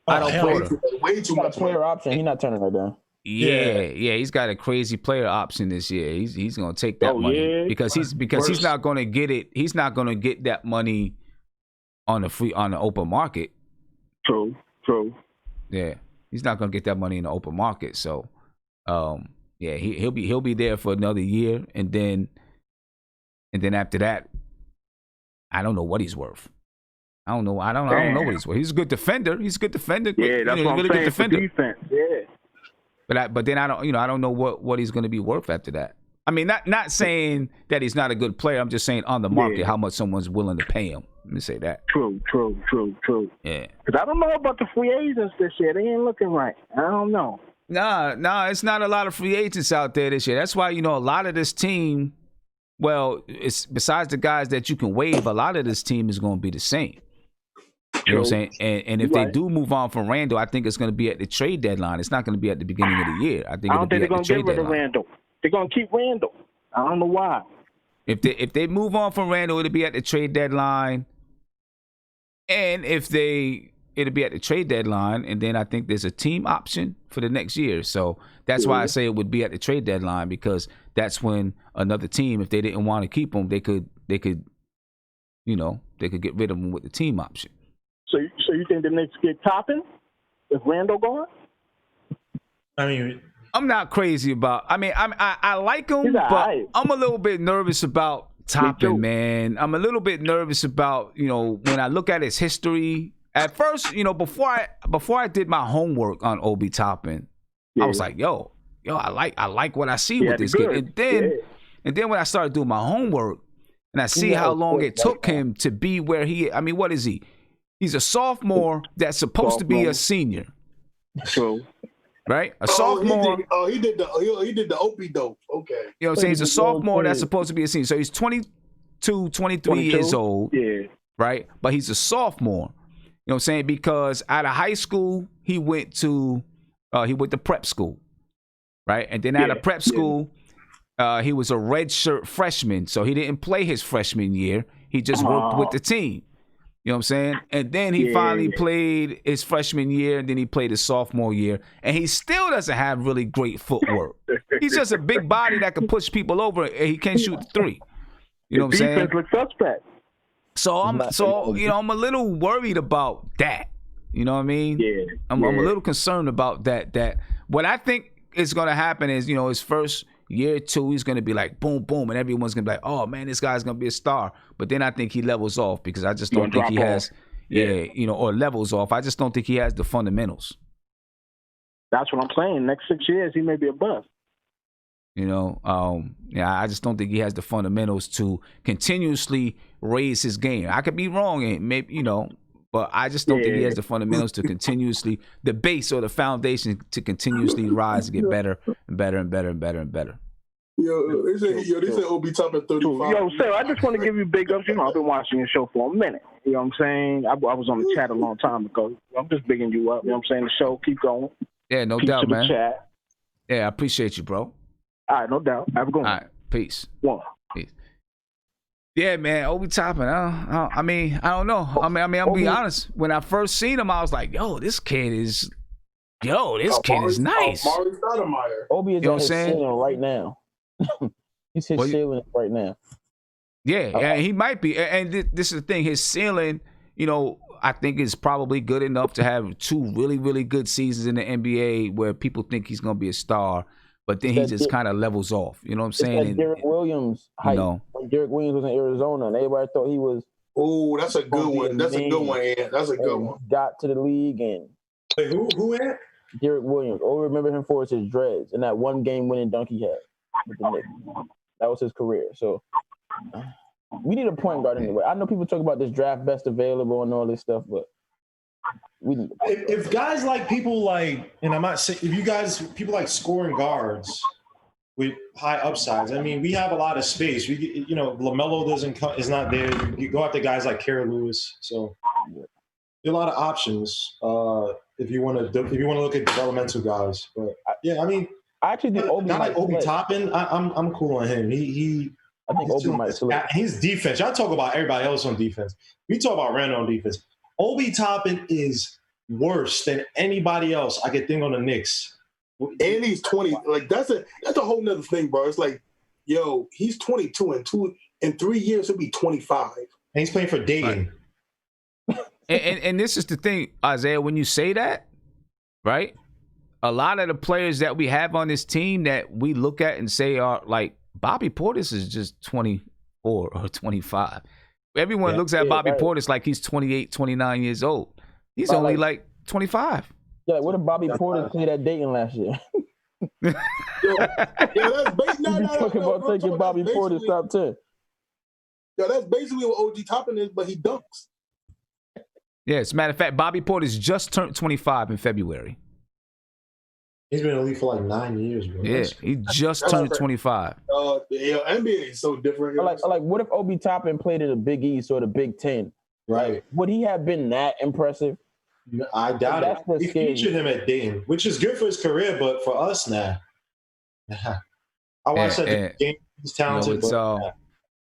Otto Porter. Way too much player option. He's not turning that down. Yeah, he's got a crazy player option this year. He's gonna take that money because he's not gonna get it. He's not gonna get that money on the open market. True. Yeah, he's not gonna get that money in the open market. So, he'll be there for another year, and then after that, I don't know what he's worth. I don't know what he's worth. He's a good defender. Yeah, that's what I'm really saying. good defender. Defense. Yeah. But then I don't know what he's going to be worth after that. I mean, not saying that he's not a good player. I'm just saying on the market how much someone's willing to pay him. Let me say that. True. Yeah. Because I don't know about the free agents this year. They ain't looking right. I don't know. Nah, it's not a lot of free agents out there this year. That's why, a lot of this team, well, it's besides the guys that you can waive, a lot of this team is going to be the same. You know what I'm saying? And if they do move on from Randall, I think it's going to be at the trade deadline. It's not going to be at the beginning of the year. I don't think they're going to get rid of Randall. They're going to keep Randall. I don't know why. If they move on from Randall, it'll be at the trade deadline. And it'll be at the trade deadline, and then I think there's a team option for the next year. So that's why I say it would be at the trade deadline, because that's when another team, if they didn't want to keep him, they could get rid of him with the team option. So you think the Knicks get Toppin if Randall gone? I mean, I'm not crazy about. I mean, I like him, but I'm a little bit nervous about Toppin, man. I'm a little bit nervous about when I look at his history. At first, before I did my homework on Obi Toppin, I was like, yo, I like what I see with this kid. And then when I started doing my homework and I see how long it took him to be where he. I mean, what is he? He's a sophomore that's supposed to be a senior. True. Right? A sophomore. He did the Opie dope. Okay. You know what I'm saying? He's a sophomore that's supposed to be a senior. So he's 22, 23 years old. Yeah. Right? But he's a sophomore. You know what I'm saying? Because out of high school, he went to prep school. Right? And then out of prep school, he was a redshirt freshman. So he didn't play his freshman year. He just worked with the team. You know what I'm saying? And then he finally played his freshman year, and then he played his sophomore year. And he still doesn't have really great footwork. He's just a big body that can push people over, and he can't shoot the three. You know what I'm saying? Defense looks suspect. So I'm a little worried about that. You know what I mean? Yeah. I'm a little concerned about that. What I think is going to happen is, his first year or two, he's going to be like, boom, boom, and everyone's going to be like, oh, man, this guy's going to be a star. But then I think he levels off because I just don't think he has, or levels off. I just don't think he has the fundamentals. That's what I'm saying. Next 6 years, he may be a bust. I just don't think he has the fundamentals to continuously raise his game. I could be wrong, and maybe, but I just don't think he has the fundamentals to continuously, the base or the foundation to continuously rise and get better and better and better and better and better. They said Obi Toppin 35. Yo, Sir, I just want to give you big ups. I've been watching your show for a minute. You know what I'm saying? I was on the chat a long time ago. I'm just bigging you up. You know what I'm saying? The show, keep going. Yeah, no Peace doubt, to the man. Chat. Yeah, I appreciate you, bro. All right, no doubt. Have a good one. All right, peace. Peace. Yeah, man, Obi Toppin. I don't know. I'll be honest. When I first seen him, I was like, "Yo, this kid is nice." Maury Stoudemire. Obi is on his ceiling right now. He's his ceiling right now. Yeah, he might be. And this is the thing. His ceiling, I think is probably good enough to have 2 really, really good seasons in the NBA where people think he's going to be a star. But then he just kind of levels off. You know what I'm saying? Like Derek Williams height. When Derek Williams was in Arizona, and everybody thought he was. Oh, that's a good one. That's a good one, Ant. That's a good one. Got to the league and. Wait, who Ant? Derek Williams. Oh, remember him for his dreads and that one game winning dunk he had with the Knicks. That was his career. So we need a point guard anyway. I know people talk about this draft best available and all this stuff, but. If guys like people like, and I'm not saying if you guys people like scoring guards with high upsides. I mean, we have a lot of space. We, LaMelo is not there. You go after guys like Kara Lewis. So there are a lot of options if you want to look at developmental guys. But I actually think Obi not like Obi Toppin. I'm cool on him. I think Obi might slip. His defense. Y'all talk about everybody else on defense. We talk about Randall on defense. Obi Toppin is worse than anybody else I could think on the Knicks. And he's 20. Like that's a whole nother thing, bro. It's like, yo, he's 22 and in 3 years he'll be 25. And he's playing for Dayton. Right. and this is the thing, Isaiah, when you say that, right? A lot of the players that we have on this team that we look at and say are like Bobby Portis is just 24 or 25. Everyone looks at Bobby Portis like he's 28, 29 years old. He's only like 25. Yeah, what did Bobby Portis play at Dayton last year? That's basically talking about taking Bobby Portis top 10. Yeah, that's basically what OG Toppin is, but he dunks. Yeah, as a matter of fact, Bobby Portis just turned 25 in February. He's been in the league for like 9 years, bro. Yeah, he just turned 25. The NBA is so different. Like, what if Obi Toppin played at the Big East or the Big Ten? Right. Would he have been that impressive? I doubt it. We featured him at Dayton, which is good for his career, but for us now, I watched that game. He's talented.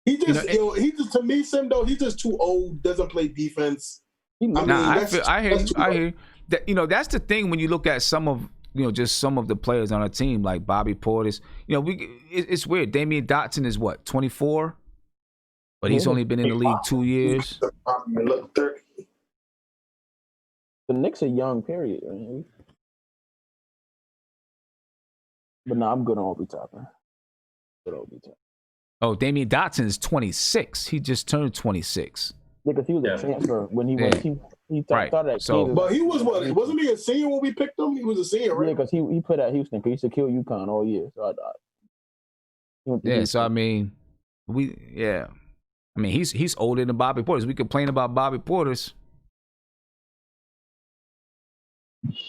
He just to me, Sim though, he's just too old. Doesn't play defense. I hear that. That's the thing when you look at some of just some of the players on our team, like Bobby Portis. It's weird. Damian Dotson is what, 24, but he's only been in the league 2 years. The Knicks are young, period. Right? But no, I'm good on Obi Toppin. Oh, Damian Dotson is 26. He just turned 26. Yeah, because he was a transfer when he went. He started at Kansas. But he was what? Wasn't he a senior when we picked him? He was a senior, right? Yeah, because he played at Houston. Because he used to kill UConn all year. So he's older than Bobby Portis. We complain about Bobby Portis.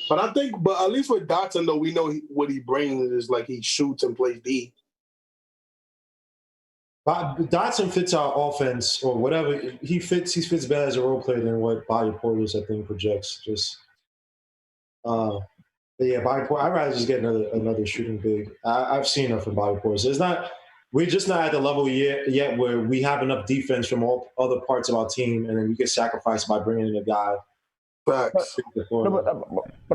But at least with Dotson, though, we know what he brings is like he shoots and plays D. Dotson fits our offense or whatever. He fits better as a role player than what Bobby Portis, I think, projects. But yeah, Bobby Portis, I'd rather just get another shooting big. I've seen enough from Bobby Portis. We're just not at the level yet where we have enough defense from all other parts of our team, and then we get sacrificed by bringing in a guy. But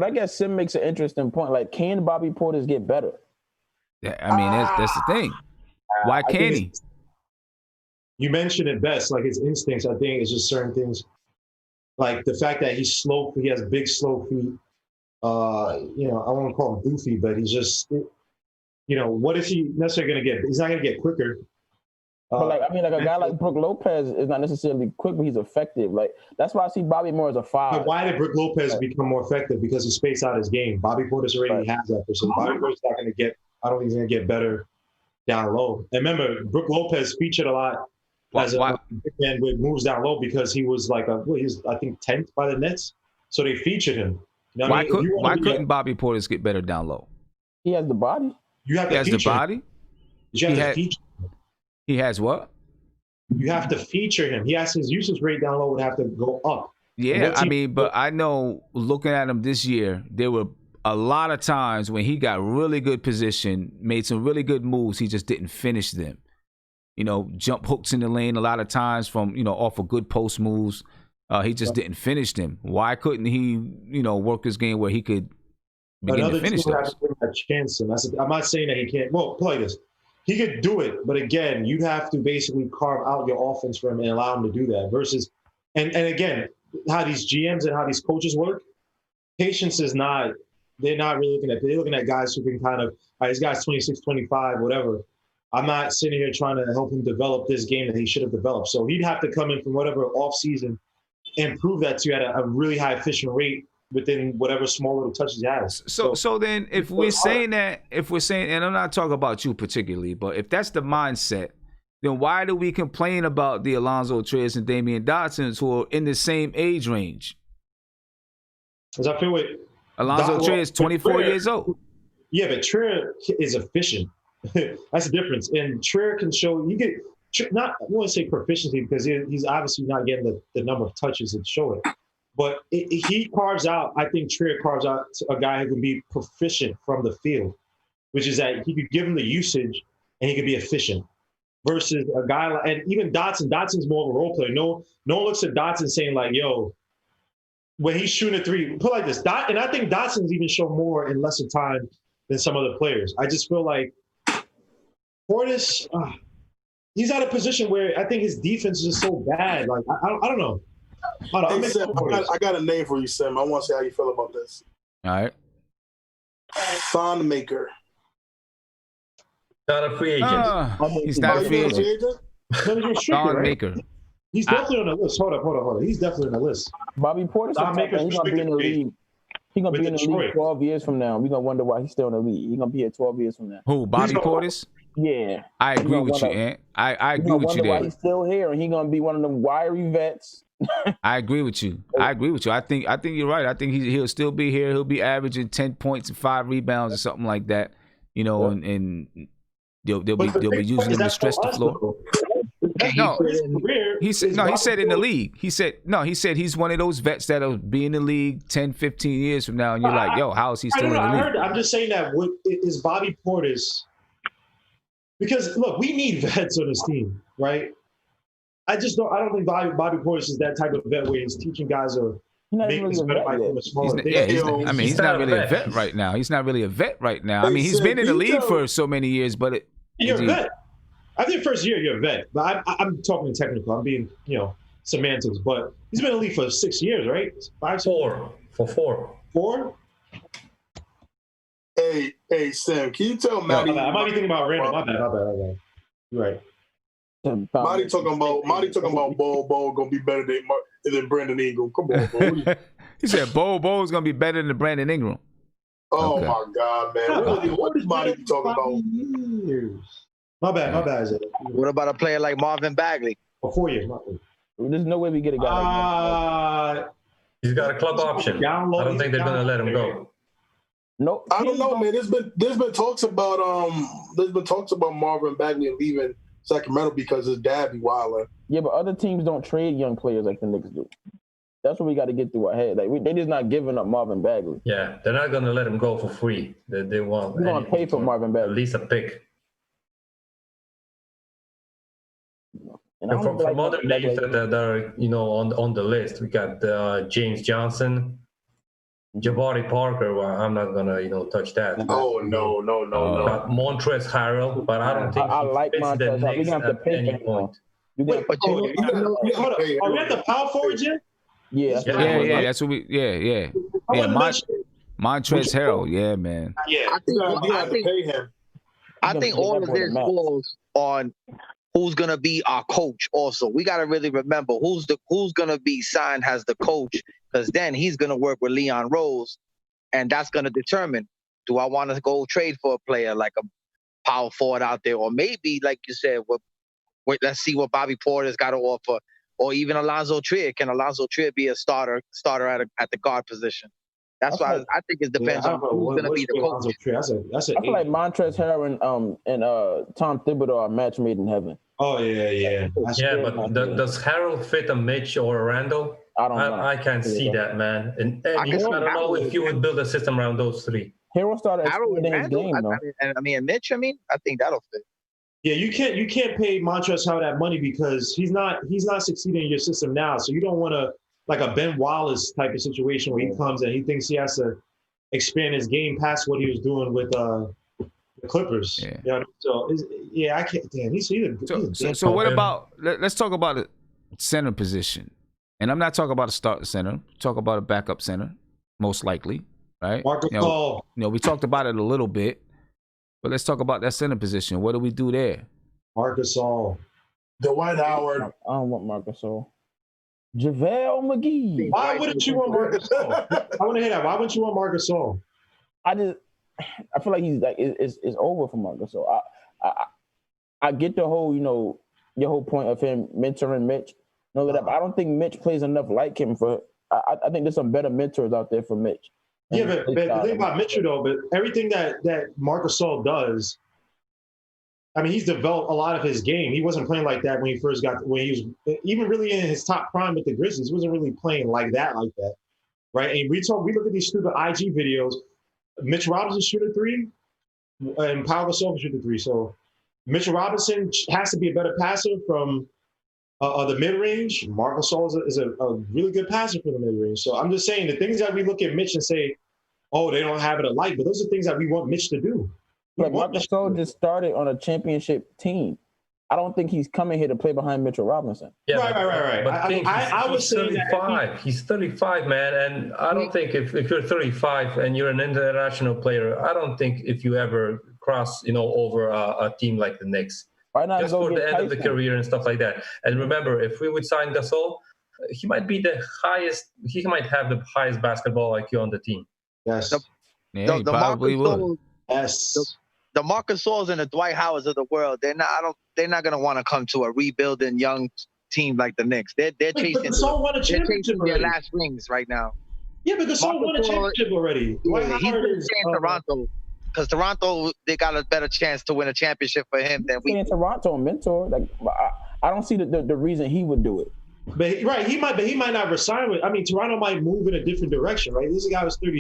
I guess Sim makes an interesting point. Like, can Bobby Portis get better? Yeah, that's the thing. Why can't he? You mentioned it best, like his instincts. I think it's just certain things. Like the fact that he's slow, he has big, slow feet. You know, I won't call him goofy, but he's just, you know, what is he necessarily going to get? He's not going to get quicker. But like, I mean, like a guy like Brook Lopez is not necessarily quick, but he's effective. Like that's why I see Bobby Moore as a 5. But why did Brook Lopez become more effective? Because he spaced out his game. Bobby Portis already has that person. Bobby Portis not going to get. I don't think he's going to get better down low. And remember, Brook Lopez featured a lot as a big man with moves down low because he was like he was I think 10th by the Nets, so they featured him. You know why couldn't Bobby Portis get better down low? He has the body. You have he has the body. You have to feature him. He has what? You have to feature him. He has his usage rate down low would have to go up. Yeah, I mean, but I know looking at him this year, there were a lot of times when he got really good position, made some really good moves, he just didn't finish them. You know, jump hooks in the lane a lot of times from, you know, off of good post moves. He just didn't finish them. Why couldn't he, you know, work his game where he could begin to finish those? A chance, and I'm not saying that he can't. Well, play this. He could do it, but again, you'd have to basically carve out your offense for him and allow him to do that. Versus, and again, how these GMs and how these coaches work, patience is not. They're not really looking at. They're looking at guys who can kind of. All right, this guy's 26, 25, whatever. I'm not sitting here trying to help him develop this game that he should have developed. So he'd have to come in from whatever off season and prove that to you at a really high efficient rate within whatever small little touches he has. So then if we're saying, and I'm not talking about you particularly, but if that's the mindset, then why do we complain about the Alonzo Triers and Damian Dodsons who are in the same age range? Because I feel Alonzo Trier is 24 years old. Yeah, but Trier is efficient. That's the difference. And Trier can show you get not I want to say proficiency because he's obviously not getting the number of touches that show it. But he carves out, I think Trier carves out a guy who can be proficient from the field, which is that he could give him the usage and he could be efficient. Versus a guy like, and even Dodson's more of a role player. No one looks at Dodson saying like, yo, when he's shooting a three, put like this. And I think Dodson's even show more in lesser time than some other players. I just feel like Portis, he's at a position where I think his defense is just so bad. Like, I don't know. Hey, Sam, I got a name for you, Sam. I want to see how you feel about this. All right. Thonmaker. Not a free agent. He's not a free agent. Thonmaker. He's definitely on the list. Hold up. He's definitely on the list. Bobby Portis, he's going to be in the league. He's going to be in the league 12 years from now. We're going to wonder why he's still in the league. He's going to be here 12 years from now. Who, Bobby Portis? Yeah. I agree with you, Ant. I agree with you there. Why he's still here, and he's going to be one of them wiry vets. I agree with you. I think you're right. I think he'll still be here. He'll be averaging 10 points and 5 rebounds or something like that. You know, and they'll be using him to stretch the floor. He said in the league. He said he's one of those vets that'll be in the league 10, 15 years from now, and you're like, yo, how is he still in the league? I'm just saying that is Bobby Portis, because look, we need vets on this team, right? I don't think Bobby Portis is that type of vet where he's teaching guys or making this better by doing smaller things. He's not really a vet right now. He's not really a vet right now. I mean, he's been in the league for so many years, but you're a vet. I think first year you're a vet, but I'm talking technical. I'm being, semantics. But he's been in the league for 6 years, right? 5, 4. For 4. 4? Hey, Sam, can you tell Matty? I might be thinking about Randall. My bad. You're right. Marty talking about Bo gonna be better than Brandon Ingram. Come on, Bo. He said Bo is gonna be better than Brandon Ingram. Oh okay. My God, man! What is Marty talking about? Years. My bad. What about a player like Marvin Bagley? For 4 years. There's no way we get a guy. Like he's got a club option. I don't think they're gonna let him go. No, I don't know, man. There's been talks about Marvin Bagley leaving Sacramento because his dad be wilding. Yeah, but other teams don't trade young players like the Knicks do. That's what we got to get through our head. Like they just not giving up Marvin Bagley. Yeah, they're not gonna let him go for free. They want. We're gonna pay for Marvin Bagley. At least a pick. And from other names that are on the list, we got James Johnson, Jabari Parker. Well, I'm not gonna touch that. Oh no. Montrezl Harrell, but I don't think I like Montrezl. We're gonna have to pay at any point. Hold up. Are we at the power forward yet? Yeah, Yeah. That's what we. Yeah. Montrezl Harrell. Yeah, man. Yeah, I think, you got to pay him. I think all of this falls on who's gonna be our coach. Also, we got to really remember who's gonna be signed as the coach, because then he's gonna work with Leon Rose, and that's gonna determine: do I want to go trade for a player like a power forward out there, or maybe, like you said, let's see what Bobby Porter's got to offer, or even Alonzo Trier. Can Alonzo Trier be a starter at the guard position? That's why I think it depends on who's going to be the coach. I feel like Montrezl Harrell and Tom Thibodeau are match made in heaven. Oh yeah. But does Harold fit a Mitch or a Randall? I don't know. I can't see that, man. And I don't know if you would build a system around those three. Harold started expanding his game, though. Mitch. I think that'll fit. Yeah, you can't pay Montrezl Harrell that money because he's not succeeding in your system now. So you don't want to, like a Ben Wallace type of situation where he comes and he thinks he has to expand his game past what he was doing with the Clippers. Yeah. You know, so I can't. Damn, he's so what about? Let's talk about the center position, and I'm not talking about a starting center. Talk about a backup center, most likely, right? Marcus Gasol. We talked about it a little bit, but let's talk about that center position. What do we do there? Marcus Gasol, Dwight Howard. I don't want Marcus Gasol. JaVale McGee. Why wouldn't you want Marcus Gasol? I want to hear that. Why wouldn't you want Marcus Gasol? I feel like he's like it's over for Marcus Gasol. I get the whole your whole point of him mentoring Mitch. But I don't think Mitch plays enough like him for. I think there's some better mentors out there for Mitch. Yeah, but the thing about Mitchell though, but everything that Marcus Gasol does. I mean, he's developed a lot of his game. He wasn't playing like that when he was even really in his top prime with the Grizzlies. He wasn't really playing like that, right? And we look at these stupid IG videos. Mitch Robinson shoot a three, and Pau Gasol shoot a three. So Mitchell Robinson has to be a better passer from the mid range. Marcus Gasol is a really good passer from the mid range. So I'm just saying the things that we look at Mitch and say, oh, they don't have it alike, but those are things that we want Mitch to do. But Marcus Gasol just started on a championship team. I don't think he's coming here to play behind Mitchell Robinson. Yeah, right. But I was saying 35. He's 35, man, and I don't think if you're 35 and you're an international player, I don't think if you ever cross over a team like the Knicks, just for the end of the career and stuff like that. And remember, if we would sign Gasol, he might be the highest. He might have the highest basketball IQ on the team. Yes. He probably would. Yes. The Marcus Gasols and the Dwight Howards of the world, they're not going to want to come to a rebuilding young team like the Knicks. They're chasing their last rings right now. Yeah, but Gasol won a championship already. He's been saying Toronto, because Toronto, they got a better chance to win a championship for him than we. Toronto mentor, I don't see the reason he would do it. But he might not resign with. I mean, Toronto might move in a different direction, right? This guy was going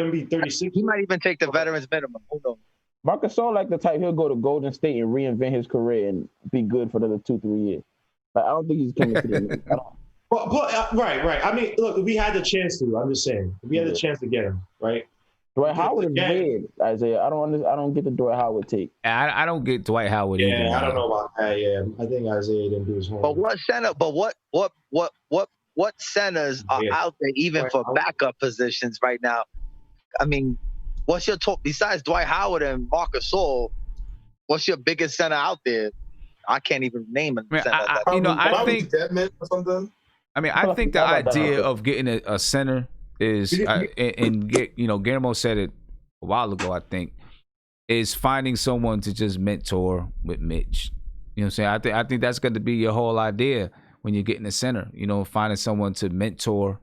to be 36. He might even take the veterans minimum. Who knows? Marcus Gasol like the type he'll go to Golden State and reinvent his career and be good for another 2-3 years. But I don't think he's coming to the Knicks. Right. I mean, look, we had the chance to. I'm just saying, we had the chance to get him, right? Dwight Howard is weird, Isaiah. I don't get the Dwight Howard take. I don't get Dwight Howard either. Yeah, I don't know about that. Yeah, I think Isaiah didn't do his homework. But what centers are out there even for backup positions right now? I mean, what's your top besides Dwight Howard and Marcus Gasol? What's your biggest center out there? I can't even name a center. I think the idea of getting a center is, Guillermo said it a while ago, I think, is finding someone to just mentor with Mitch. You know what I'm saying? I think that's going to be your whole idea when you're getting a center. Finding someone to mentor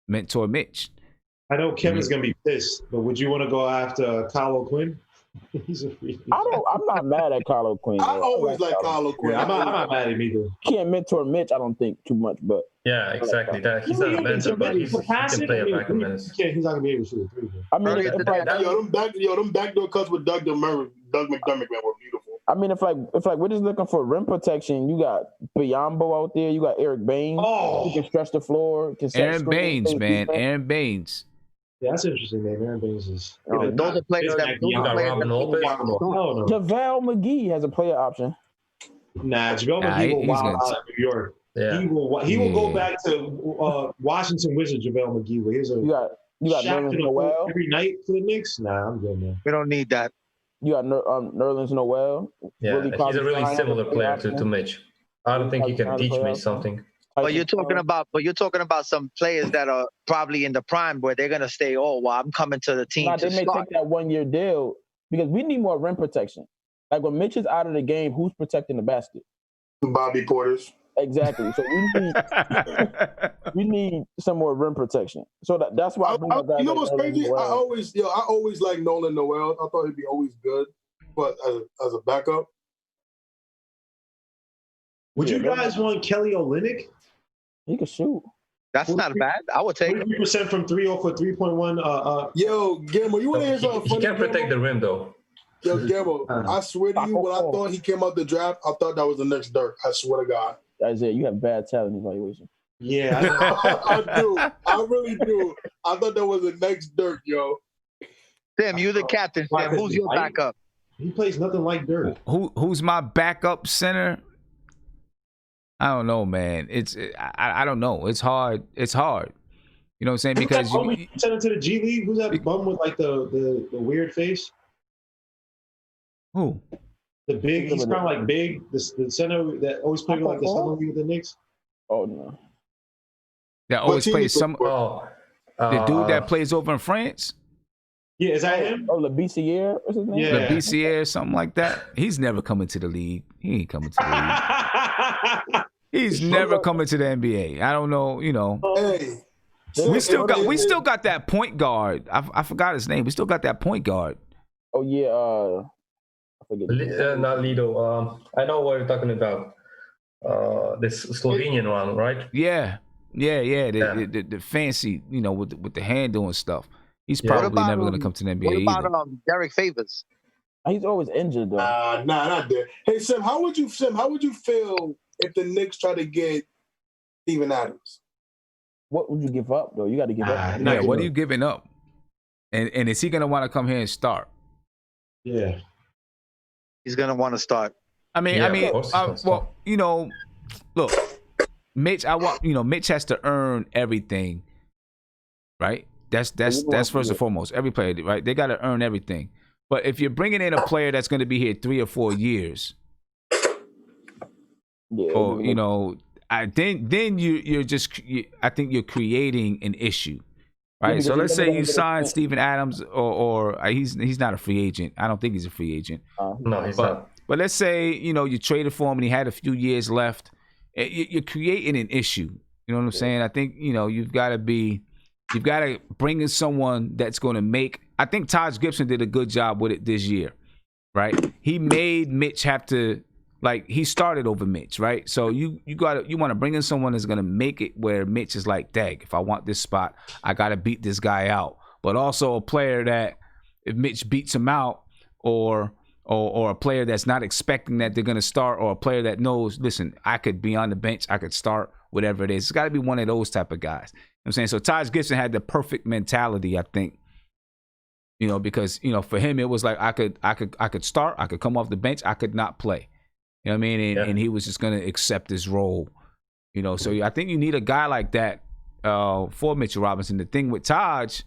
Mitch. I know Kevin's going to be pissed, but would you want to go after Kyle O'Quinn? He's a freak. I'm not mad at Kyle O'Quinn. I always like Kyle O'Quinn. Yeah, I'm not mad at him either. Can't mentor Mitch, I don't think, too much, but yeah, exactly. He's not a mentor, but he can play a backup minutes. He's not gonna be able to shoot a three. I mean, them backdoor cuts with Doug McDermott were beautiful. I mean, if we're just looking for rim protection, you got Biyombo out there, you got Eric Baines, who can stretch the floor. Aaron Baines, man, Aaron Baines. Yeah, that's an interesting name. Aaron Baines is. Those are players that JaVale McGee has a player option. Nah, JaVale McGee will wild out at New York. Yeah. He will go back to Washington Wizards. JaVale McGee. Here's a You got Shaq Nerlens to the Noel. court every night for the Knicks. Nah, I'm good, man. We don't need that. You got Nerlens Noel. Yeah, he's a really similar player to Mitch. I don't think he can teach Mitch something. But you're talking about some players that are probably in the prime where they're gonna stay. Oh, well, I'm coming to the team. Nah, they may take that 1 year deal because we need more rim protection. Like when Mitch is out of the game, who's protecting the basket? Bobby Porters. Exactly. So we need some more rim protection. So that's why you know what's crazy? I always like Nolan Noel. I thought he'd be always good, but as a backup. Would you guys want Kelly Olynyk? He can shoot. That's not bad. I would take 30% from 3 for 3.1. Yo, Gamble, you want to hear something funny? He can't protect the rim though. Yo, Gamble, I swear to you, when I thought he came out the draft, I thought that was the next Dirk. I swear to God. Isaiah, you have bad talent evaluation. Yeah, I do. I really do. I thought that was the next Dirk, yo. Tim, you the captain. Tim, who's your backup? He plays nothing like Dirk. Who's my backup center? I don't know, man. I don't know. It's hard. It's hard. You know what I'm saying? Because you sent him to the G League. Who's that bum with like the weird face? Who? The big. He's kind of like big. The center that always played like the summer league with the Knicks. Oh no. That always plays some. The dude that plays over in France. Yeah, is that him? Oh, LeBissiere, what's his name? Yeah, LeBissiere, something like that. He's never coming to the league. He ain't coming to the league. He's never coming to the NBA. I don't know. You know. Hey. We still got that point guard. I forgot his name. We still got that point guard. Oh yeah. I forget. Not Lido. I know what you're talking about. This Slovenian one, right? Yeah. The fancy, you know, with the handle and stuff. He's probably never going to come to the NBA. What about Derek Favors? He's always injured though. Nah, not there. Hey Sim, how would you feel if the Knicks try to get Steven Adams? What would you give up though? You got to give up. Yeah, what are you giving up? And is he going to want to come here and start? Yeah, he's going to want to start. Well, you know, look, Mitch. Mitch has to earn everything, right? That's first and foremost. Every player, right? They got to earn everything. But if you're bringing in a player that's going to be here 3 or 4 years, or you know, then you're just. I think you're creating an issue, right? Yeah, so let's say you sign Steven Adams, or he's not a free agent. I don't think he's a free agent. No, he's not. But let's say you traded for him and he had a few years left. You're creating an issue. You know what I'm saying? I think you've got to bring in someone that's going to make. I think Taj Gibson did a good job with it this year, right? He made Mitch have to, he started over Mitch, right? So you want to bring in someone that's going to make it where Mitch is like, dang, if I want this spot, I got to beat this guy out. But also a player that if Mitch beats him out, or a player that's not expecting that they're going to start, or a player that knows, listen, I could be on the bench, I could start, whatever it is. It's got to be one of those type of guys. You know what I'm saying? So Taj Gibson had the perfect mentality, I think. Because for him it was like I could start, I could come off the bench, I could not play. You know what I mean? And he was just gonna accept his role. So I think you need a guy like that for Mitchell Robinson. The thing with Taj,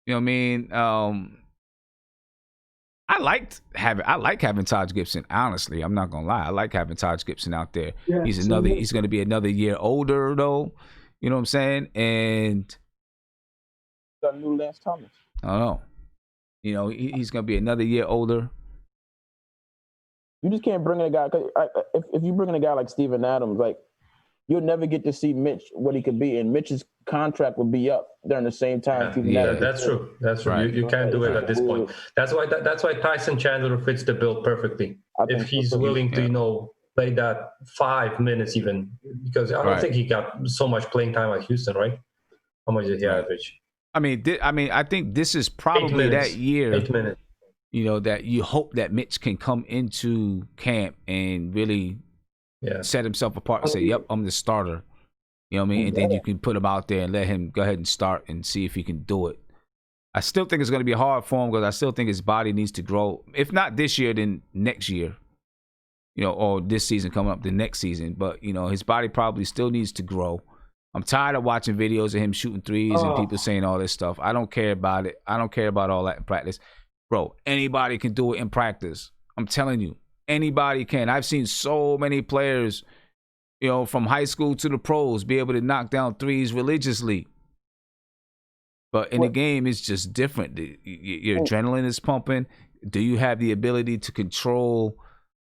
you know what I mean? I like having Taj Gibson. Honestly, I'm not gonna lie. I like having Taj Gibson out there. Yeah, he's gonna be another year older though. You know what I'm saying? And got new Lance Thomas. I don't know. He's gonna be another year older. You just can't bring in a guy. Cause if you bring in a guy like Steven Adams, you'll never get to see Mitch what he could be, and Mitch's contract will be up during the same time. That's true. That's true. Right. You can't do it at this point. That's why Tyson Chandler fits the bill perfectly. If he's willing to play that 5 minutes even, because I don't think he got so much playing time at Houston, right? How much did he average? I think this is probably that year. 8 minutes. That you hope that Mitch can come into camp and really set himself apart and say, yep, I'm the starter. You know what I mean? And then you can put him out there and let him go ahead and start and see if he can do it. I still think it's going to be hard for him because I still think his body needs to grow. If not this year, then next year. or this season coming up, the next season. But his body probably still needs to grow. I'm tired of watching videos of him shooting threes and people saying all this stuff. I don't care about it. I don't care about all that in practice. Bro, anybody can do it in practice. I'm telling you, anybody can. I've seen so many players, from high school to the pros, be able to knock down threes religiously. But in the game, it's just different. Your adrenaline is pumping. Do you have the ability to control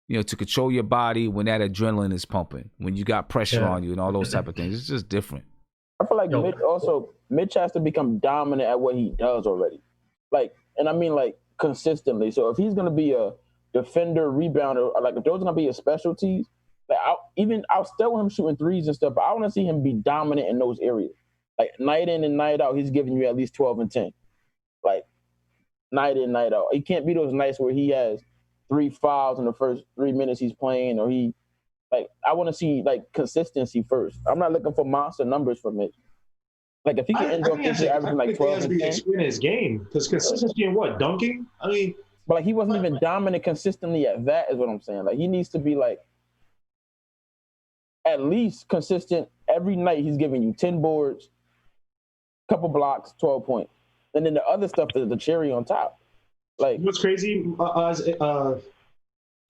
your body when that adrenaline is pumping, when you got pressure on you and all those type of things? It's just different. I feel like Mitch has to become dominant at what he does already. And I mean consistently. So if he's going to be a defender, rebounder, or if those are going to be his specialties, I'll still want him shooting threes and stuff, but I want to see him be dominant in those areas. Night in and night out, he's giving you at least 12 and 10. Night in, night out. It can't be those nights where he has 3 fouls in the first 3 minutes he's playing, or I want to see consistency first. I'm not looking for monster numbers from Mitch. If he can end up averaging 12 and 10. In his game, because consistency in what? Dunking? I mean, but he wasn't even dominant consistently at that, is what I'm saying. He needs to be at least consistent every night. He's giving you 10 boards, couple blocks, 12 points. And then the other stuff is the cherry on top. What's crazy,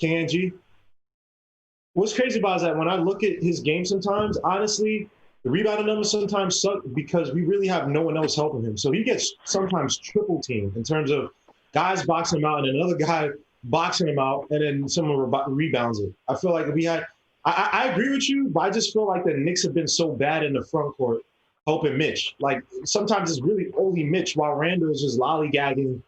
KNG? What's crazy about is that when I look at his game sometimes, honestly, the rebounding numbers sometimes suck because we really have no one else helping him. So he gets sometimes triple teamed in terms of guys boxing him out and another guy boxing him out, and then someone rebounds it. I feel like I agree with you, but I just feel like the Knicks have been so bad in the front court helping Mitch. Sometimes it's really only Mitch while Randall is just lollygagging,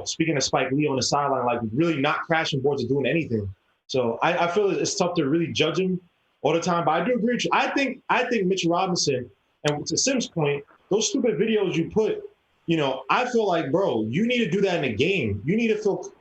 speaking of Spike Lee on the sideline, really not crashing boards or doing anything. So I feel it's tough to really judge him all the time. But I do agree with you. I think Mitchell Robinson, and to Sim's point, those stupid videos you put, I feel like, bro, you need to do that in a game. You need to feel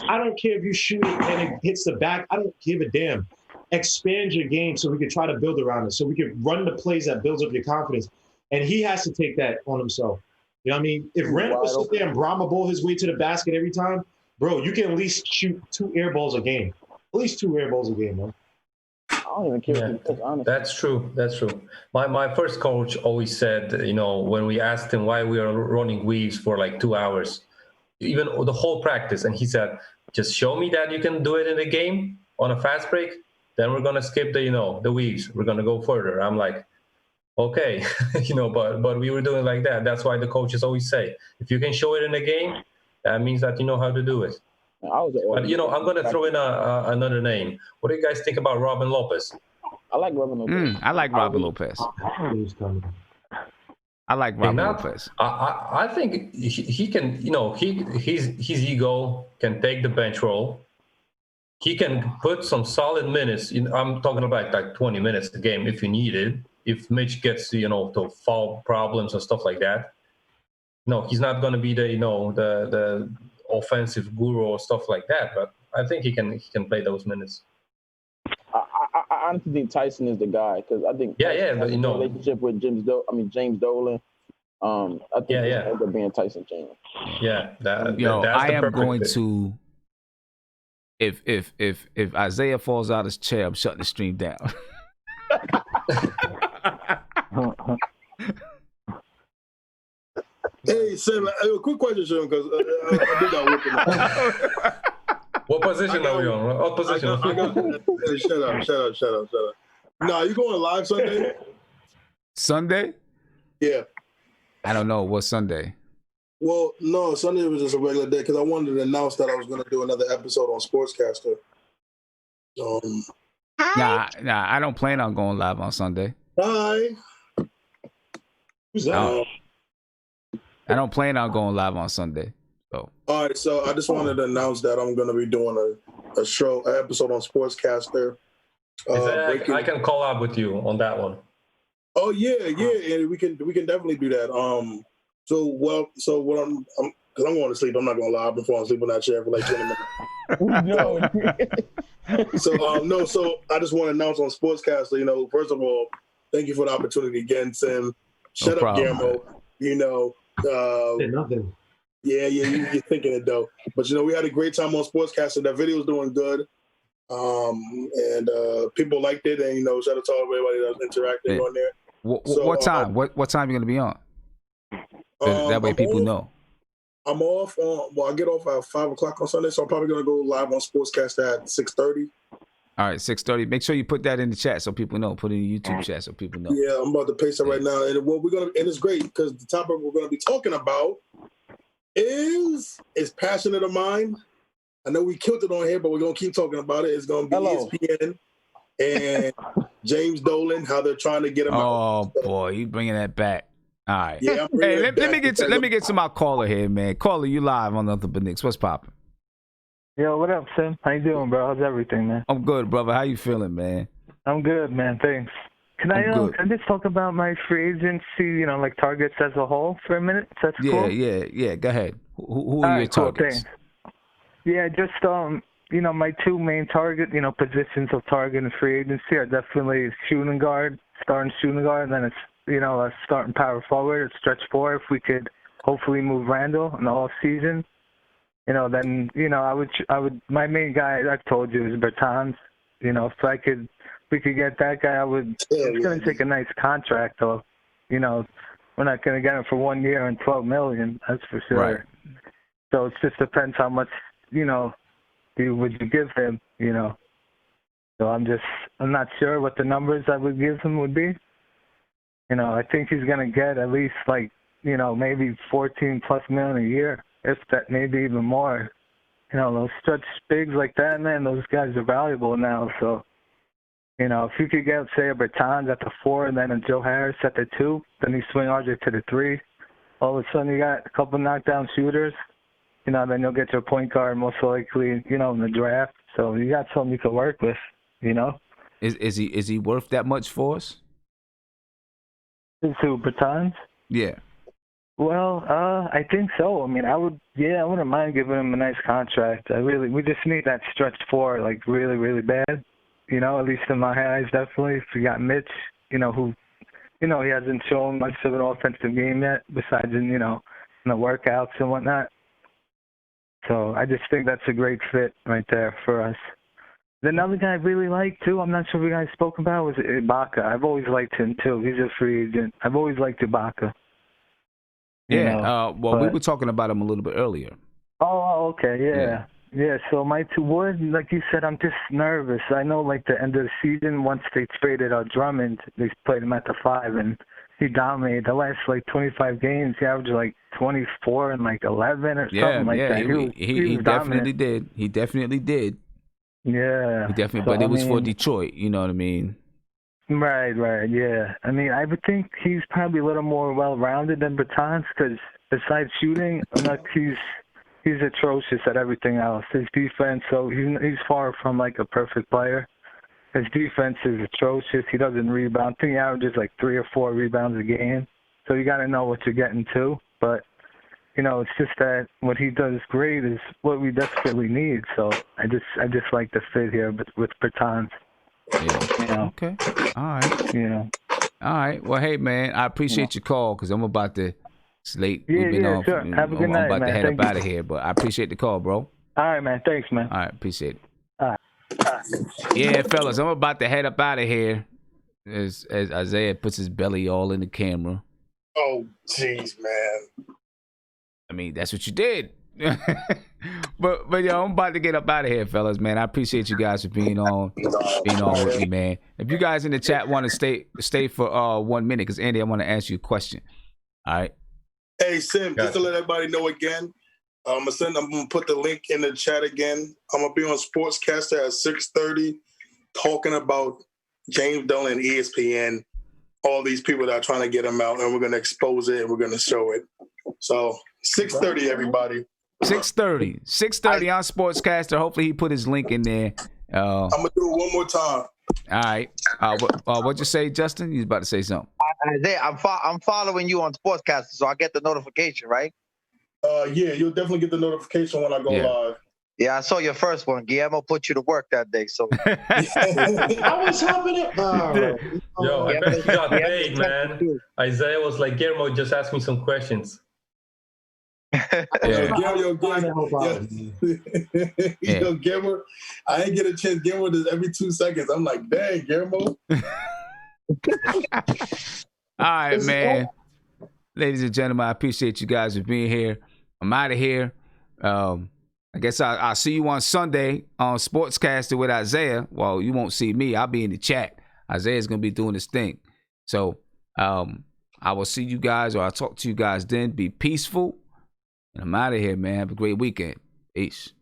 I don't care if you shoot it and it hits the back. I don't give a damn. Expand your game so we can try to build around it, so we can run the plays that builds up your confidence. And he has to take that on himself. You know what I mean? If Randall was sit there and Brahma ball his way to the basket every time, bro, you can at least shoot 2 air balls a game. At least 2 air balls a game, man. I don't even care. Yeah, that's true. My first coach always said, when we asked him why we are running weaves for 2 hours, even the whole practice, and he said, just show me that you can do it in a game on a fast break, then we're gonna skip the weaves. We're gonna go further. I'm like, okay, but we were doing like that. That's why the coaches always say, if you can show it in a game, that means that you know how to do it. But, I'm going to throw in another name. What do you guys think about Robin Lopez? I like Robin Lopez. I like Robin Lopez. I like Robin Lopez. I think he can, his ego can take the bench role. He can put some solid minutes. I'm talking about 20 minutes a game if you need it. If Mitch gets, to foul problems and stuff like that. No, he's not going to be the offensive guru or stuff like that. But I think he can play those minutes. I honestly think Tyson is the guy because I think but relationship with James Dolan. I think it's end up being Tyson Chandler. Yeah, that's I am going fit. to. If Isaiah falls out of his chair, I'm shutting the stream down. Hey, Sam, a quick question, Sam, because I think I whipped him. What position are we on? What position? Hey, shut up. Nah, you going live Sunday? Sunday? Yeah. I don't know. What Sunday? Well, no, Sunday was just a regular day because I wanted to announce that I was going to do another episode on Sportscaster. Nah, I don't plan on going live on Sunday. Hi. Who's that? I don't plan on going live on Sunday. So. All right, so I just wanted to announce that I'm going to be doing an episode on Sportscaster. I can call up with you on that one. Oh yeah, and we can definitely do that. So what I'm because I'm going to sleep. I'm not going to lie. I've been falling asleep on that chair for like 20 minutes. So I just want to announce on Sportscaster. First of all, thank you for the opportunity again, Sam. Shut up, Guillermo. Nothing. Yeah, you're thinking it though. But we had a great time on Sportscaster. That video is doing good. And people liked it, and shout out to everybody that was interacting on there. What time? What time you gonna be on? That way people know. I'm off I get off at 5:00 on Sunday, so I'm probably gonna go live on Sportscast at 6:30. All right, 6:30. Make sure you put that in the chat so people know. Put it in the YouTube chat so people know. Yeah, I'm about to paste it right now, and it's great because the topic we're gonna be talking about is passionate of mine. I know we killed it on here, but we're gonna keep talking about it. It's gonna be ESPN and James Dolan, how they're trying to get him out. Oh boy, you bringing that back. All right. Yeah, hey, let me get to my caller here, man. Caller, you live on Nothing But Knicks. What's poppin'? Yo, what up, Sim? How you doing, bro? How's everything, man? I'm good, brother. How you feeling, man? I'm good, man. Thanks. Can I just talk about my free agency, like targets as a whole for a minute? That's cool. Yeah. Go ahead. Who are your targets? Cool, yeah, just my two main positions of target and free agency are definitely starting shooting guard, and then it's a starting power forward, a stretch four. If we could hopefully move Randall in the off season, then I would. My main guy, I've told you, is Bertans. If we could get that guy, I would. It's going to take a nice contract, though. We're not going to get him for 1 year and $12 million. That's for sure. Right. So it just depends how much would you give him. So I'm not sure what the numbers I would give him would be. I think he's going to get at least maybe 14+ million a year, if that, maybe even more. Those stretch bigs like that, man, those guys are valuable now. So, if you could get, say, a Bertans at the 4 and then a Joe Harris at the 2, then you swing RJ to the 3. All of a sudden you got a couple knockdown shooters. Then you'll get your point guard most likely, in the draft. So you got something you could work with, Is he worth that much for us? Who, Bertans? Yeah. Well, I think so. I mean, I wouldn't mind giving him a nice contract. We just need that stretch 4, really, really bad. At least in my eyes, definitely. If we got Mitch, who, he hasn't shown much of an offensive game yet, besides in the workouts and whatnot. So I just think that's a great fit right there for us. Another guy I really like, too, I'm not sure if you guys spoke about, was Ibaka. I've always liked him, too. He's a free agent. I've always liked Ibaka. Yeah, we were talking about him a little bit earlier. Oh, okay, yeah. So my 2 words, like you said, I'm just nervous. I know, the end of the season, once they traded Drummond, they played him at the 5, and he dominated. The last, 25 games, he averaged, 24 and, 11 or something like that. He definitely did. He definitely did. Yeah. He definitely, but it was for Detroit, you know what I mean? Right, yeah. I mean, I would think he's probably a little more well-rounded than Bertans because besides shooting, he's atrocious at everything else. His defense, so he's far from a perfect player. His defense is atrocious. He doesn't rebound. I think he averages 3 or 4 rebounds a game. So you got to know what you're getting to. But, it's just that what he does great is what we desperately need. So I just like the fit here with Bertans. Yeah. Okay. All right. Yeah. All right. Well, hey, man, I appreciate your call because I'm about to. It's late. We've been on. Sure. Have a good night, I'm about man. to head up out of here, but I appreciate the call, bro. All right, man. Thanks, man. All right. Appreciate it. All right. Yeah, fellas, I'm about to head up out of here as Isaiah puts his belly all in the camera. Oh, jeez, man. I mean, that's what you did. but yo, I'm about to get up out of here, fellas, man. I appreciate you guys for being on with me, man. If you guys in the chat want to stay for 1 minute, because Andy, I want to ask you a question. All right. Hey, Sim, just to let everybody know again, I'm gonna put the link in the chat again. I'm gonna be on Sportscaster at 6:30, talking about James Dolan and ESPN, all these people that are trying to get him out, and we're gonna expose it and we're gonna show it. So 6:30, everybody. 6:30 on Sportscaster. Hopefully he put his link in there. I'm gonna do it one more time. All right. What'd you say, Justin? You was about to say something. I'm following you on Sportscaster, so I get the notification, right? Yeah, you'll definitely get the notification when I go live. Yeah, I saw your first one. Guillermo put you to work that day, so. I was hoping it. Yo, I bet you got paid, man. Isaiah was like, Guillermo, just ask me some questions. Guillermo, I ain't get a chance. Guillermo does every 2 seconds. I'm like, dang, Guillermo. All right, man. Ladies and gentlemen, I appreciate you guys for being here. I'm out of here. I guess I'll see you on Sunday on Sportscaster with Isaiah. Well, you won't see me. I'll be in the chat. Isaiah's going to be doing his thing. So I will see you guys, or I'll talk to you guys then. Be peaceful. And I'm out of here, man. Have a great weekend. Peace.